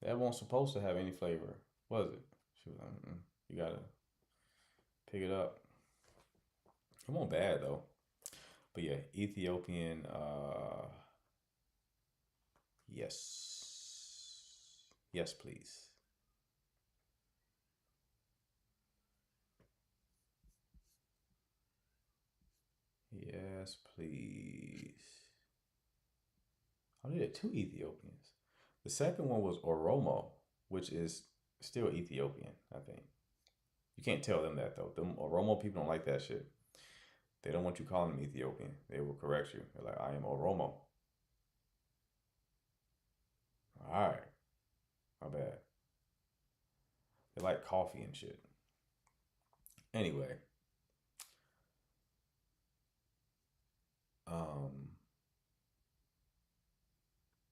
That wasn't supposed to have any flavor, was it? She was like, you gotta Pick it up. It won't bad though. But yeah, Ethiopian. Yes. Yes, please. Yes, please. I needed 2 Ethiopians. The second one was Oromo, which is still Ethiopian, I think. You can't tell them that though. Them Oromo people don't like that shit. They don't want you calling them Ethiopian. They will correct you. They're like, I am Oromo. Alright. My bad. They like coffee and shit. Anyway.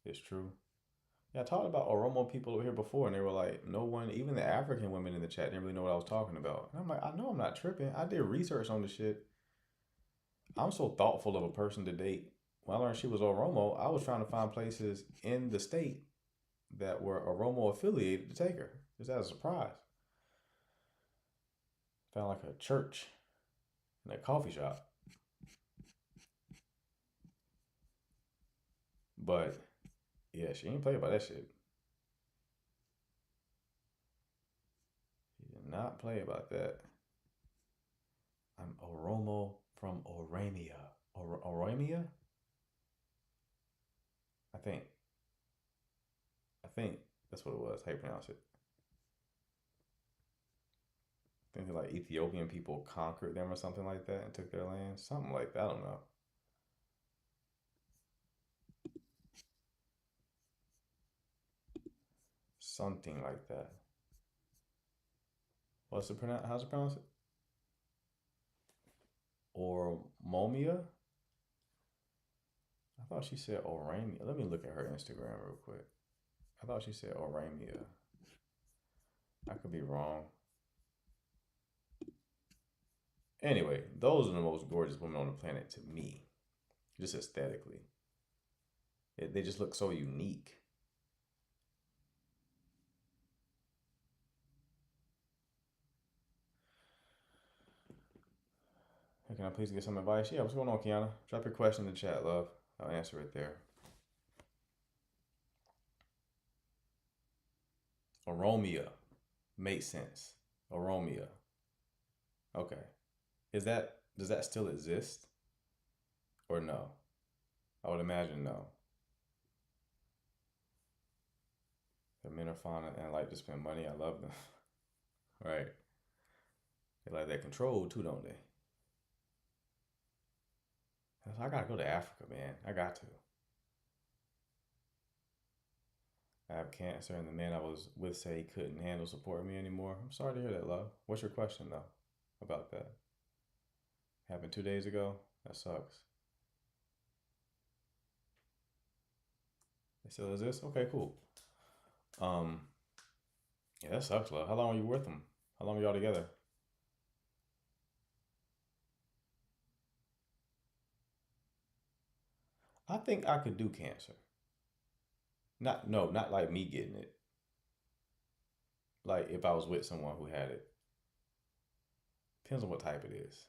It's true. Yeah, I talked about Oromo people over here before, and they were like, no one, even the African women in the chat didn't really know what I was talking about. And I'm like, I know I'm not tripping. I did research on the shit. I'm so thoughtful of a person to date. When I learned she was Oromo, I was trying to find places in the state that were Oromo affiliated to take her. Just as a surprise. Found like a church and a coffee shop. But yeah, she ain't play about that shit. She did not play about that. I'm Oromo from Oromia. Oromia? I think that's what it was. How you pronounce it? I think like Ethiopian people conquered them or something like that and took their land. Something like that. I don't know. Something like that. How's it pronounce it? Oromia? I thought she said Oromia. Let me look at her Instagram real quick. I thought she said Oromia. I could be wrong. Anyway, those are the most gorgeous women on the planet to me. Just aesthetically. They just look so unique. Hey, can I please get some advice? Yeah, what's going on, Kiana? Drop your question in the chat, love. I'll answer it there. Oromia. Makes sense. Oromia. Okay. Does that still exist? Or no? I would imagine no. The men are fun and like to spend money. I love them. Right. They like that control too, don't they? I gotta go to Africa, man. I got to. I have cancer, and the man I was with said he couldn't handle supporting me anymore. I'm sorry to hear that, love. What's your question, though, about that? Happened 2 days ago? That sucks. It still exists? Okay, cool. Yeah, that sucks, love. How long were you with him? How long were y'all together? I think I could do cancer. Not like me getting it. Like if I was with someone who had it. Depends on what type it is.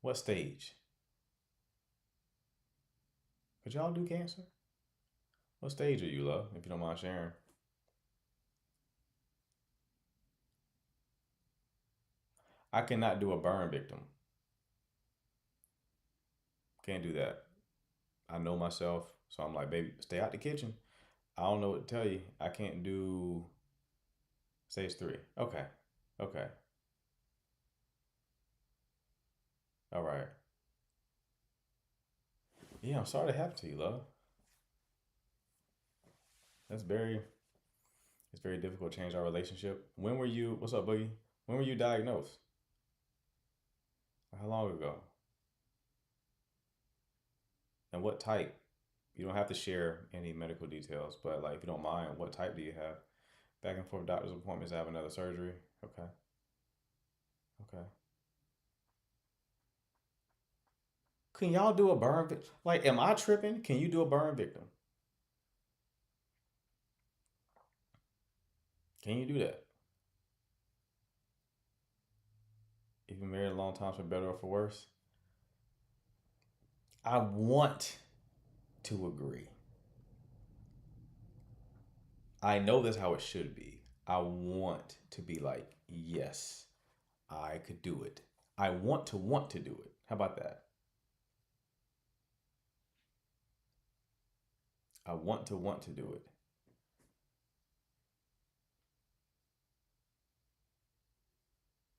What stage? Could y'all do cancer? What stage are you, love, if you don't mind sharing? I cannot do a burn victim. Can't do that. I know myself, so I'm like, baby, stay out the kitchen. I don't know what to tell you. I can't do stage 3. Okay. Okay. All right. Yeah, I'm sorry to happen to you, love. It's very difficult to change our relationship. What's up, Boogie? When were you diagnosed? How long ago? And what type? You don't have to share any medical details, but like if you don't mind, what type do you have? Back and forth doctor's appointments, have another surgery. Okay. Okay. Can y'all do a burn victim? Like, am I tripping? Can you do a burn victim? Can you do that? you've been married a long time for better or for worse? I want to agree. I know that's how it should be. I want to be like, yes, I could do it. I want to do it. How about that? I want to do it.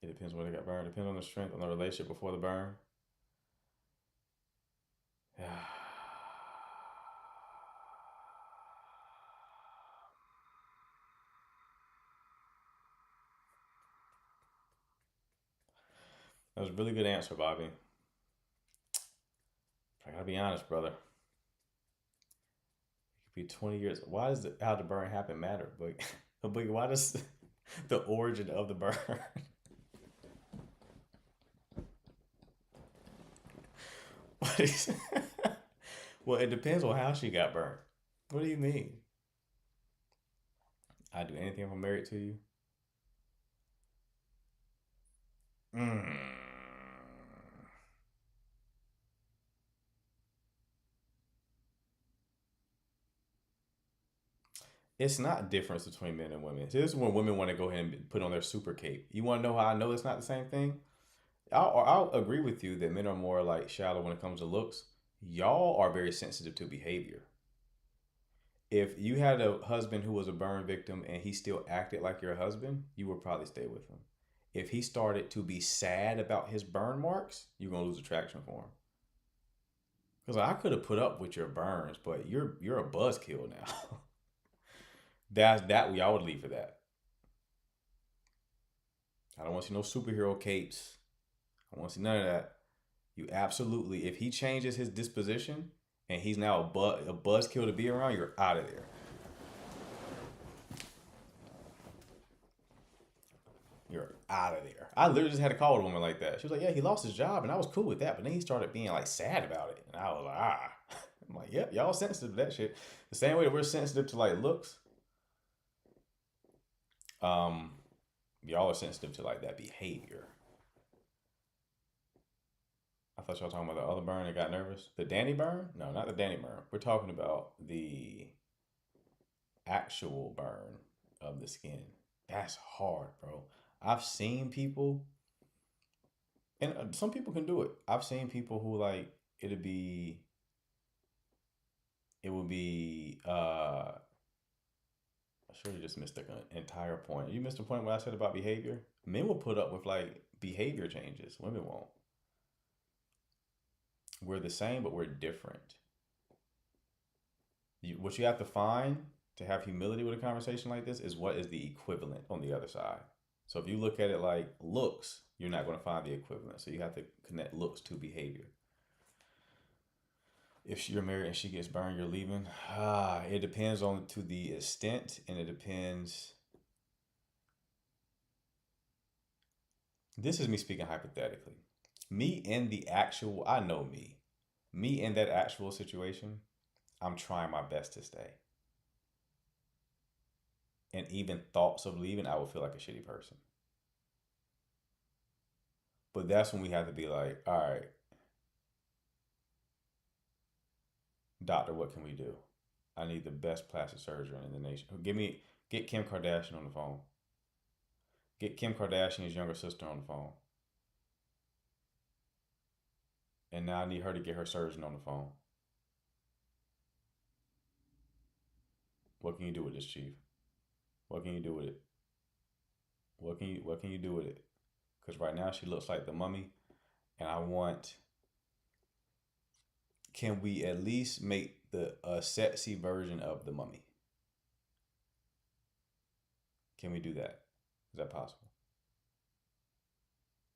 It depends where they got burned. It depends on the strength on the relationship before the burn. That was a really good answer, Bobby. I gotta be honest, brother. It could be 20 years. Why does how the burn happen matter? But why does the origin of the burn? Well, it depends on how she got burned. What do you mean? I'd do anything if I'm married to you. Mm. It's not difference between men and women. This is when women want to go ahead and put on their super cape. You want to know how I know it's not the same thing? I'll agree with you that men are more like shallow when it comes to looks. Y'all are very sensitive to behavior. If you had a husband who was a burn victim and he still acted like your husband, you would probably stay with him. If he started to be sad about his burn marks, you're gonna lose attraction for him. Because I could have put up with your burns, but you're a buzzkill now. I would leave for that. I don't want to see no superhero capes. I don't want to see none of that. You absolutely, if he changes his disposition and he's now a buzzkill to be around, you're out of there. You're out of there. I literally just had a call with a woman like that. She was like, yeah, he lost his job, and I was cool with that. But then he started being like sad about it. And I was like, I'm like, yep, y'all sensitive to that shit. The same way that we're sensitive to like looks. Y'all are sensitive to like that behavior. I thought y'all were talking about the other burn that got nervous. The Danny burn? No, not the Danny burn. We're talking about the actual burn of the skin. That's hard, bro. I've seen people, and some people can do it. I've seen people who like it would be. I sure you just missed an entire point. You missed the point what I said about behavior. Men will put up with like behavior changes. Women won't. We're the same, but we're different. What you have to find to have humility with a conversation like this is what is the equivalent on the other side. So if you look at it like looks, you're not going to find the equivalent. So you have to connect looks to behavior. If you're married and she gets burned, you're leaving. It depends on to the extent, and it depends. This is me speaking hypothetically. Me in the actual, I know me. Me in that actual situation, I'm trying my best to stay. And even thoughts of leaving, I would feel like a shitty person. But that's when we have to be like, all right, doctor, what can we do? I need the best plastic surgeon in the nation. Get Kim Kardashian on the phone. Get Kim Kardashian's younger sister on the phone. And now I need her to get her surgeon on the phone. What can you do with this, Chief? What can you do with it? What can you do with it? Because right now she looks like the mummy, and I want. Can we at least make a sexy version of the mummy? Can we do that? Is that possible?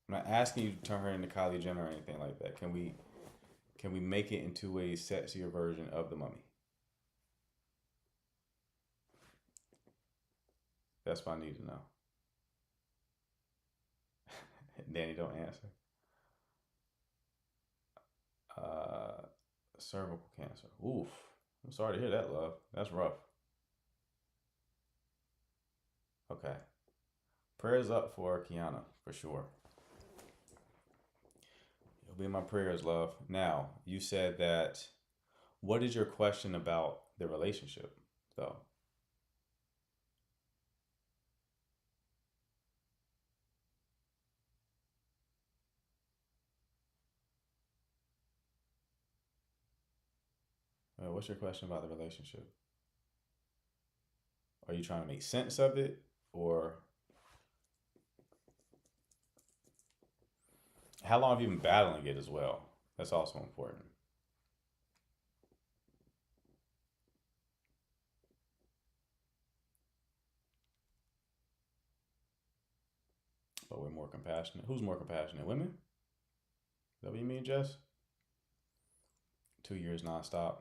I'm not asking you to turn her into Kylie Jenner or anything like that. Can we make it into a sexier version of the mummy? That's what I need to know. Danny, don't answer. Cervical cancer. Oof. I'm sorry to hear that, love. That's rough. Okay. Prayers up for Kiana, for sure. Be in my prayers, love. Now, you said that. What is your question about the relationship, though? What's your question about the relationship? Are you trying to make sense of it, or how long have you been battling it as well? That's also important. But we're more compassionate. Who's more compassionate? Women? Is that what you mean, Jess? 2 years nonstop.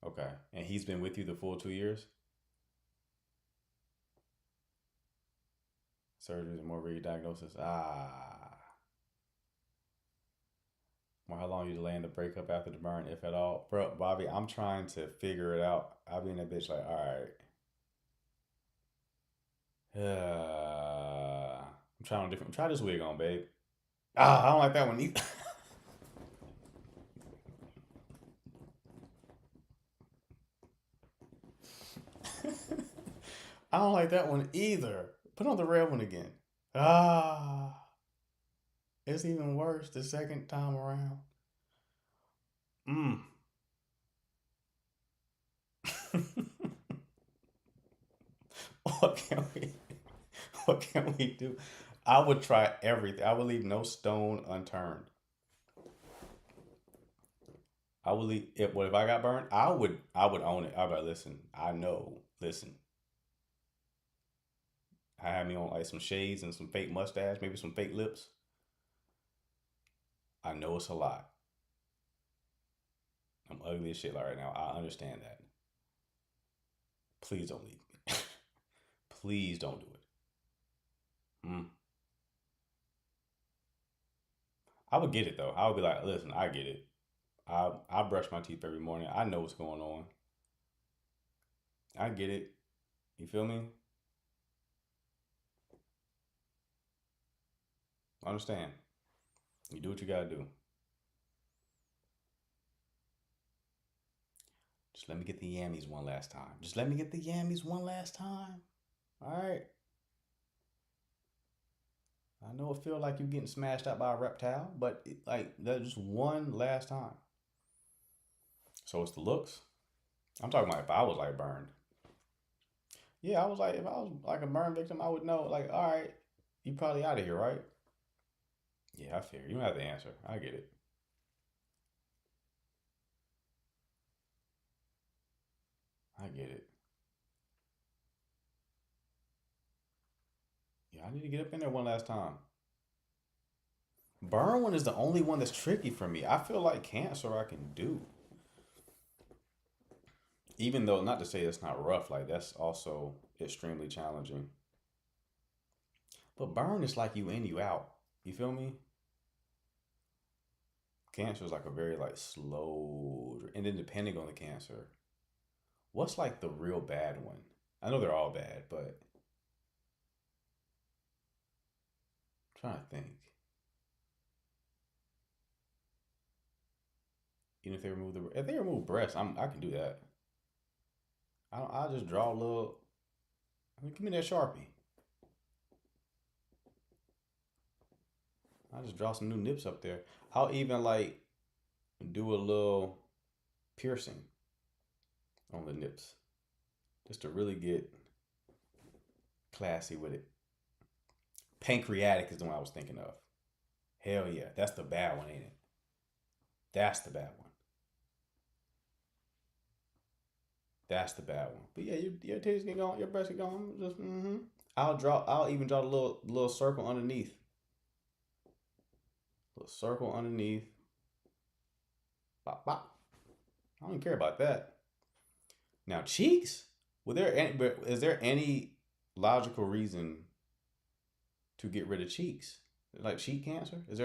Okay. And he's been with you the full 2 years? Surgeries and more re-diagnosis. Well, how long you delaying the breakup after the burn, if at all? Bro, Bobby, I'm trying to figure it out. I'll be in that bitch like, all right. I'm trying a different. Try this wig on, babe. I don't like that one either. I don't like that one either. Put on the red one again. It's even worse the second time around. What can we what can we do? I would try everything. I would leave no stone unturned. I would leave if what if I got burned? I would own it. I'd be like, listen, I know. Listen. I have me on like some shades and some fake mustache, maybe some fake lips. I know it's a lot. I'm ugly as shit right now. I understand that. Please don't leave me. Please don't do it. I would get it though. I would be like, listen, I get it. I brush my teeth every morning. I know what's going on. I get it. You feel me? I understand. You do what you gotta do. Just let me get the yammies one last time. Just let me get the yammies one last time. All right. I know it feel like you're getting smashed out by a reptile, but like that's just one last time. So it's the looks. I'm talking about if I was like burned. Yeah, I was like, if I was like a burn victim, I would know. Like, all right, you probably out of here, right? Yeah, I figure you don't have to answer. I get it. I get it. Yeah, I need to get up in there one last time. Burn one is the only one that's tricky for me. I feel like cancer I can do. Even though, not to say it's not rough, like that's also extremely challenging. But burn is like you in, you out. You feel me? Cancer is like a very like slow, and then depending on the cancer, what's like the real bad one? I know they're all bad, but I'm trying to think. Even if they remove breasts, I can do that. I'll just draw a little. I mean, give me that Sharpie. I'll just draw some new nips up there. I'll even like do a little piercing on the nips just to really get classy with it. Pancreatic is the one I was thinking of. Hell yeah, that's the bad one, ain't it? That's the bad one. That's the bad one. But yeah, your titties get gone, your breasts get gone. Just I'll even draw a little circle underneath. Little circle underneath. Bop bop. I don't even care about that. Now cheeks. Is there any logical reason to get rid of cheeks? Like cheek cancer? Is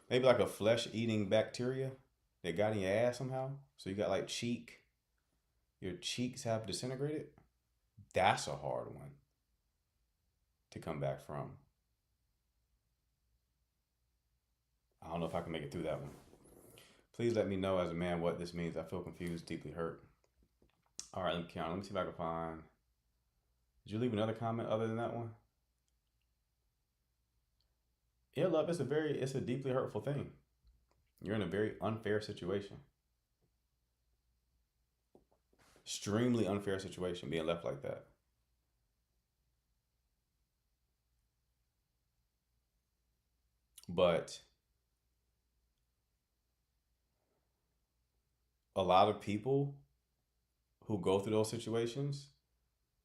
maybe like a flesh eating bacteria that got in your ass somehow? So you got like your cheeks have disintegrated? That's a hard one to come back from. know if I can make it through that one. Please let me know as a man what this means. I feel confused, deeply hurt. All right, let me count. Let me see if I can find. Did you leave another comment other than that one? Yeah, love, it's a deeply hurtful thing. You're in a very unfair situation. Extremely unfair situation being left like that. But a lot of people who go through those situations,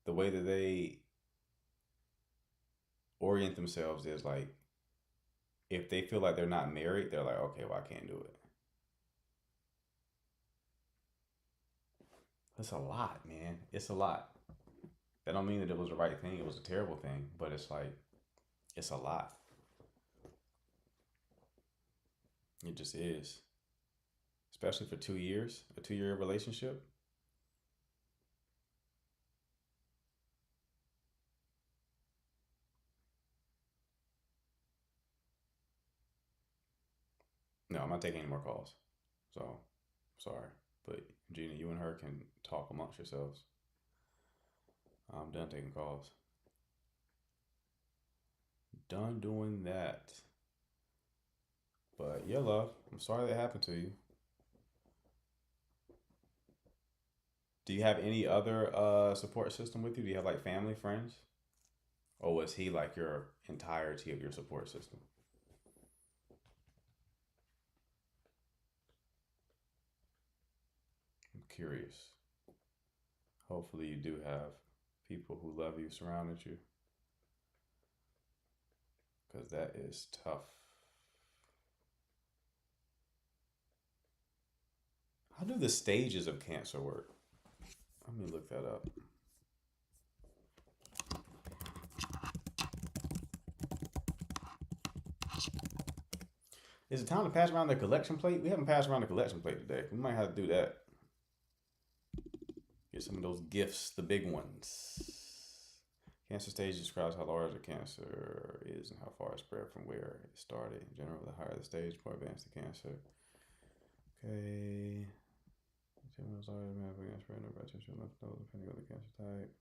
the way that they orient themselves is like, if they feel like they're not married, they're like, okay, well, I can't do it. It's a lot, man. It's a lot. That don't mean that it was the right thing. It was a terrible thing, but it's like, it's a lot. It just is. Especially for 2 years, a 2-year relationship. No, I'm not taking any more calls. So, sorry. But Gina, you and her can talk amongst yourselves. I'm done taking calls. Done doing that. But yeah, love, I'm sorry that happened to you. Do you have any other support system with you? Do you have like family, friends? Or was he like your entirety of your support system? I'm curious. Hopefully you do have people who love you surrounded you. Because that is tough. How do the stages of cancer work? Let me look that up. Is it time to pass around the collection plate? We haven't passed around the collection plate today. We might have to do that. Get some of those gifts, the big ones. Cancer stage describes how large the cancer is and how far it spread from where it started. In general, the higher the stage, the more advanced the cancer. Okay. Spread over tissue lymph node, depending on the cancer type.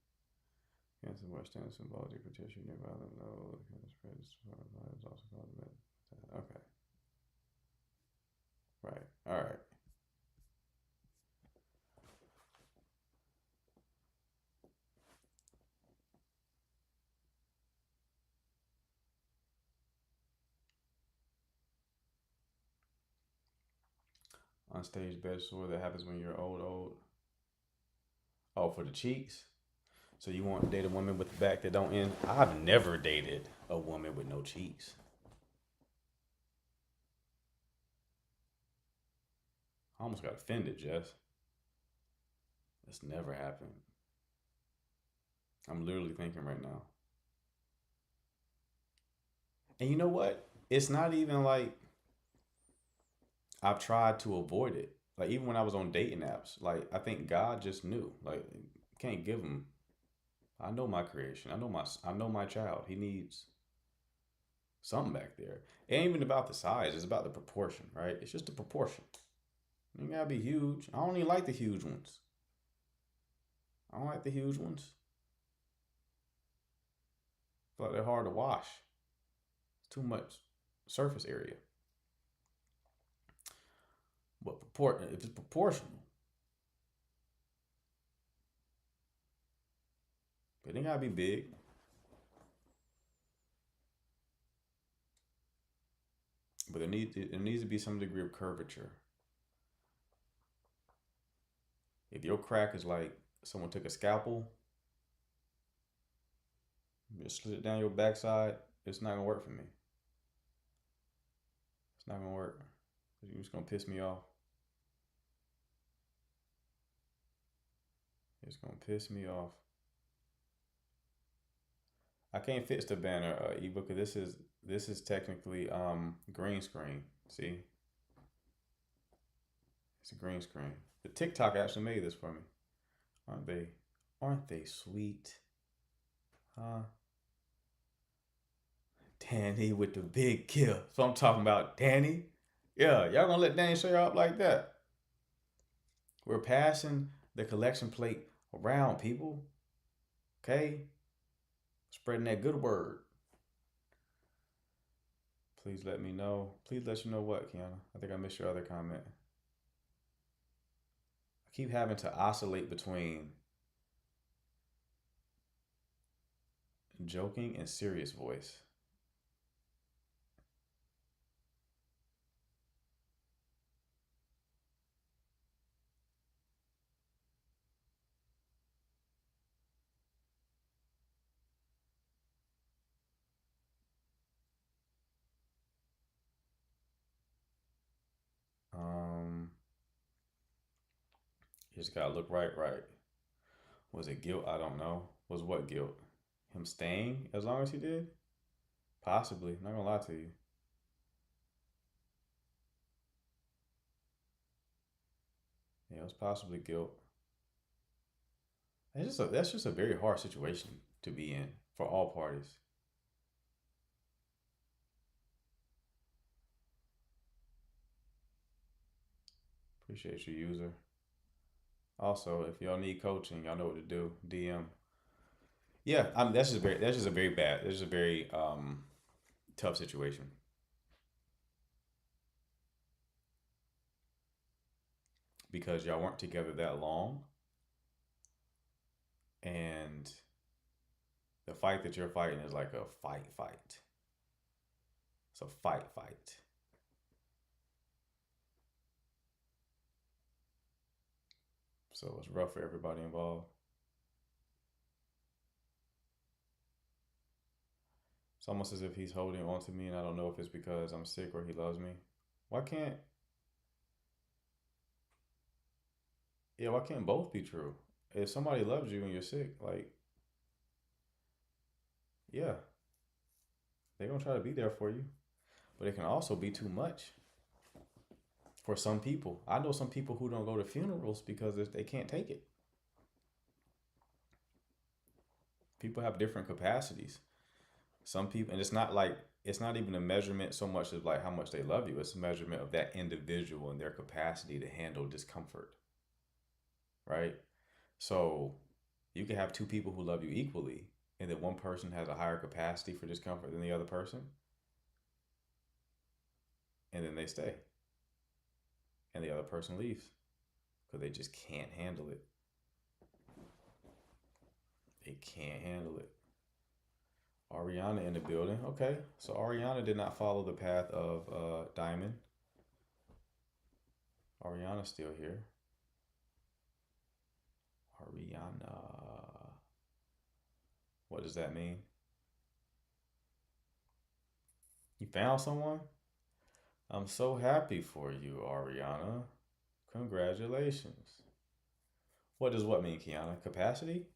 Cancer more extended symbology for tissue nearby lymph node. Cancer spread is also called metastasis. Okay. Right. All right. Unstaged bed sore that happens when you're old. Oh, for the cheeks? So you want to date a woman with the back that don't end? I've never dated a woman with no cheeks. I almost got offended, Jess. That's never happened. I'm literally thinking right now. And you know what? It's not even like I've tried to avoid it. Like even when I was on dating apps, like I think God just knew. Like can't give him. I know my creation. I know my child. He needs something back there. It ain't even about the size. It's about the proportion, right? It's just the proportion. You gotta be huge. I don't even like the huge ones. I don't like the huge ones. I feel like they're hard to wash. Too much surface area. But if it's proportional, but it ain't gotta be big. But there needs to be some degree of curvature. If your crack is like someone took a scalpel, just slid it down your backside, it's not gonna work for me. It's not gonna work. You're just gonna piss me off. It's gonna piss me off. I can't fix the banner, Eva, because this is technically green screen. See, it's a green screen. The TikTok actually made this for me. Aren't they? Aren't they sweet? Huh? Danny with the big kill. So I'm talking about Danny Yeah, y'all gonna let Danny Sawyer up like that? We're passing the collection plate around, people. Okay? Spreading that good word. Please let me know. Please let you know what, Kiana? I think I missed your other comment. I keep having to oscillate between joking and serious voice. You just gotta look right. Was it guilt? I don't know. Was what guilt? Him staying as long as he did? Possibly. Not gonna lie to you. Yeah, it was possibly guilt. That's just a very hard situation to be in for all parties. Appreciate you, user. Also, if y'all need coaching, y'all know what to do. DM. Yeah, that's just a very bad. That's just a very tough situation. Because y'all weren't together that long. And the fight that you're fighting is like a fight. It's a fight. So it's rough for everybody involved. It's almost as if he's holding on to me, and I don't know if it's because I'm sick or he loves me. Why can't both be true? If somebody loves you and you're sick, like, yeah, they're gonna try to be there for you. But it can also be too much for some people. I know some people who don't go to funerals because they can't take it. People have different capacities. Some people, and it's not even a measurement so much as like how much they love you. It's a measurement of that individual and their capacity to handle discomfort. Right? So you can have two people who love you equally, and that one person has a higher capacity for discomfort than the other person, and then they stay, and the other person leaves because they just can't handle it. They can't handle it. Ariana in the building. Okay, so Ariana did not follow the path of Diamond. Ariana's still here. Ariana. What does that mean? You found someone? I'm so happy for you, Ariana. Congratulations. What does what mean, Kiana? Capacity?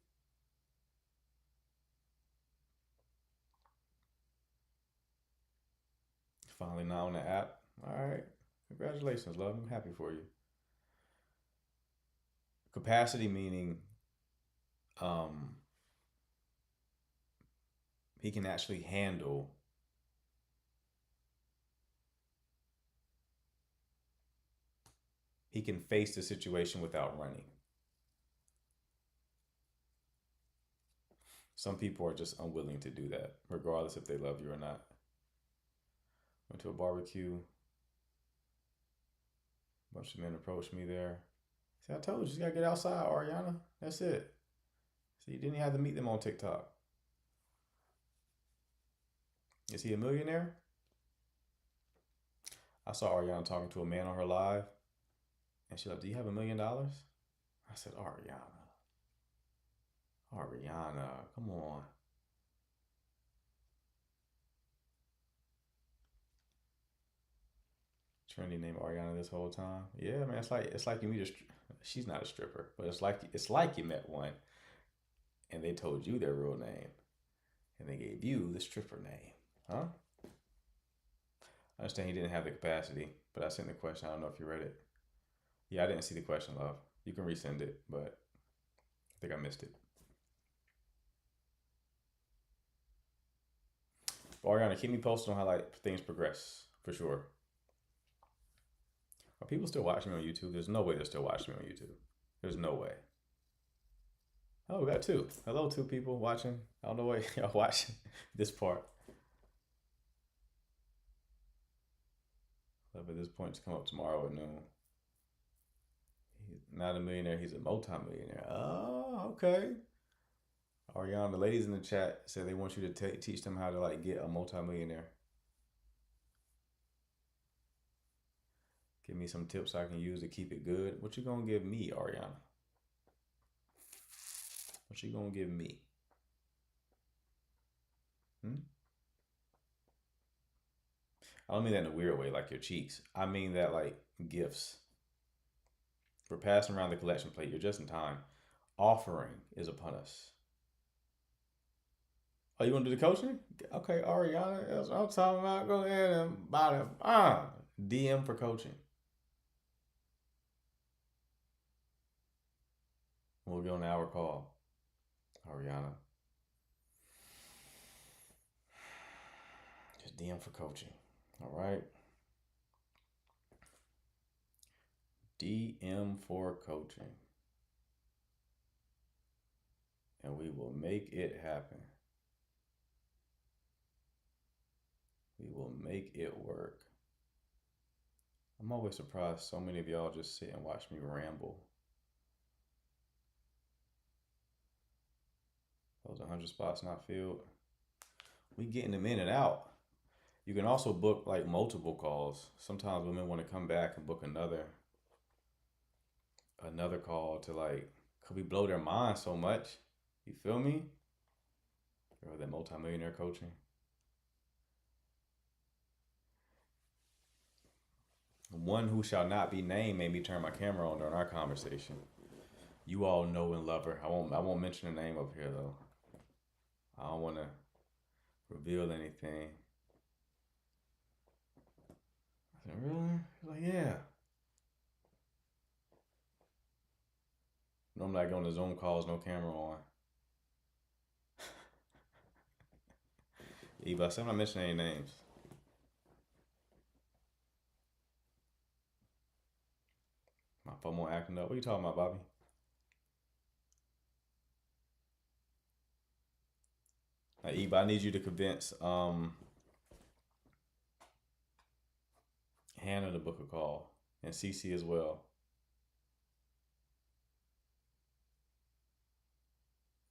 Finally not on the app. All right. Congratulations, love. I'm happy for you. Capacity meaning he can actually handle he can face the situation without running. Some people are just unwilling to do that, regardless if they love you or not. Went to a barbecue. A bunch of men approached me there. See, I told you, you just gotta get outside, Ariana. That's it. See, you didn't have to meet them on TikTok. Is he a millionaire? I saw Ariana talking to a man on her live, and she's like, "Do you have $1 million?" I said, Ariana, come on. Trendy name Ariana this whole time. Yeah, man, it's like you meet a. She's not a stripper, but it's like you met one, and they told you their real name, and they gave you the stripper name, huh? I understand he didn't have the capacity, but I sent the question. I don't know if you read it. Yeah, I didn't see the question, love. You can resend it, but I think I missed it. Ariana, keep me posted on how like things progress for sure. Are people still watching me on YouTube? There's no way they're still watching me on YouTube. There's no way. Oh, we got two. Hello, two people watching. I don't know why y'all watching this part. Love at this point to come up tomorrow at noon. He's not a millionaire, he's a multi-millionaire. Oh, okay. Ariana, the ladies in the chat said they want you to teach them how to like get a multi-millionaire. Give me some tips I can use to keep it good. What you gonna give me, Ariana? What you gonna give me? I don't mean that in a weird way, like your cheeks. I mean that like gifts. We're passing around the collection plate. You're just in time. Offering is upon us. Oh, you want to do the coaching? Okay, Ariana, that's what I'm talking about. Go ahead and buy them. DM for coaching. We'll get on an hour call. Ariana. Just DM for coaching. All right. DM for coaching. And we will make it happen. We will make it work. I'm always surprised so many of y'all just sit and watch me ramble. Those 100 spots not filled. We getting them in and out. You can also book like multiple calls. Sometimes women want to come back and book another call to like, could we blow their mind so much? You feel me? Or that multi-millionaire coaching. One who shall not be named made me turn my camera on during our conversation. You all know and love her. I won't mention her name up here though. I don't want to reveal anything. I said, really? She's like, yeah. Normally I go on the Zoom calls, no camera on. Eva, I said I'm not mentioning any names. My phone won't acting up. What are you talking about, Bobby? Now, Eva, I need you to convince Hannah to book a call and Cece as well.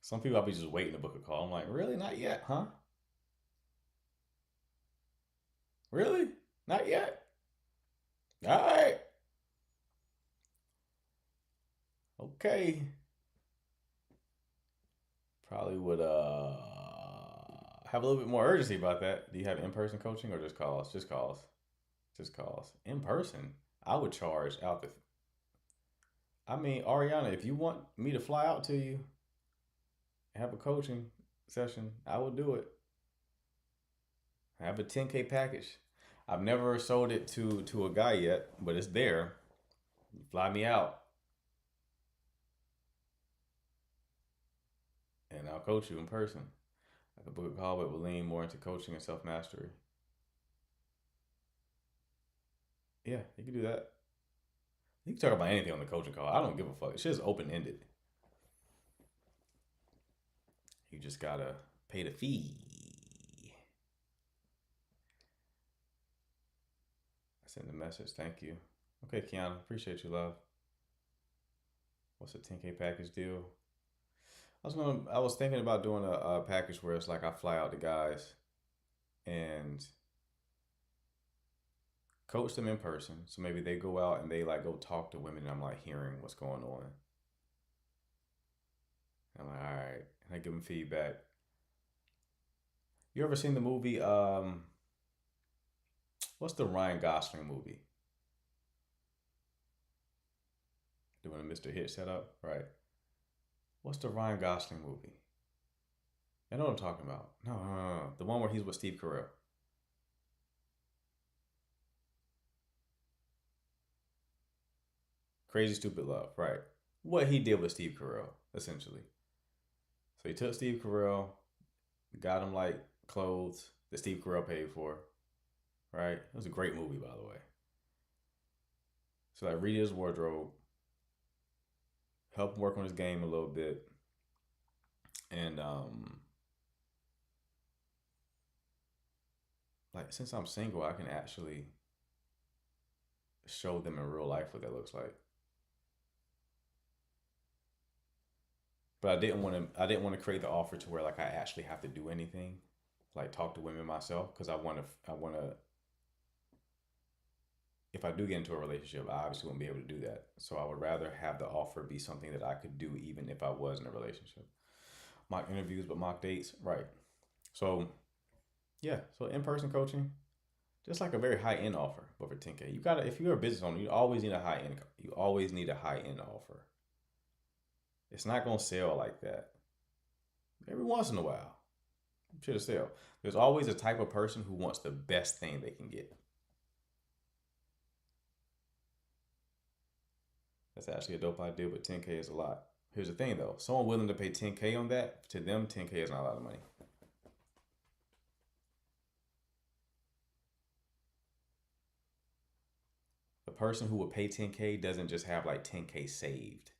Some people I'll be just waiting to book a call. I'm like, really? Not yet, huh? Really? Not yet? All right. Okay. Probably would have a little bit more urgency about that. Do you have in-person coaching or just calls? Just calls. Just calls. In person, I would charge out the. I mean, Ariana, if you want me to fly out to you and have a coaching session, I will do it. I have a 10K package. I've never sold it to a guy yet, but it's there. You fly me out. And I'll coach you in person. I could book a call, but we'll lean more into coaching and self-mastery. Yeah, you can do that. You can talk about anything on the coaching call. I don't give a fuck. It's just open-ended. You just gotta pay the fee. I sent the message. Thank you. Okay, Kiana. Appreciate you, love. What's the 10K package deal? I was thinking about doing a package where it's like I fly out the guys and coach them in person. So maybe they go out and they like go talk to women and I'm like hearing what's going on. I'm like, all right. And I give them feedback. You ever seen the movie, what's the Ryan Gosling movie? Doing a Mr. Hit setup, right? What's the Ryan Gosling movie? I know what I'm talking about. No. The one where he's with Steve Carell. Crazy Stupid Love, right. What he did with Steve Carell, essentially. So he took Steve Carell, got him like clothes that Steve Carell paid for, right? It was a great movie, by the way. So like read his wardrobe, help him work on his game a little bit, and like since I'm single, I can actually show them in real life what that looks like. But I didn't want to create the offer to where like I actually have to do anything, like talk to women myself, because I want to if I do get into a relationship, I obviously won't be able to do that. So I would rather have the offer be something that I could do even if I was in a relationship. Mock interviews, but mock dates, right? So yeah, so in-person coaching, just like a very high-end offer, but for 10K. You gotta, if you're a business owner, you always need a high-end. You always need a high-end offer. It's not gonna sell like that. Every once in a while, should have sell. There's always a type of person who wants the best thing they can get. That's actually a dope idea, but 10K is a lot. Here's the thing though, someone willing to pay 10K on that, to them 10K is not a lot of money. The person who would pay 10K doesn't just have like 10K saved.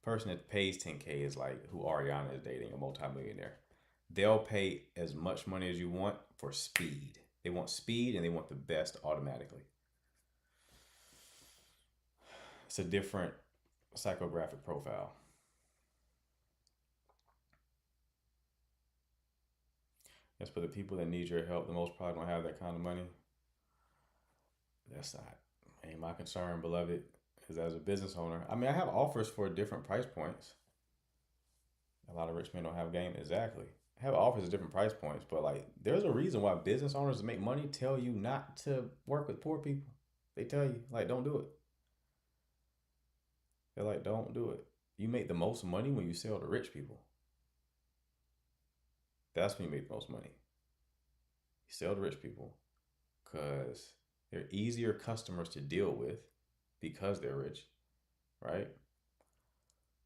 The person that pays 10K is like who Ariana is dating, a multimillionaire. They'll pay as much money as you want for speed. They want speed and they want the best automatically. It's a different psychographic profile. Yes, but the people that need your help the most probably don't have that kind of money. That's not ain't my concern, beloved. Because as a business owner, I mean, I have offers for different price points. A lot of rich men don't have game. Exactly. I have offers at different price points, but like, there's a reason why business owners that make money tell you not to work with poor people. They tell you, like, don't do it. They're like, don't do it. You make the most money when you sell to rich people. That's when you make the most money. You sell to rich people because they're easier customers to deal with because they're rich, right?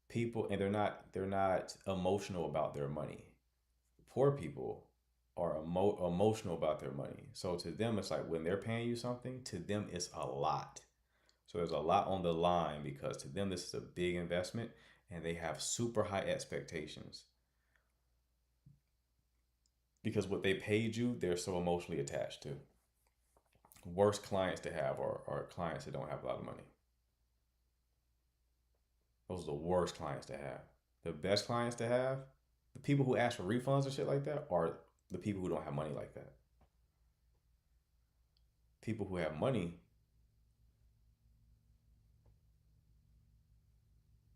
People, and they're not emotional about their money. Poor people are emotional about their money. So to them, it's like when they're paying you something, to them it's a lot. So there's a lot on the line because to them this is a big investment and they have super high expectations. Because what they paid you, they're so emotionally attached to. Worst clients to have are clients that don't have a lot of money. Those are the worst clients to have. The best clients to have, the people who ask for refunds and shit like that, are the people who don't have money like that. People who have money,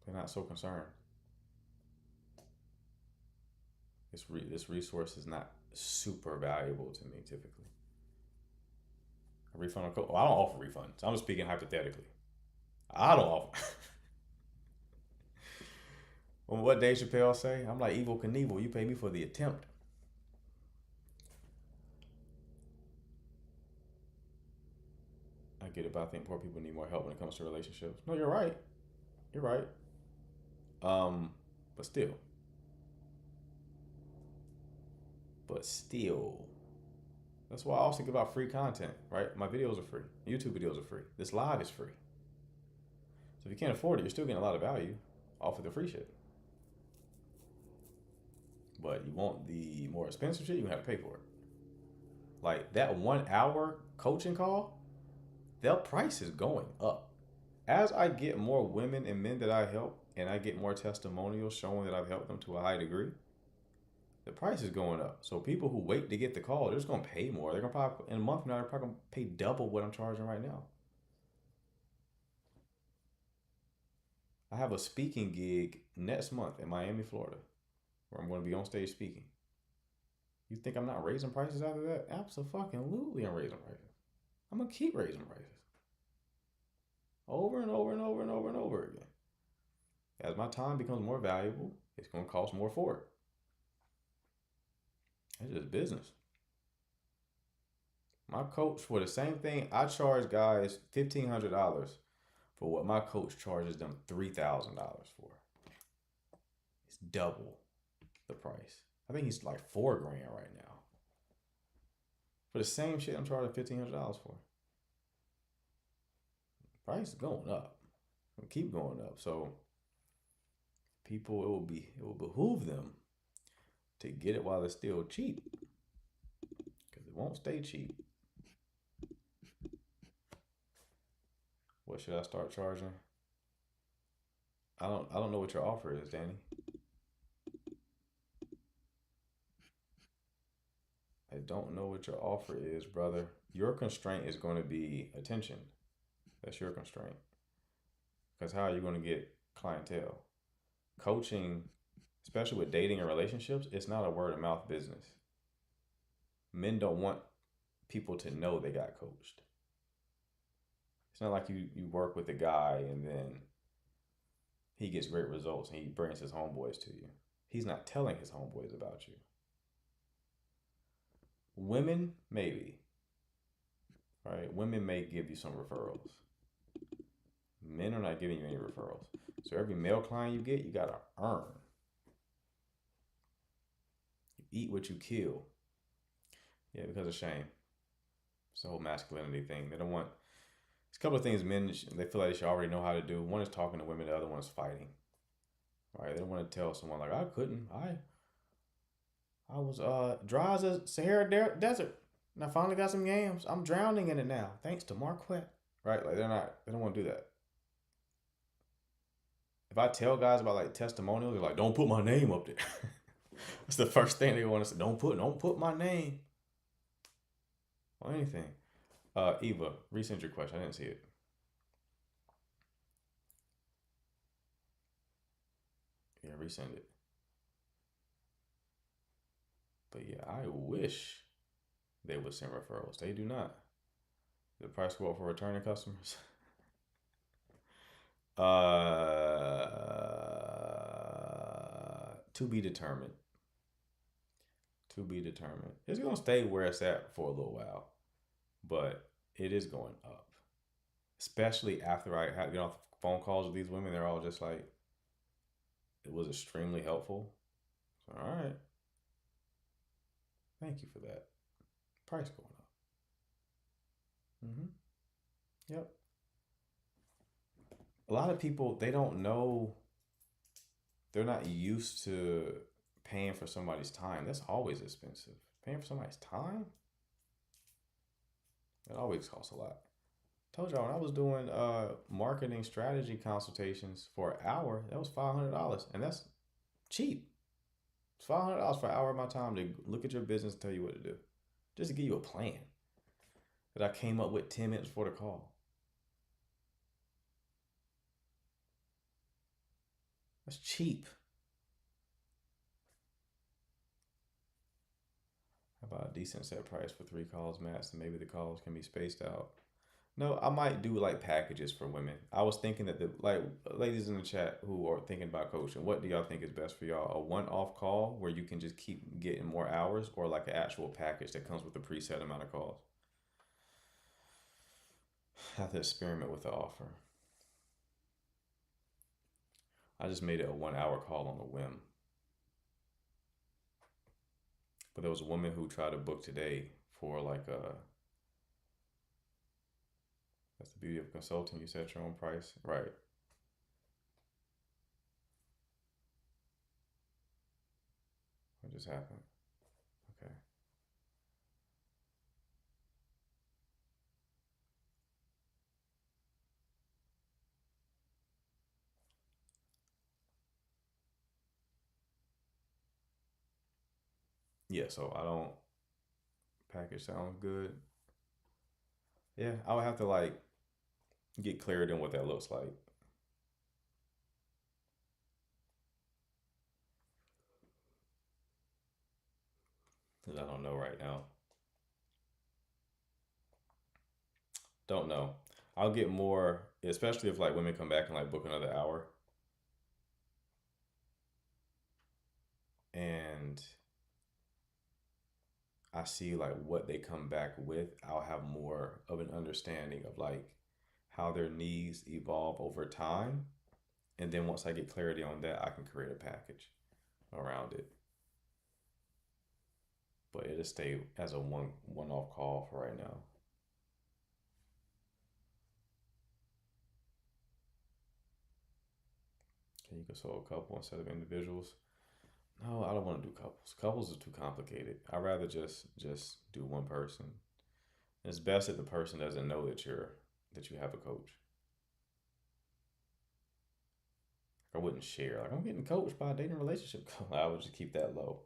they're not so concerned. This resource is not super valuable to me typically. A refund on code? Oh, I don't offer refunds. I'm just speaking hypothetically. I don't offer. Well, what Dave Chappelle say? I'm like Evel Knievel. You pay me for the attempt. I get it, but I think poor people need more help when it comes to relationships. No, you're right. You're right. But still. That's why I also give out free content, right? My videos are free. YouTube videos are free. This live is free. So if you can't afford it, you're still getting a lot of value off of the free shit. But you want the more expensive shit, you're gonna have to pay for it. Like that 1 hour coaching call, their price is going up. As I get more women and men that I help and I get more testimonials showing that I've helped them to a high degree, the price is going up. So people who wait to get the call, they're just gonna pay more. They're gonna probably, in a month now, they're probably gonna pay double what I'm charging right now. I have a speaking gig next month in Miami, Florida, where I'm gonna be on stage speaking. You think I'm not raising prices after that? Absolutely, I'm raising prices. I'm gonna keep raising prices. Over and over and over and over and over again. As my time becomes more valuable, it's gonna cost more for it. It's just business. My coach, for the same thing, I charge guys $1,500 for what my coach charges them $3,000 for. It's double the price. I think he's like $4,000 right now. For the same shit I'm charging $1,500 for. Price is going up. It'll keep going up. So people, it will behoove them to get it while it's still cheap, because it won't stay cheap. What should I start charging? I don't know what your offer is, Danny. I don't know what your offer is, brother. Your constraint is going to be attention. That's your constraint. Because how are you going to get clientele? Coaching, especially with dating and relationships, it's not a word of mouth business. Men don't want people to know they got coached. It's not like you work with a guy and then he gets great results and he brings his homeboys to you. He's not telling his homeboys about you. Women, maybe. Right? Women may give you some referrals. Men are not giving you any referrals. So every male client you get, you gotta earn. You eat what you kill. Yeah, because of shame. It's the whole masculinity thing. They don't want. There's a couple of things men, they feel like they should already know how to do. One is talking to women, the other one is fighting. Right? They don't want to tell someone like, I couldn't. I was dry as a Sahara desert, and I finally got some yams. I'm drowning in it now, thanks to Marquette. Right? Like they don't want to do that. If I tell guys about like testimonials, they're like, don't put my name up there. That's the first thing they want to say. Don't put my name on anything. Eva, resend your question. I didn't see it. Yeah, resend it. But yeah, I wish they would send referrals. They do not. The price go up for returning customers. To be determined. To be determined. It's gonna stay where it's at for a little while, but it is going up. Especially after I get off phone calls with these women, they're all just like, it was extremely helpful. So, all right. Thank you for that. Price going up. Yep. A lot of people, they don't know, they're not used to paying for somebody's time. That's always expensive. Paying for somebody's time? It always costs a lot. Told y'all when I was doing marketing strategy consultations for an hour, that was $500, and that's cheap. It's $500 for an hour of my time to look at your business and tell you what to do, just to give you a plan that I came up with 10 minutes before the call. That's cheap. How about a decent set price for 3 calls max, and maybe the calls can be spaced out? No, I might do like packages for women. I was thinking that like ladies in the chat who are thinking about coaching, what do y'all think is best for y'all? A one-off call where you can just keep getting more hours, or like an actual package that comes with a preset amount of calls? I have to experiment with the offer. I just made it a 1-hour call on a whim. But there was a woman who tried to book today for like that's the beauty of consulting. You set your own price. Right. What just happened? Okay. Yeah, so I don't, package sounds good. Yeah, I would have to like get clarity on what that looks like. Because I don't know right now. Don't know. I'll get more, especially if like women come back and like book another hour. And I see like what they come back with, I'll have more of an understanding of like how their needs evolve over time. And then once I get clarity on that, I can create a package around it. But it'll stay as a one-off call for right now. Can you consult a couple instead of individuals? No, I don't want to do couples. Couples are too complicated. I'd rather just do one person. It's best if the person doesn't know that you have a coach. I wouldn't share. Like, I'm getting coached by a dating relationship coach. I would just keep that low.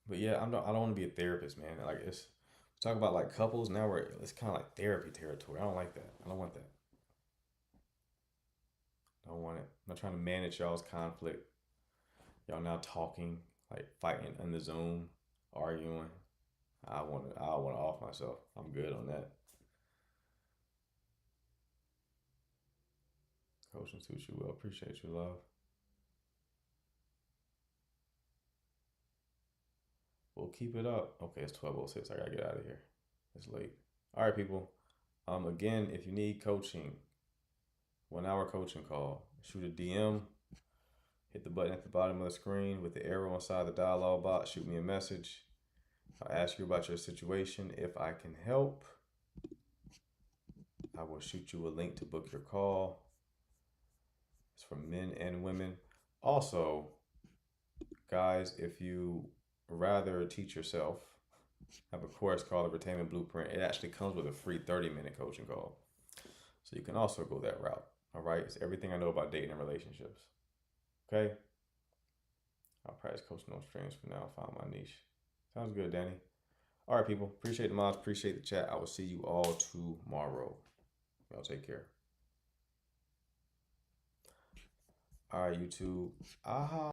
But yeah, I don't want to be a therapist, man. Like, it's talk about like couples. Now it's kind of like therapy territory. I don't like that. I don't want that. I don't want it. I'm not trying to manage y'all's conflict. Y'all now talking, like fighting in the Zoom, arguing. I want to off myself. I'm good on that. Coaching suits you well. Appreciate you, love. We'll keep it up. Okay, it's 12:06. I gotta get out of here. It's late. All right, people. Again, if you need coaching, 1 hour coaching call, shoot a DM. Hit the button at the bottom of the screen with the arrow inside the dialogue box. Shoot me a message. I'll ask you about your situation. If I can help, I will shoot you a link to book your call. It's for men and women. Also, guys, if you rather teach yourself, have a course called the Retainment Blueprint. It actually comes with a free 30-minute coaching call. So you can also go that route. All right. It's everything I know about dating and relationships. Okay. I'll practice coaching on strings for now. Find my niche. Sounds good, Danny. All right, people. Appreciate the mods. Appreciate the chat. I will see you all tomorrow. Y'all take care. All right, YouTube. Aha.